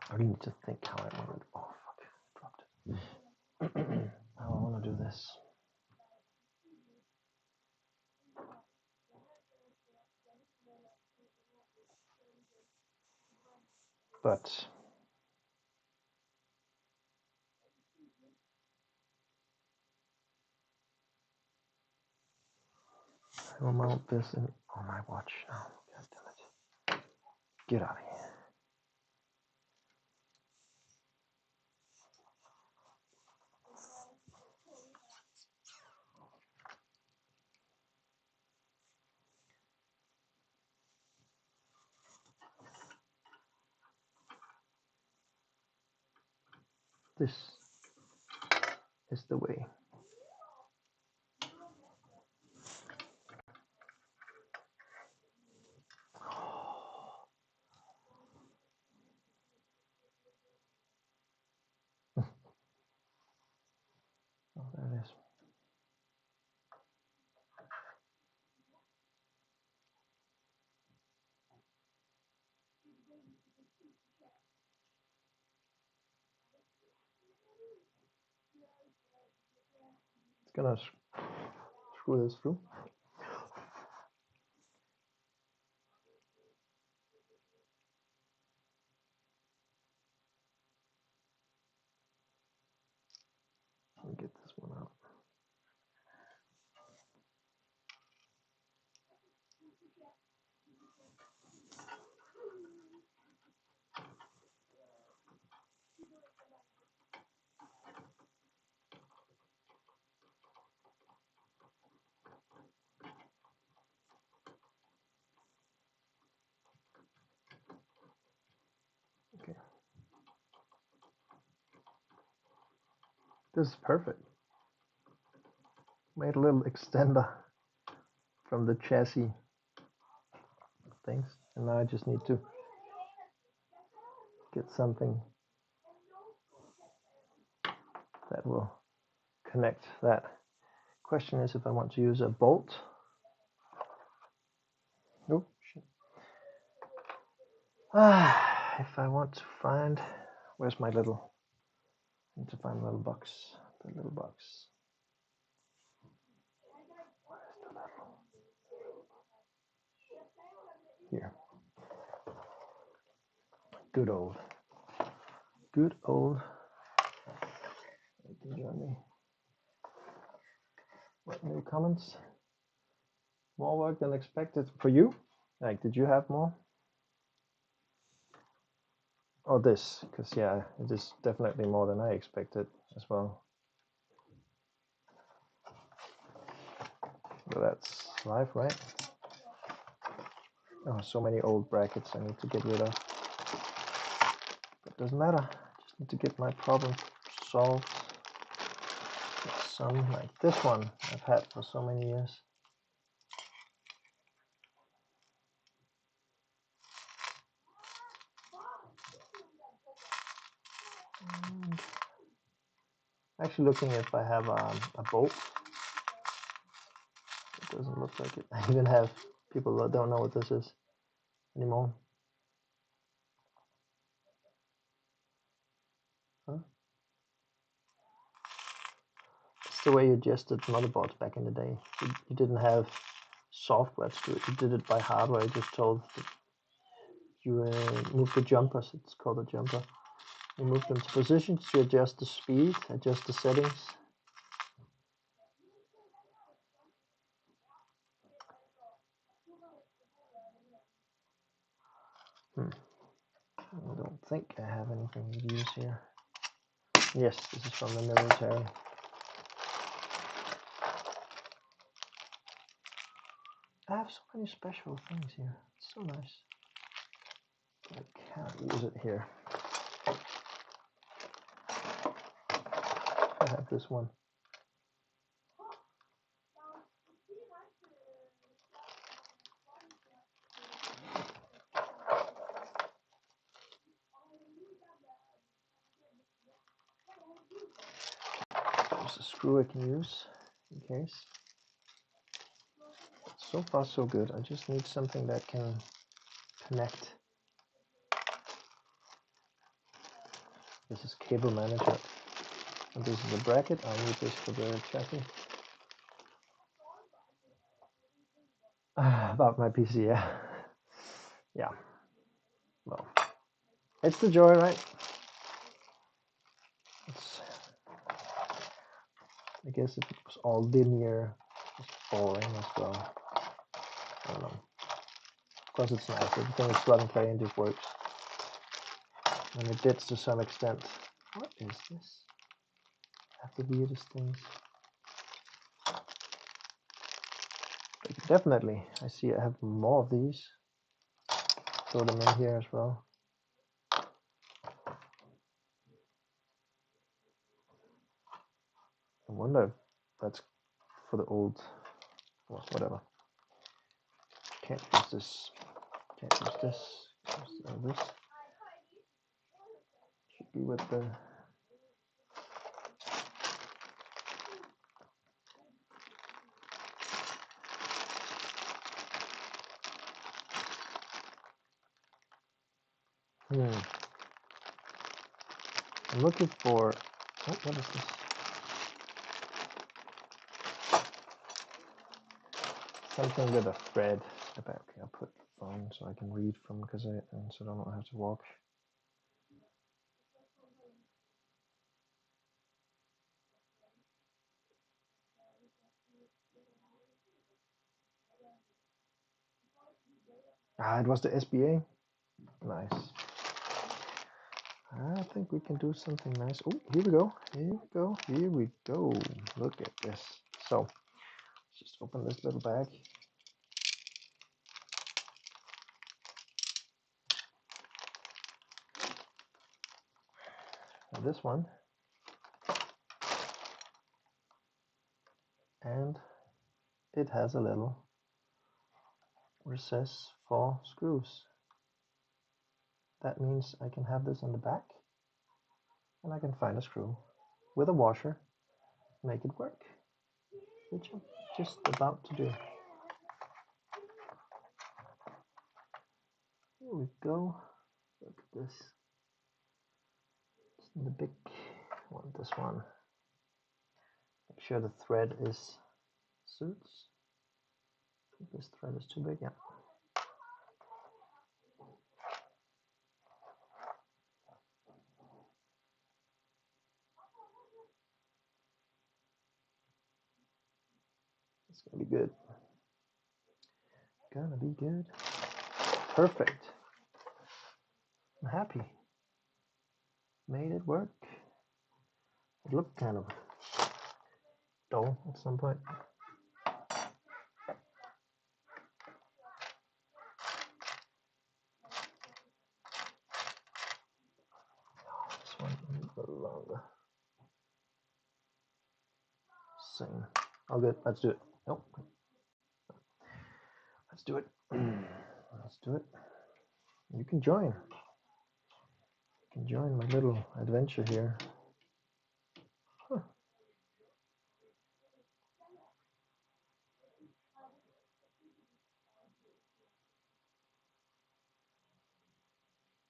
I really need to think how I want to, oh fuck, I dropped it. How I want to do this. But I will mount this on my watch now. God damn it. Get out of here. This is the way. Oh, there it is. It's gonna screw this through. Let me get this one out. Okay. This is perfect. Made a little extender from the chassis things, and now I just need to get something that will connect that. Question is if I want to use a bolt. Nope. If I want to find, where's my little, I need to find a little box, the little box. Where's the little, here. Good old journey. What new comments? More work than expected for you? Like, did you have more? Oh, this, because yeah, it is definitely more than I expected as well. But that's life, right? Oh, so many old brackets I need to get rid of. But doesn't matter. I just need to get my problem solved. Some like this one I've had for so many years. Actually looking if I have a bolt. It doesn't look like it. I even have people that don't know what this is anymore. Huh? It's the way you adjusted motherboards back in the day. You didn't have software to do it. You did it by hardware. You just told you move the jumpers. It's called a jumper. You move them to positions to adjust the speed, adjust the settings. I don't think I have anything to use here. Yes, this is from the military. I have so many special things here. It's so nice. I can't use it here. I have this one. There's a screw I can use in case. So far so good. I just need something that can connect. This is cable management. And this is a bracket. I'll need this for the tracking. About my PC, yeah. Yeah. Well, it's the joy, right? I guess if it was all linear, it's boring as well. I don't know. Of course it's nice. Everything is plug and play and just works. And it did to some extent. What is this? I have the weirdest things. But definitely, I see I have more of these. Throw them in here as well. I wonder if that's for the old, well, whatever. Can't use this. Can't use this. This should be with the. I'm looking for. Oh, what is this? Something with a thread. Okay, I'll put the phone so I can read from because so I don't have to walk. Ah, it was the SBA. Nice. I think we can do something nice. Oh, here we go. Here we go. Here we go. Look at this. So, let's just open this little bag. And this one. And it has a little recess for screws. That means I can have this on the back and I can find a screw with a washer, make it work, which I'm just about to do. Here we go. Look at this. It's the big one, this one. Make sure the thread suits. I think this thread is too big, yeah. It's gonna be good. Gonna be good. Perfect. I'm happy. Made it work. It looked kind of dull at some point. This one needs a little longer. Same. All good. Let's do it. Nope. Let's do it. Let's do it. You can join. You can join my little adventure here. Huh.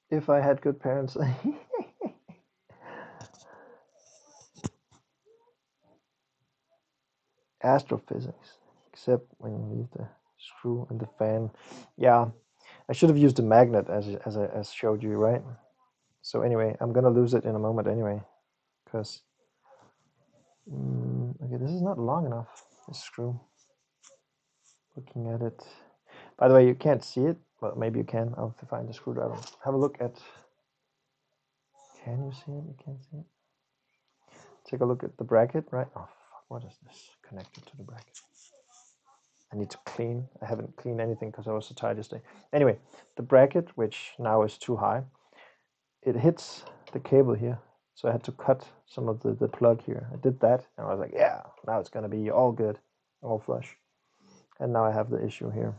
If I had good parents. Astrophysics, except when you leave the screw in the fan. Yeah, I should have used a magnet as showed you, right? So anyway, I'm gonna lose it in a moment anyway, because okay, this is not long enough. This screw. Looking at it, By the way, you can't see it, but maybe you can. I'll find the screwdriver. Have a look at. Can you see it? You can't see it. Take a look at the bracket, right? Oh, fuck, what is this connected to the bracket? I need to clean. I haven't cleaned anything because I was so tired yesterday. Anyway, the bracket, which now is too high, it hits the cable here. So I had to cut some of the plug here. I did that, and I was like, yeah, now it's going to be all good, all flush. And now I have the issue here.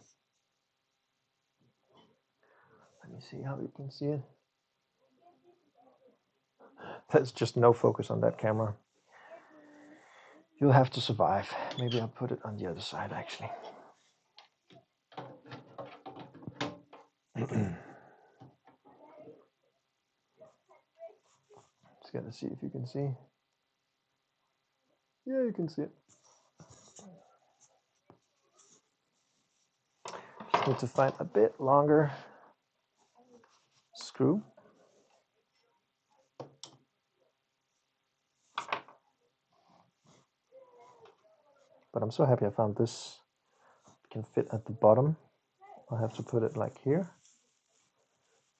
Let me see how you can see it. There's just no focus on that camera. You'll have to survive. Maybe I'll put it on the other side, actually. Just gotta see if you can see. Yeah, you can see it. Just need to find a bit longer screw. But I'm so happy I found this. It can fit at the bottom. I'll have to put it like here.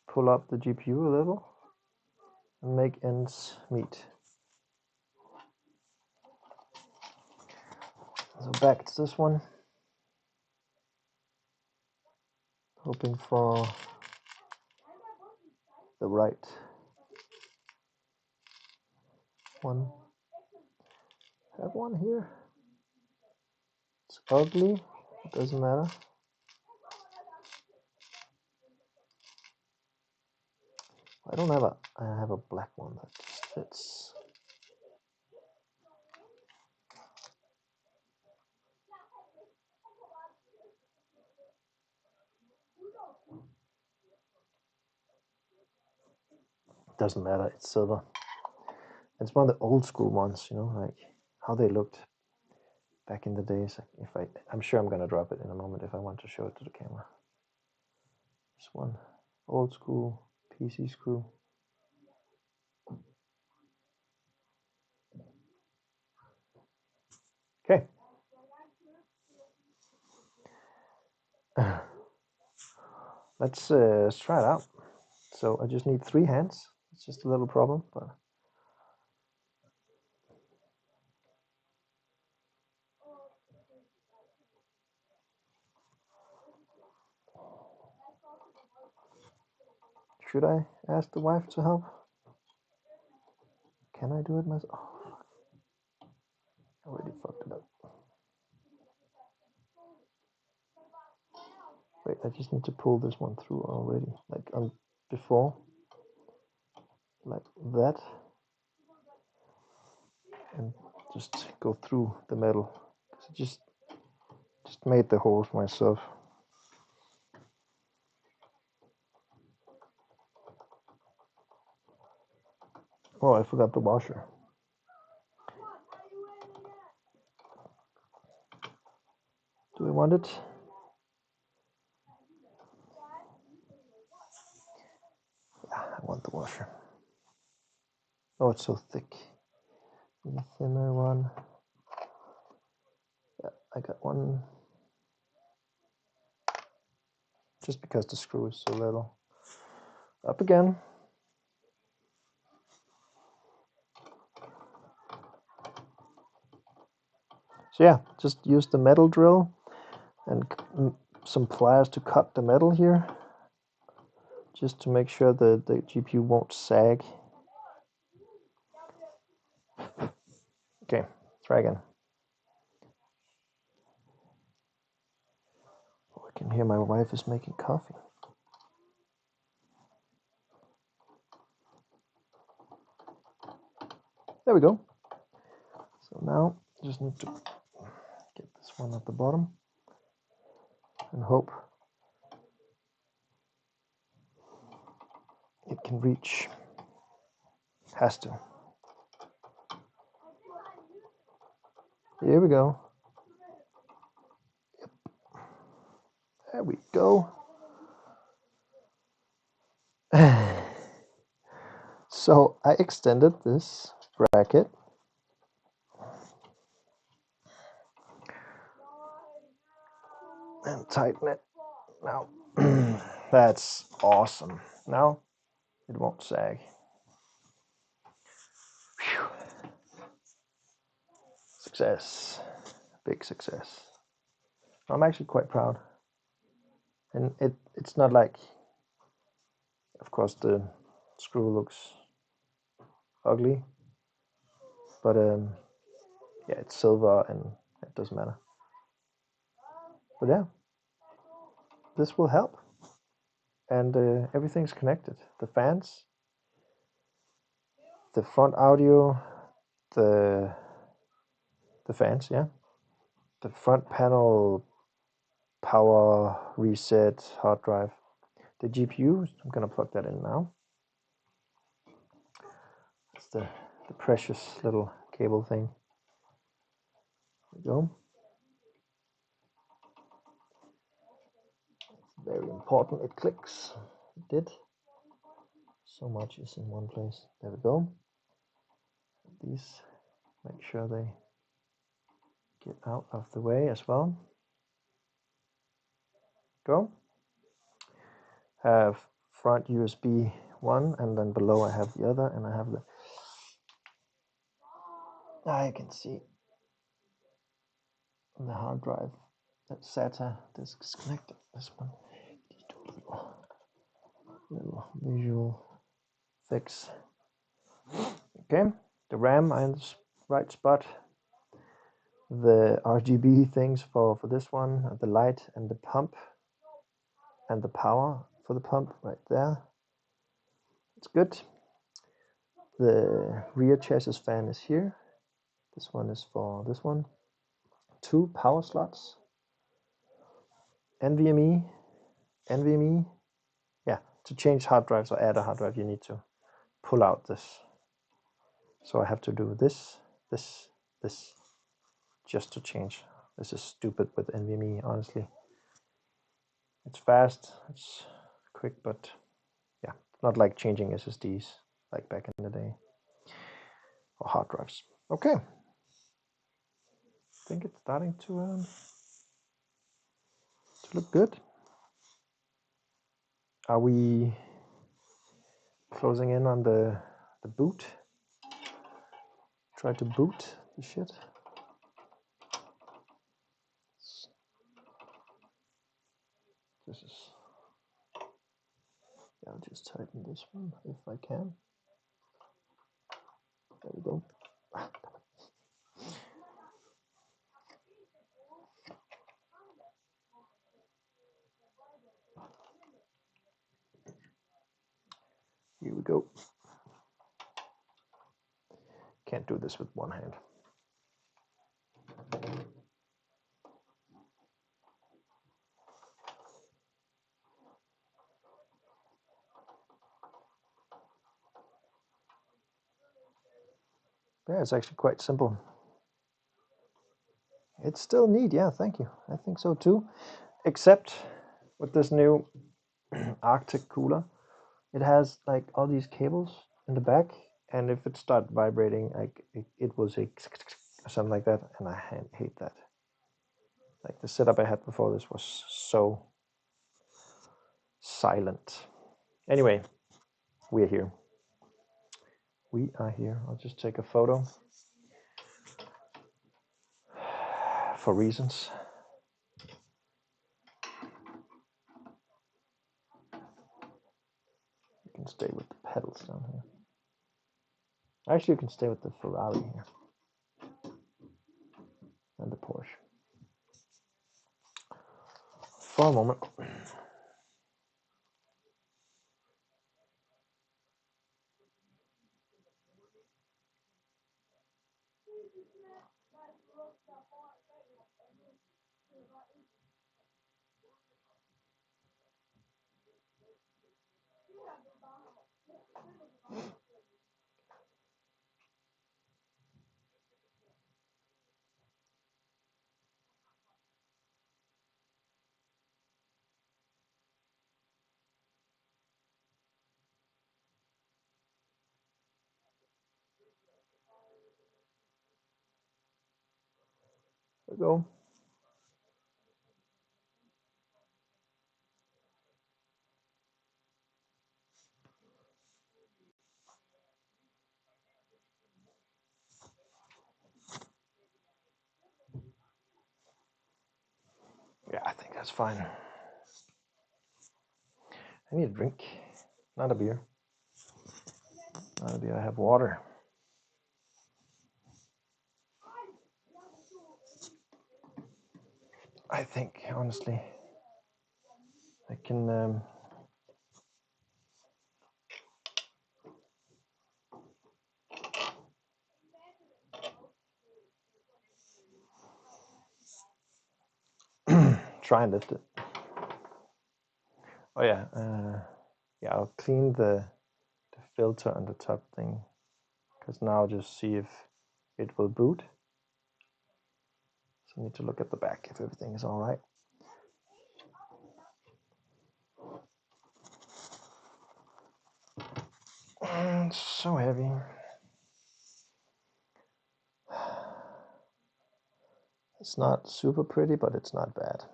Pull up the GPU a little and make ends meet. So back to this one. Hoping for the right one. Have one here. It's ugly. It doesn't matter. I don't have a. I have a black one that just fits. Doesn't matter. It's silver. It's one of the old school ones, you know, like how they looked back in the days. I'm sure I'm gonna drop it in a moment if I want to show it to the camera. This one, old school PC screw. Okay. Let's try it out. So I just need 3 hands. It's just a little problem, but should I ask the wife to help? Can I do it myself? Oh, I already fucked it up. Wait, I just need to pull this one through already, like on before, like that, and just go through the metal. Just made the holes myself. Oh, I forgot the washer. Do we want it? Yeah, I want the washer. Oh, it's so thick. The thinner one. Yeah, I got one. Just because the screw is so little. Up again. So yeah, just use the metal drill and some pliers to cut the metal here, just to make sure that the GPU won't sag. Okay, try again. Oh, I can hear my wife is making coffee. There we go. So now just need to get this one at the bottom and hope it can reach. Has to. Here we go. Yep. There we go. So I extended this bracket and tighten it Now, that's awesome. Now it won't sag. Whew. Success, big success. I'm actually quite proud. And it's not like, of course, the screw looks ugly, but yeah, it's silver and it doesn't matter. But yeah, this will help. And everything's connected. The fans, the front audio, the fans, yeah. The front panel, power reset, hard drive. The GPU, I'm gonna plug that in now. It's the precious little cable thing. There we go. Very important, it clicks. It did. So much is in one place. There we go. These, make sure they get out of the way as well. Go. Have front USB 1, and then below I have the other, and I have the, I can see the hard drive, that SATA disk is connected. This one, just do a little visual fix. Okay, the RAM in the right spot. The RGB things for this one, the light and the pump, and the power for the pump right there. It's good. The rear chassis fan is here. This one is for this one. 2 power slots. Nvme. Yeah, to change hard drives or add a hard drive, you need to pull out this. So I have to do this, just to change. This is stupid with Nvme, honestly. It's fast, it's quick, but yeah, not like changing SSDs like back in the day, or hard drives. Okay, I think it's starting to look good. Are we closing in on the boot? Try to boot the shit. This is, yeah, I'll just tighten this one if I can. There we go. Here we go. Can't do this with one hand. Yeah, it's actually quite simple. It's still neat, yeah, thank you. I think so too. Except with this new Arctic cooler, it has like all these cables in the back, and if it starts vibrating, like it was a something like that, and I hate that. Like the setup I had before this was so silent. Anyway, we're here. We are here. I'll just take a photo for reasons. You can stay with the pedals down here. Actually, you can stay with the Ferrari here. And the Porsche. For a moment. There we go. Yeah, I think that's fine. I need a drink, not a beer. Not a beer, I have water. I think, honestly, I can try and lift it. Oh yeah, yeah, I'll clean the filter on the top thing, because now I'll just see if it will boot. So I need to look at the back if everything is all right. It's so heavy. It's not super pretty, but it's not bad.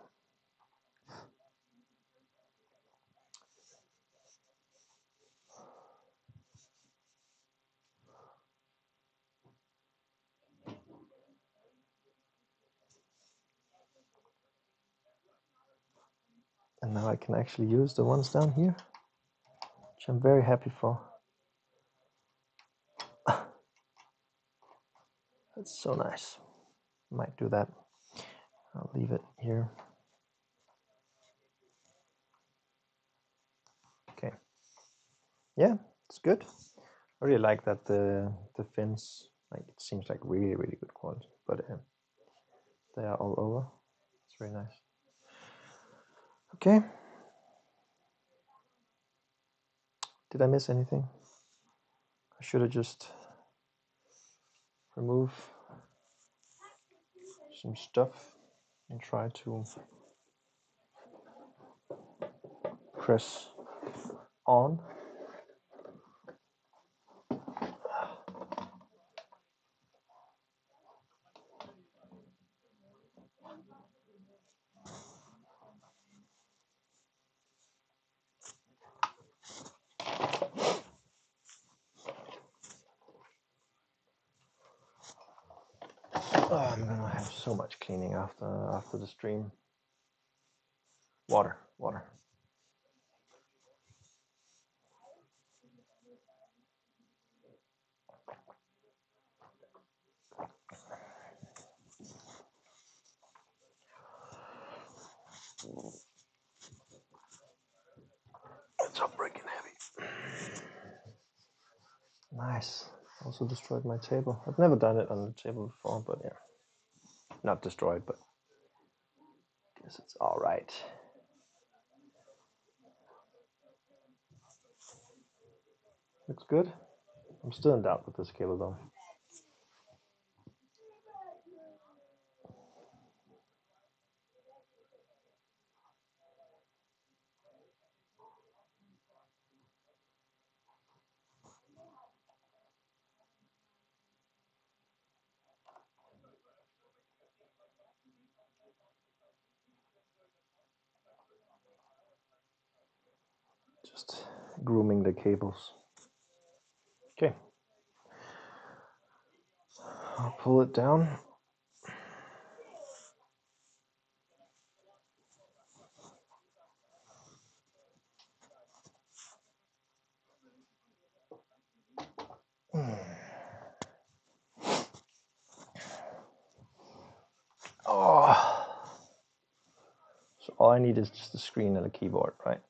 And now I can actually use the ones down here, which I'm very happy for. That's so nice. Might do that. I'll leave it here. Okay. Yeah, it's good. I really like that the fins, like it seems like really good quality, but they are all over. It's very nice. Okay. Did I miss anything? I should have just remove some stuff and try to press on. Oh, I'm gonna have so much cleaning after the stream. Water. It's so freaking heavy. Nice. Also destroyed my table. I've never done it on the table before, but yeah. Not destroyed, but I guess it's all right. Looks good. I'm still in doubt with this cable though. Just grooming the cables. Okay. I'll pull it down. Oh. So all I need is just a screen and a keyboard, right?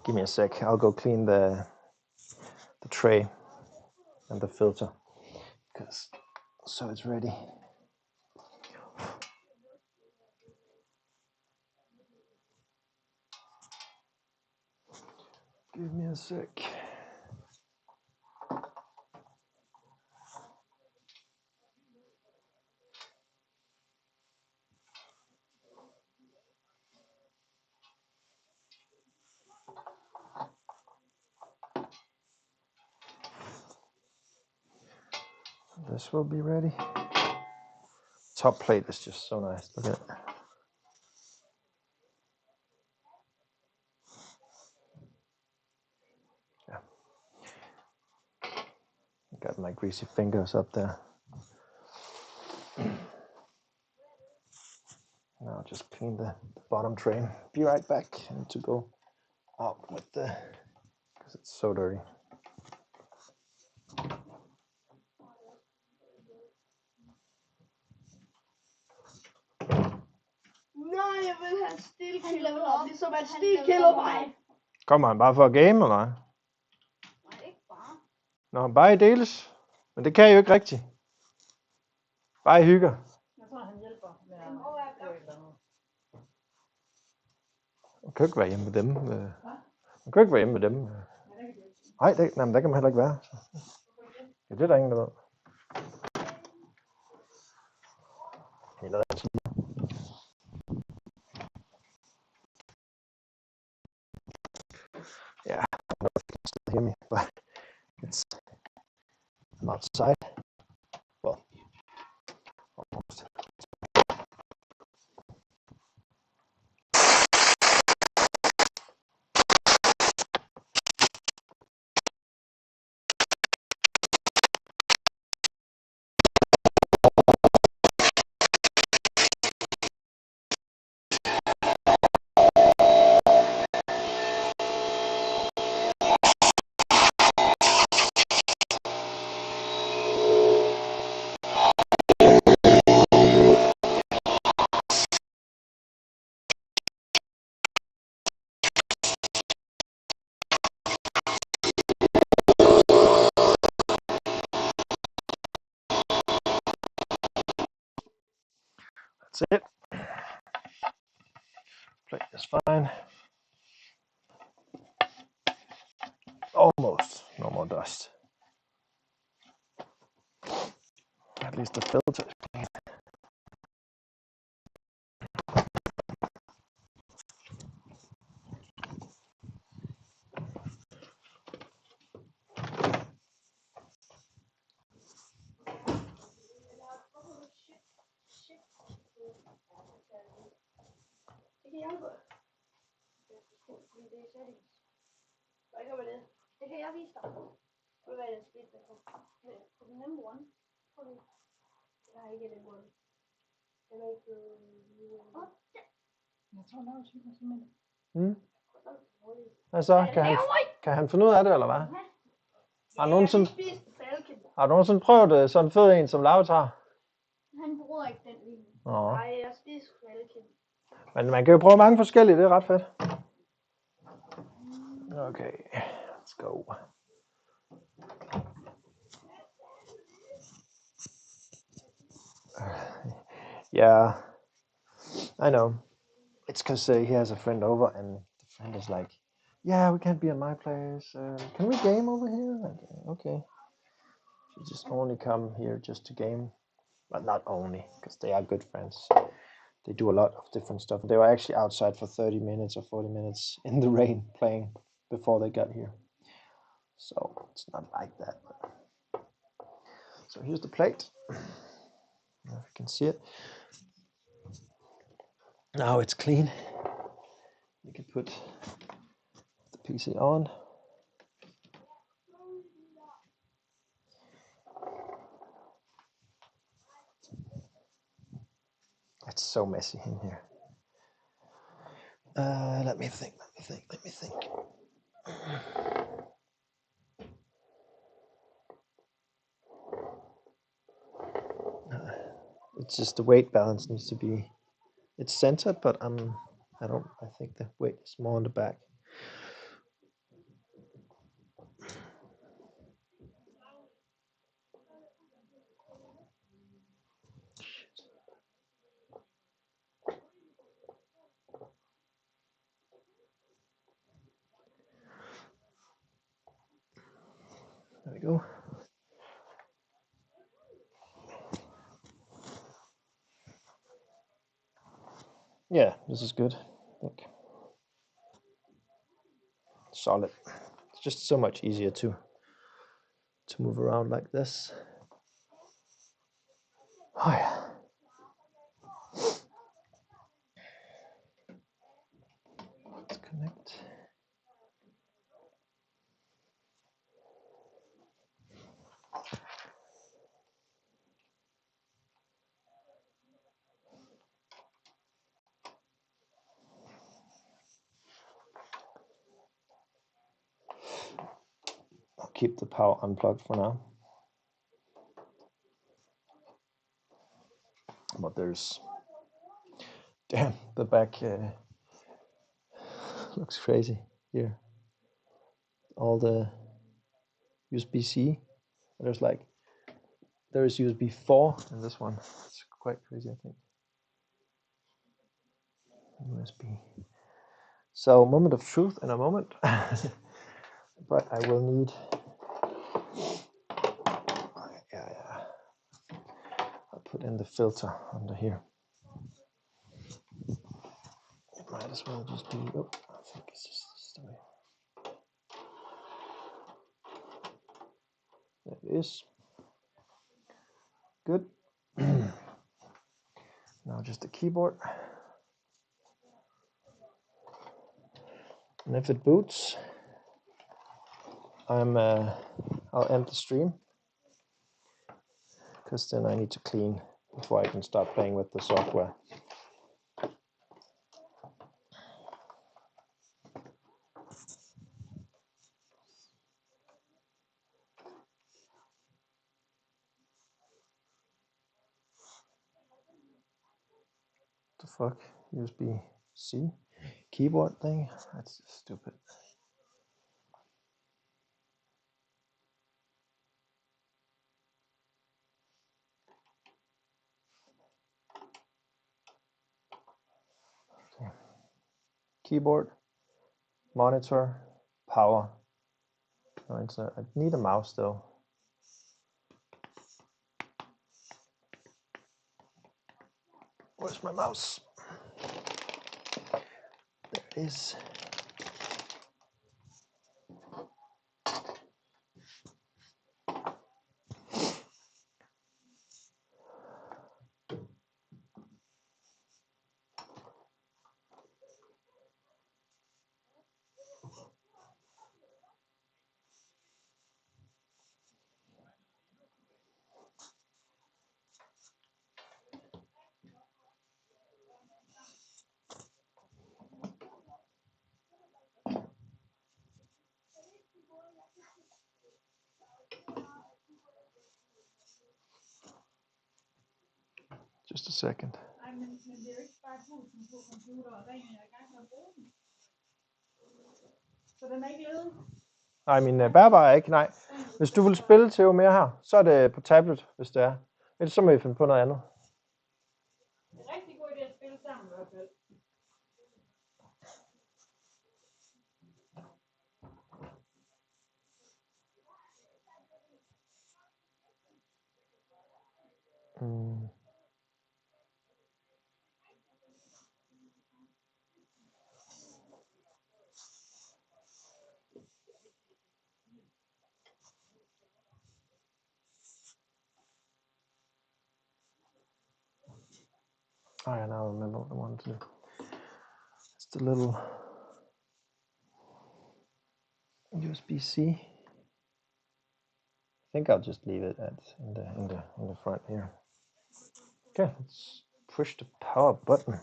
Give me a sec. I'll go clean the tray and the filter, so it's ready. Give me a sec. This will be ready. Top plate is just so nice. Look at it. Yeah. Got my greasy fingers up there. Now just clean the bottom train. Be right back. I need to go out with the, because it's so dirty. Nej, jeg vil have stilkilder op, ligesom at stilkilder mig. Kommer han bare for at game, eller? Nej, ikke bare. Nå, bare I deles. Men det kan I jo ikke rigtigt. Bare I hygger. Jeg tror, han hjælper med at gå et eller andet. Man kan jo ikke være hjemme med dem. Man kan jo ikke være hjemme med dem. Nej, der kan man heller ikke være. Ja, det er der ingen, der ved. Eller yeah, I don't know if you can still hear me, but I'm outside. Well, almost. That's it. Plate is fine. Almost no more dust. At least the filter is clean. Det kan hjælpe. Fordi det er settings. Hvad gør man det? Det kan jeg vise dig. Ved du hvad jeg spiller på den M1? Prøv lige. Jeg har ikke en M1. Den er ikke Jeg tror, der er super simpelthen. Hvad så? Kan han finde ud af det, eller hvad? Har du nogensinde prøvet sådan en fed en, som Lav tager? Han bruger ikke den lige. Nej, jeg spiser kvalken. Men man kan jo prøve mange forskellige, det er ret fedt. Okay, let's go. Yeah, I know. It's because he has a friend over, and the friend is like, "Yeah, we can't be at my place. Can we game over here?" Like, okay. So just only come here just to game, but not only, because they are good friends. They do a lot of different stuff. They were actually outside for 30 minutes or 40 minutes in the rain playing before they got here. So it's not like that. So here's the plate. I don't know if you can see it. Now it's clean. You can put the PC on. It's so messy in here. Let me think. It's just the weight balance needs to be, it's centered, but I think the weight is more on the back. There we go. Yeah, this is good. I think. Solid. It's just so much easier to move around like this. Oh yeah. Let's connect. keep the power unplugged for now. But there's, damn, the back looks crazy here. All the USB-C. There's like, there is USB 4 in this one. It's quite crazy, I think. USB. So moment of truth in a moment. But I will need, yeah. I'll put in the filter under here. It might as well just be, oh, I think it's just this way. There it is. Good. Now just the keyboard. And if it boots, I'll end the stream, because then I need to clean before I can start playing with the software. The fuck? USB-C keyboard thing? That's stupid. Okay. Keyboard, monitor, power. No, I need a mouse though. Where's my mouse? There it is. Just a second. Nej, min bærbar er ikke, nej. Hvis du vil spille til mere her, så er det på tablet, hvis det er. Ellers så må vi finde på noget andet. Det er rigtig god idé at spille sammen i hvert fald. Oh yeah, now I remember what I wanted to do. It's the little USB-C. I think I'll just leave it in the front here. Okay, let's push the power button.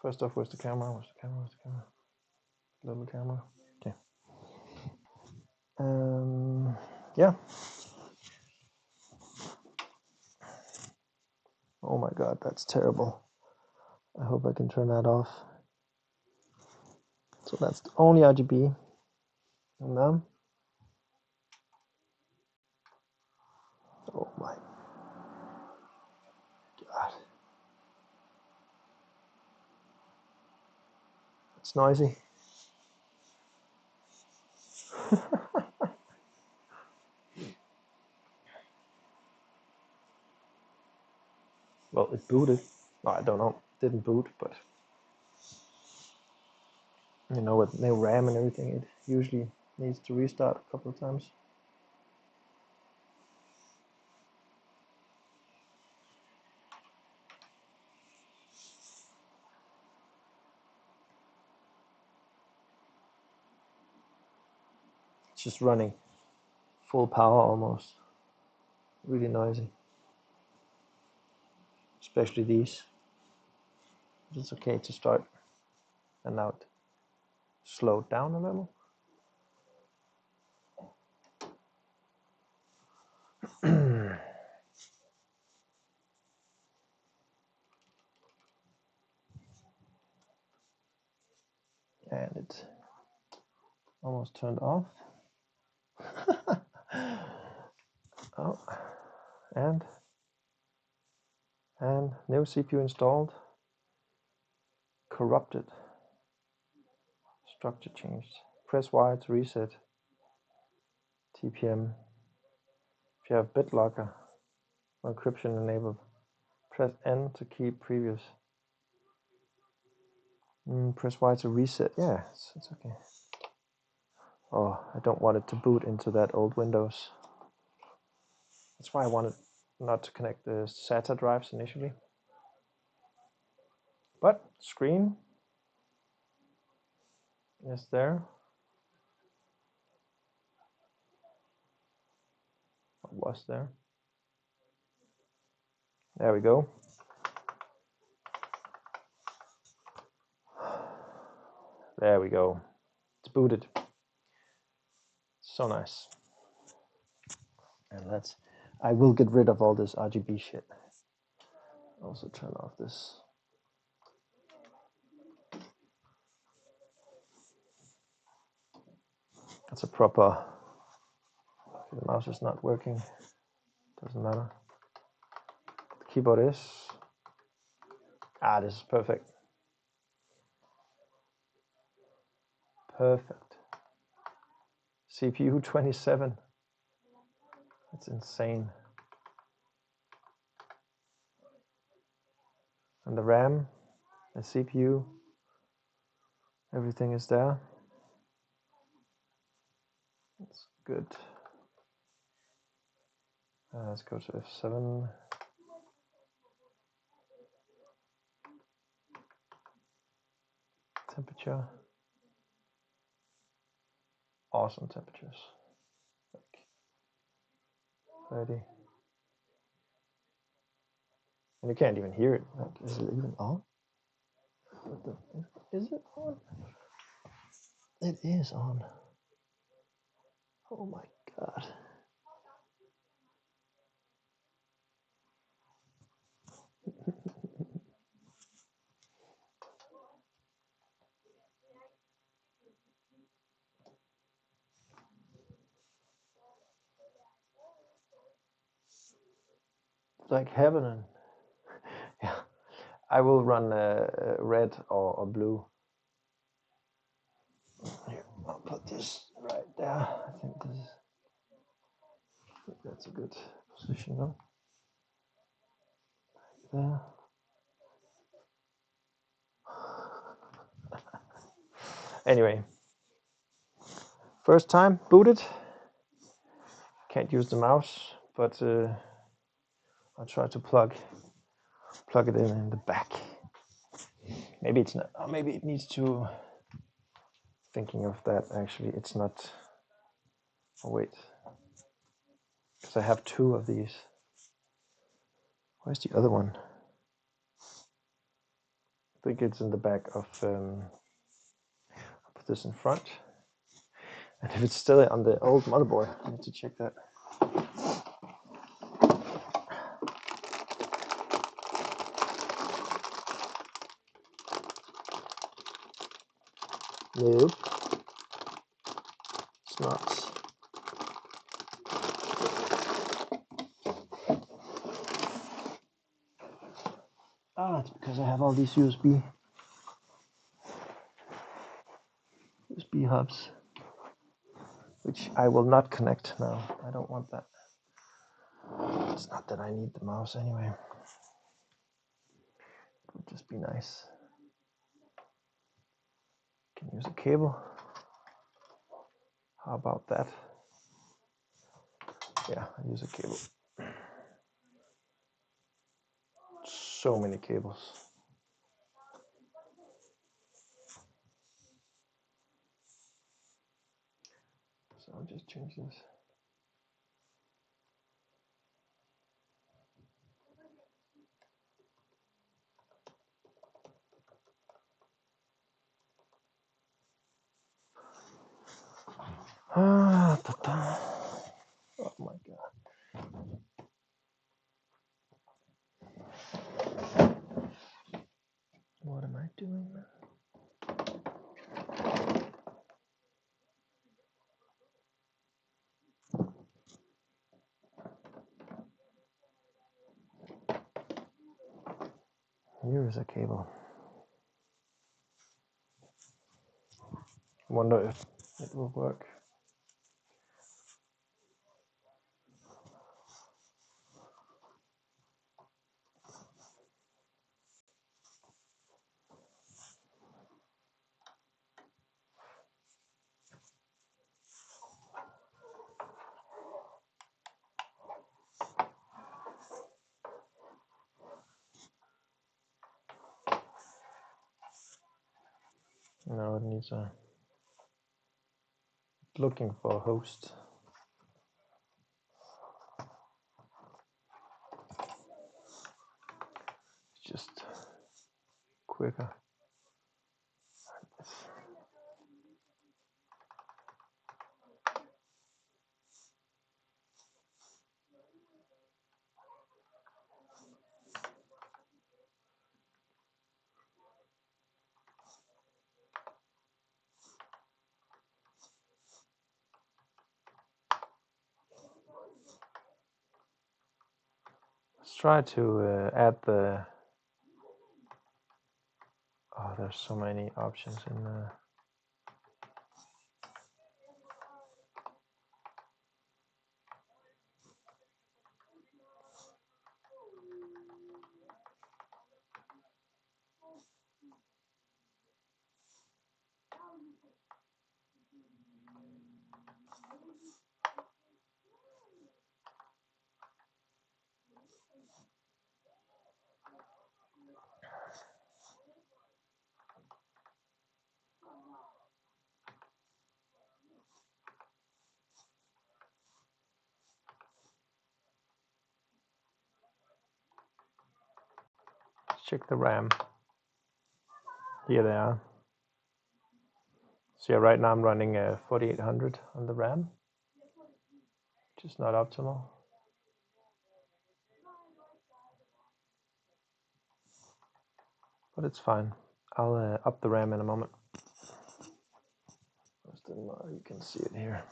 First off, where's the camera? Where's the camera? Where's the camera? Little camera. Okay. Yeah. Oh my god, that's terrible. I hope I can turn that off. So that's the only RGB. And now, oh my god. It's noisy. Well, it booted. No, I don't know. It didn't boot, but you know, with no RAM and everything, it usually needs to restart a couple of times. It's just running full power almost. Really noisy. Especially these. It's okay to start, and now it slowed down a little. almost turned off. Oh, and new CPU installed. Corrupted. Structure changed. Press Y to reset. TPM. If you have BitLocker encryption enabled, press N to keep previous. Press Y to reset. Yeah, it's okay. Oh, I don't want it to boot into that old Windows. That's why I wanted not to connect the SATA drives initially. But screen is there. Or was there. There we go. There we go. It's booted. So nice. And I will get rid of all this RGB shit. Also turn off this. That's a proper, the mouse is not working. Doesn't matter. The keyboard is, this is perfect. Perfect. CPU 27. That's insane. And the RAM, the CPU, everything is there. That's good. Let's go to F7. Temperature. Awesome temperatures. Like 30. And you can't even hear it. Is it even on? Is it on? It is on. Oh my god. It's like heaven. And yeah, I will run red or blue. Here, I'll put this right there. I think that's a good position though. Right there. Anyway, first time booted. Can't use the mouse, but I'll try to plug it in the back. Maybe it's not. Maybe it needs to. Thinking of that, actually, it's not. Oh wait, because I have two of these. Where's the other one? I think it's in the back of. I'll put this in front, and if it's still on the old motherboard, I need to check that. Nope, it's not. It's because I have all these USB hubs, which I will not connect now. I don't want that. It's not that I need the mouse anyway. It would just be nice. Can use a cable. How about that? Yeah, I use a cable. So many cables. So I'll just change this. Oh my god. What am I doing now? Here is a cable. Wonder if it will work. No, it needs a looking for a host. It's just quicker. Let's try to add the. Oh, there's so many options in there. Check the RAM. Here they are. So yeah, right now I'm running 4800 on the RAM, which is not optimal. But it's fine. I'll up the RAM in a moment. You can see it here.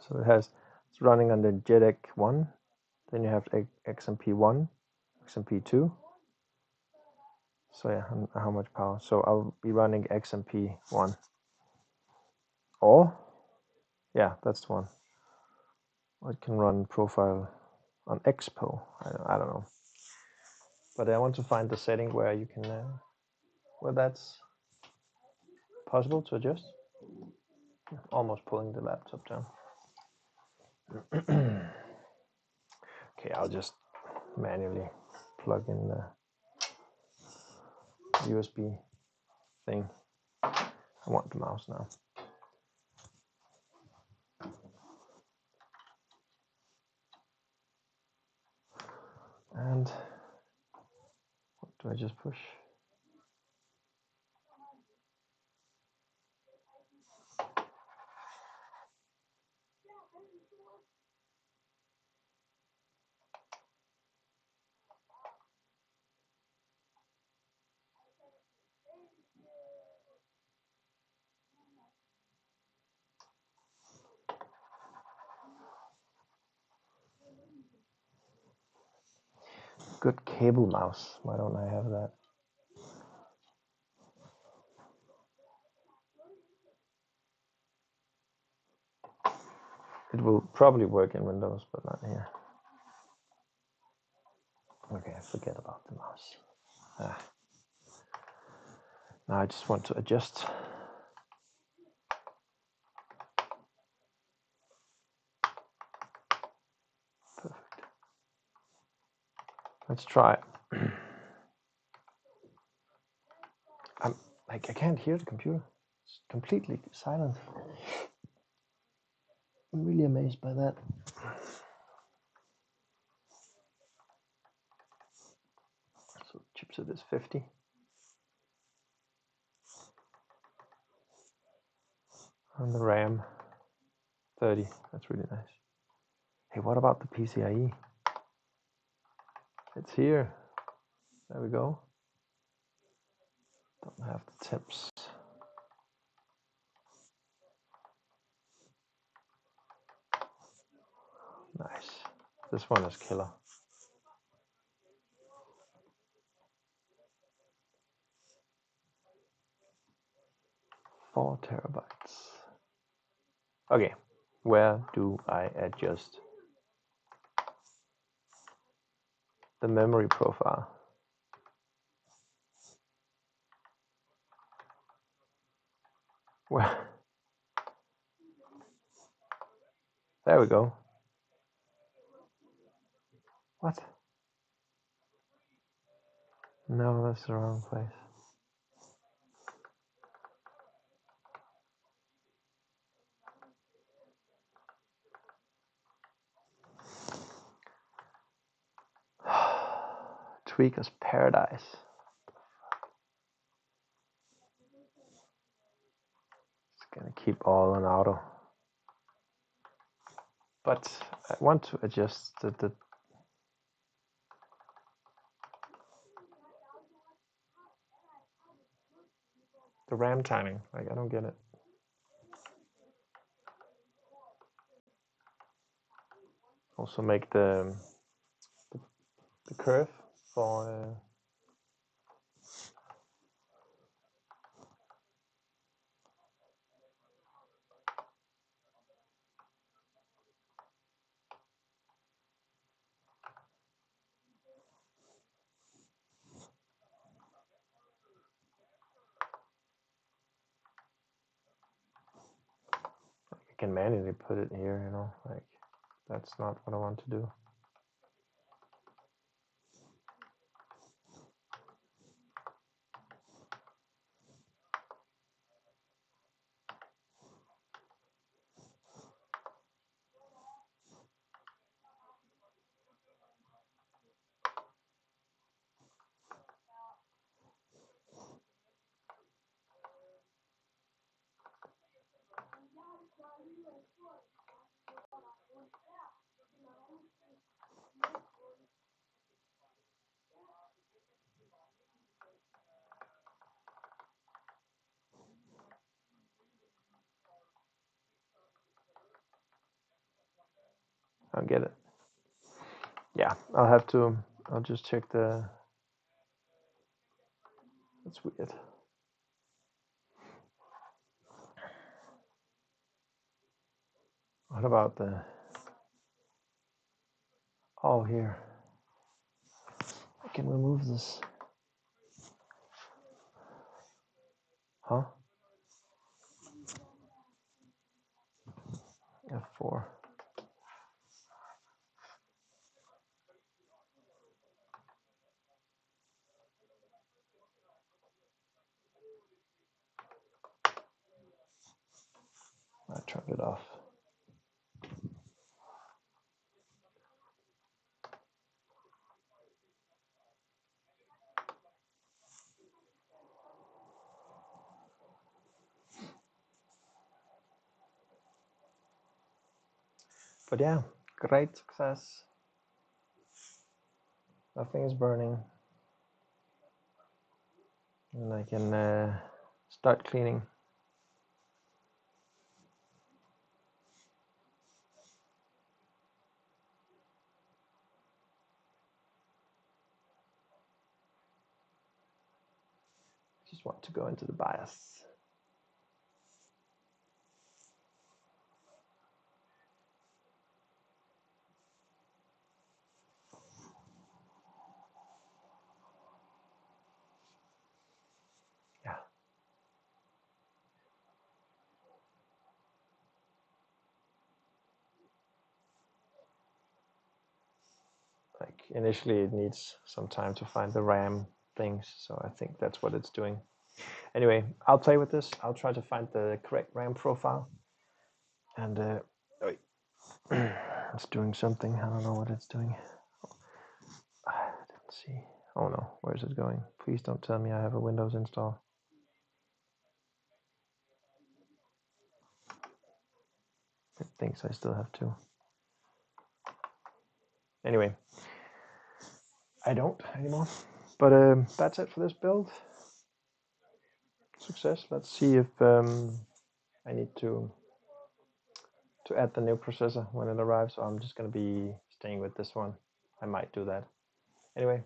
So it's running on the JEDEC 1, then you have XMP1, XMP2. So yeah, how much power? So I'll be running XMP1. Or, yeah, that's the one. I can run profile on Expo. I don't know. But I want to find the setting where you can, where that's possible to adjust. Almost pulling the laptop down. Okay, I'll just manually plug in the USB thing. I want the mouse now. And what do I just push? Good cable mouse. Why don't I have that? It will probably work in Windows, but not here. Okay, forget about the mouse. Now I just want to adjust. Perfect. Let's try. I can't hear the computer. It's completely silent. I'm really amazed by that. So chipset is 50. And the RAM 30. That's really nice. Hey, what about the PCIe? It's here. There we go. Don't have the tips. Nice. This one is killer. Four terabytes. Okay, where do I adjust the memory profile? Well, there we go. What? No, that's the wrong place. Tweaker's paradise. It's gonna keep all on auto. But I want to adjust the RAM timing. Like, I don't get it. Also make the curve for I can manually put it here, you know, like that's not what I want to do. I don't get it. Yeah, I'll just check the, that's weird. What about the, oh, here. I can remove this. Huh? F4. I turned it off. But yeah, great success. Nothing is burning. And I can start cleaning. Just want to go into the BIOS. Yeah. Like initially it needs some time to find the RAM things, so I think that's what it's doing. Anyway, I'll play with this. I'll try to find the correct RAM profile. And it's doing something. I don't know what it's doing. I didn't see. Oh no, where is it going? Please don't tell me I have a Windows install. It thinks I still have to. Anyway, I don't anymore. But that's it for this build. Success. Let's see if I need to to add the new processor when it arrives, so I'm just going to be staying with this one. I might do that. Anyway,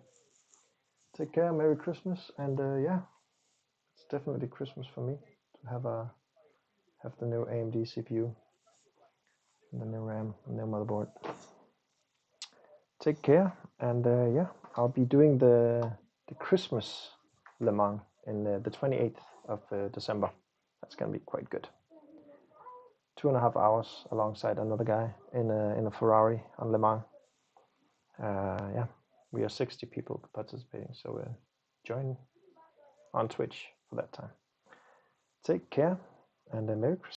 take care, Merry Christmas, and yeah, it's definitely Christmas for me to have the new AMD CPU and the new RAM and new motherboard. Take care, and yeah, I'll be doing the Christmas Le Mans in the 28th of December. That's gonna be quite good. 2.5 hours alongside another guy in a Ferrari on Le Mans. Yeah, we are 60 people participating, so join on Twitch for that time. Take care, and Merry Christmas.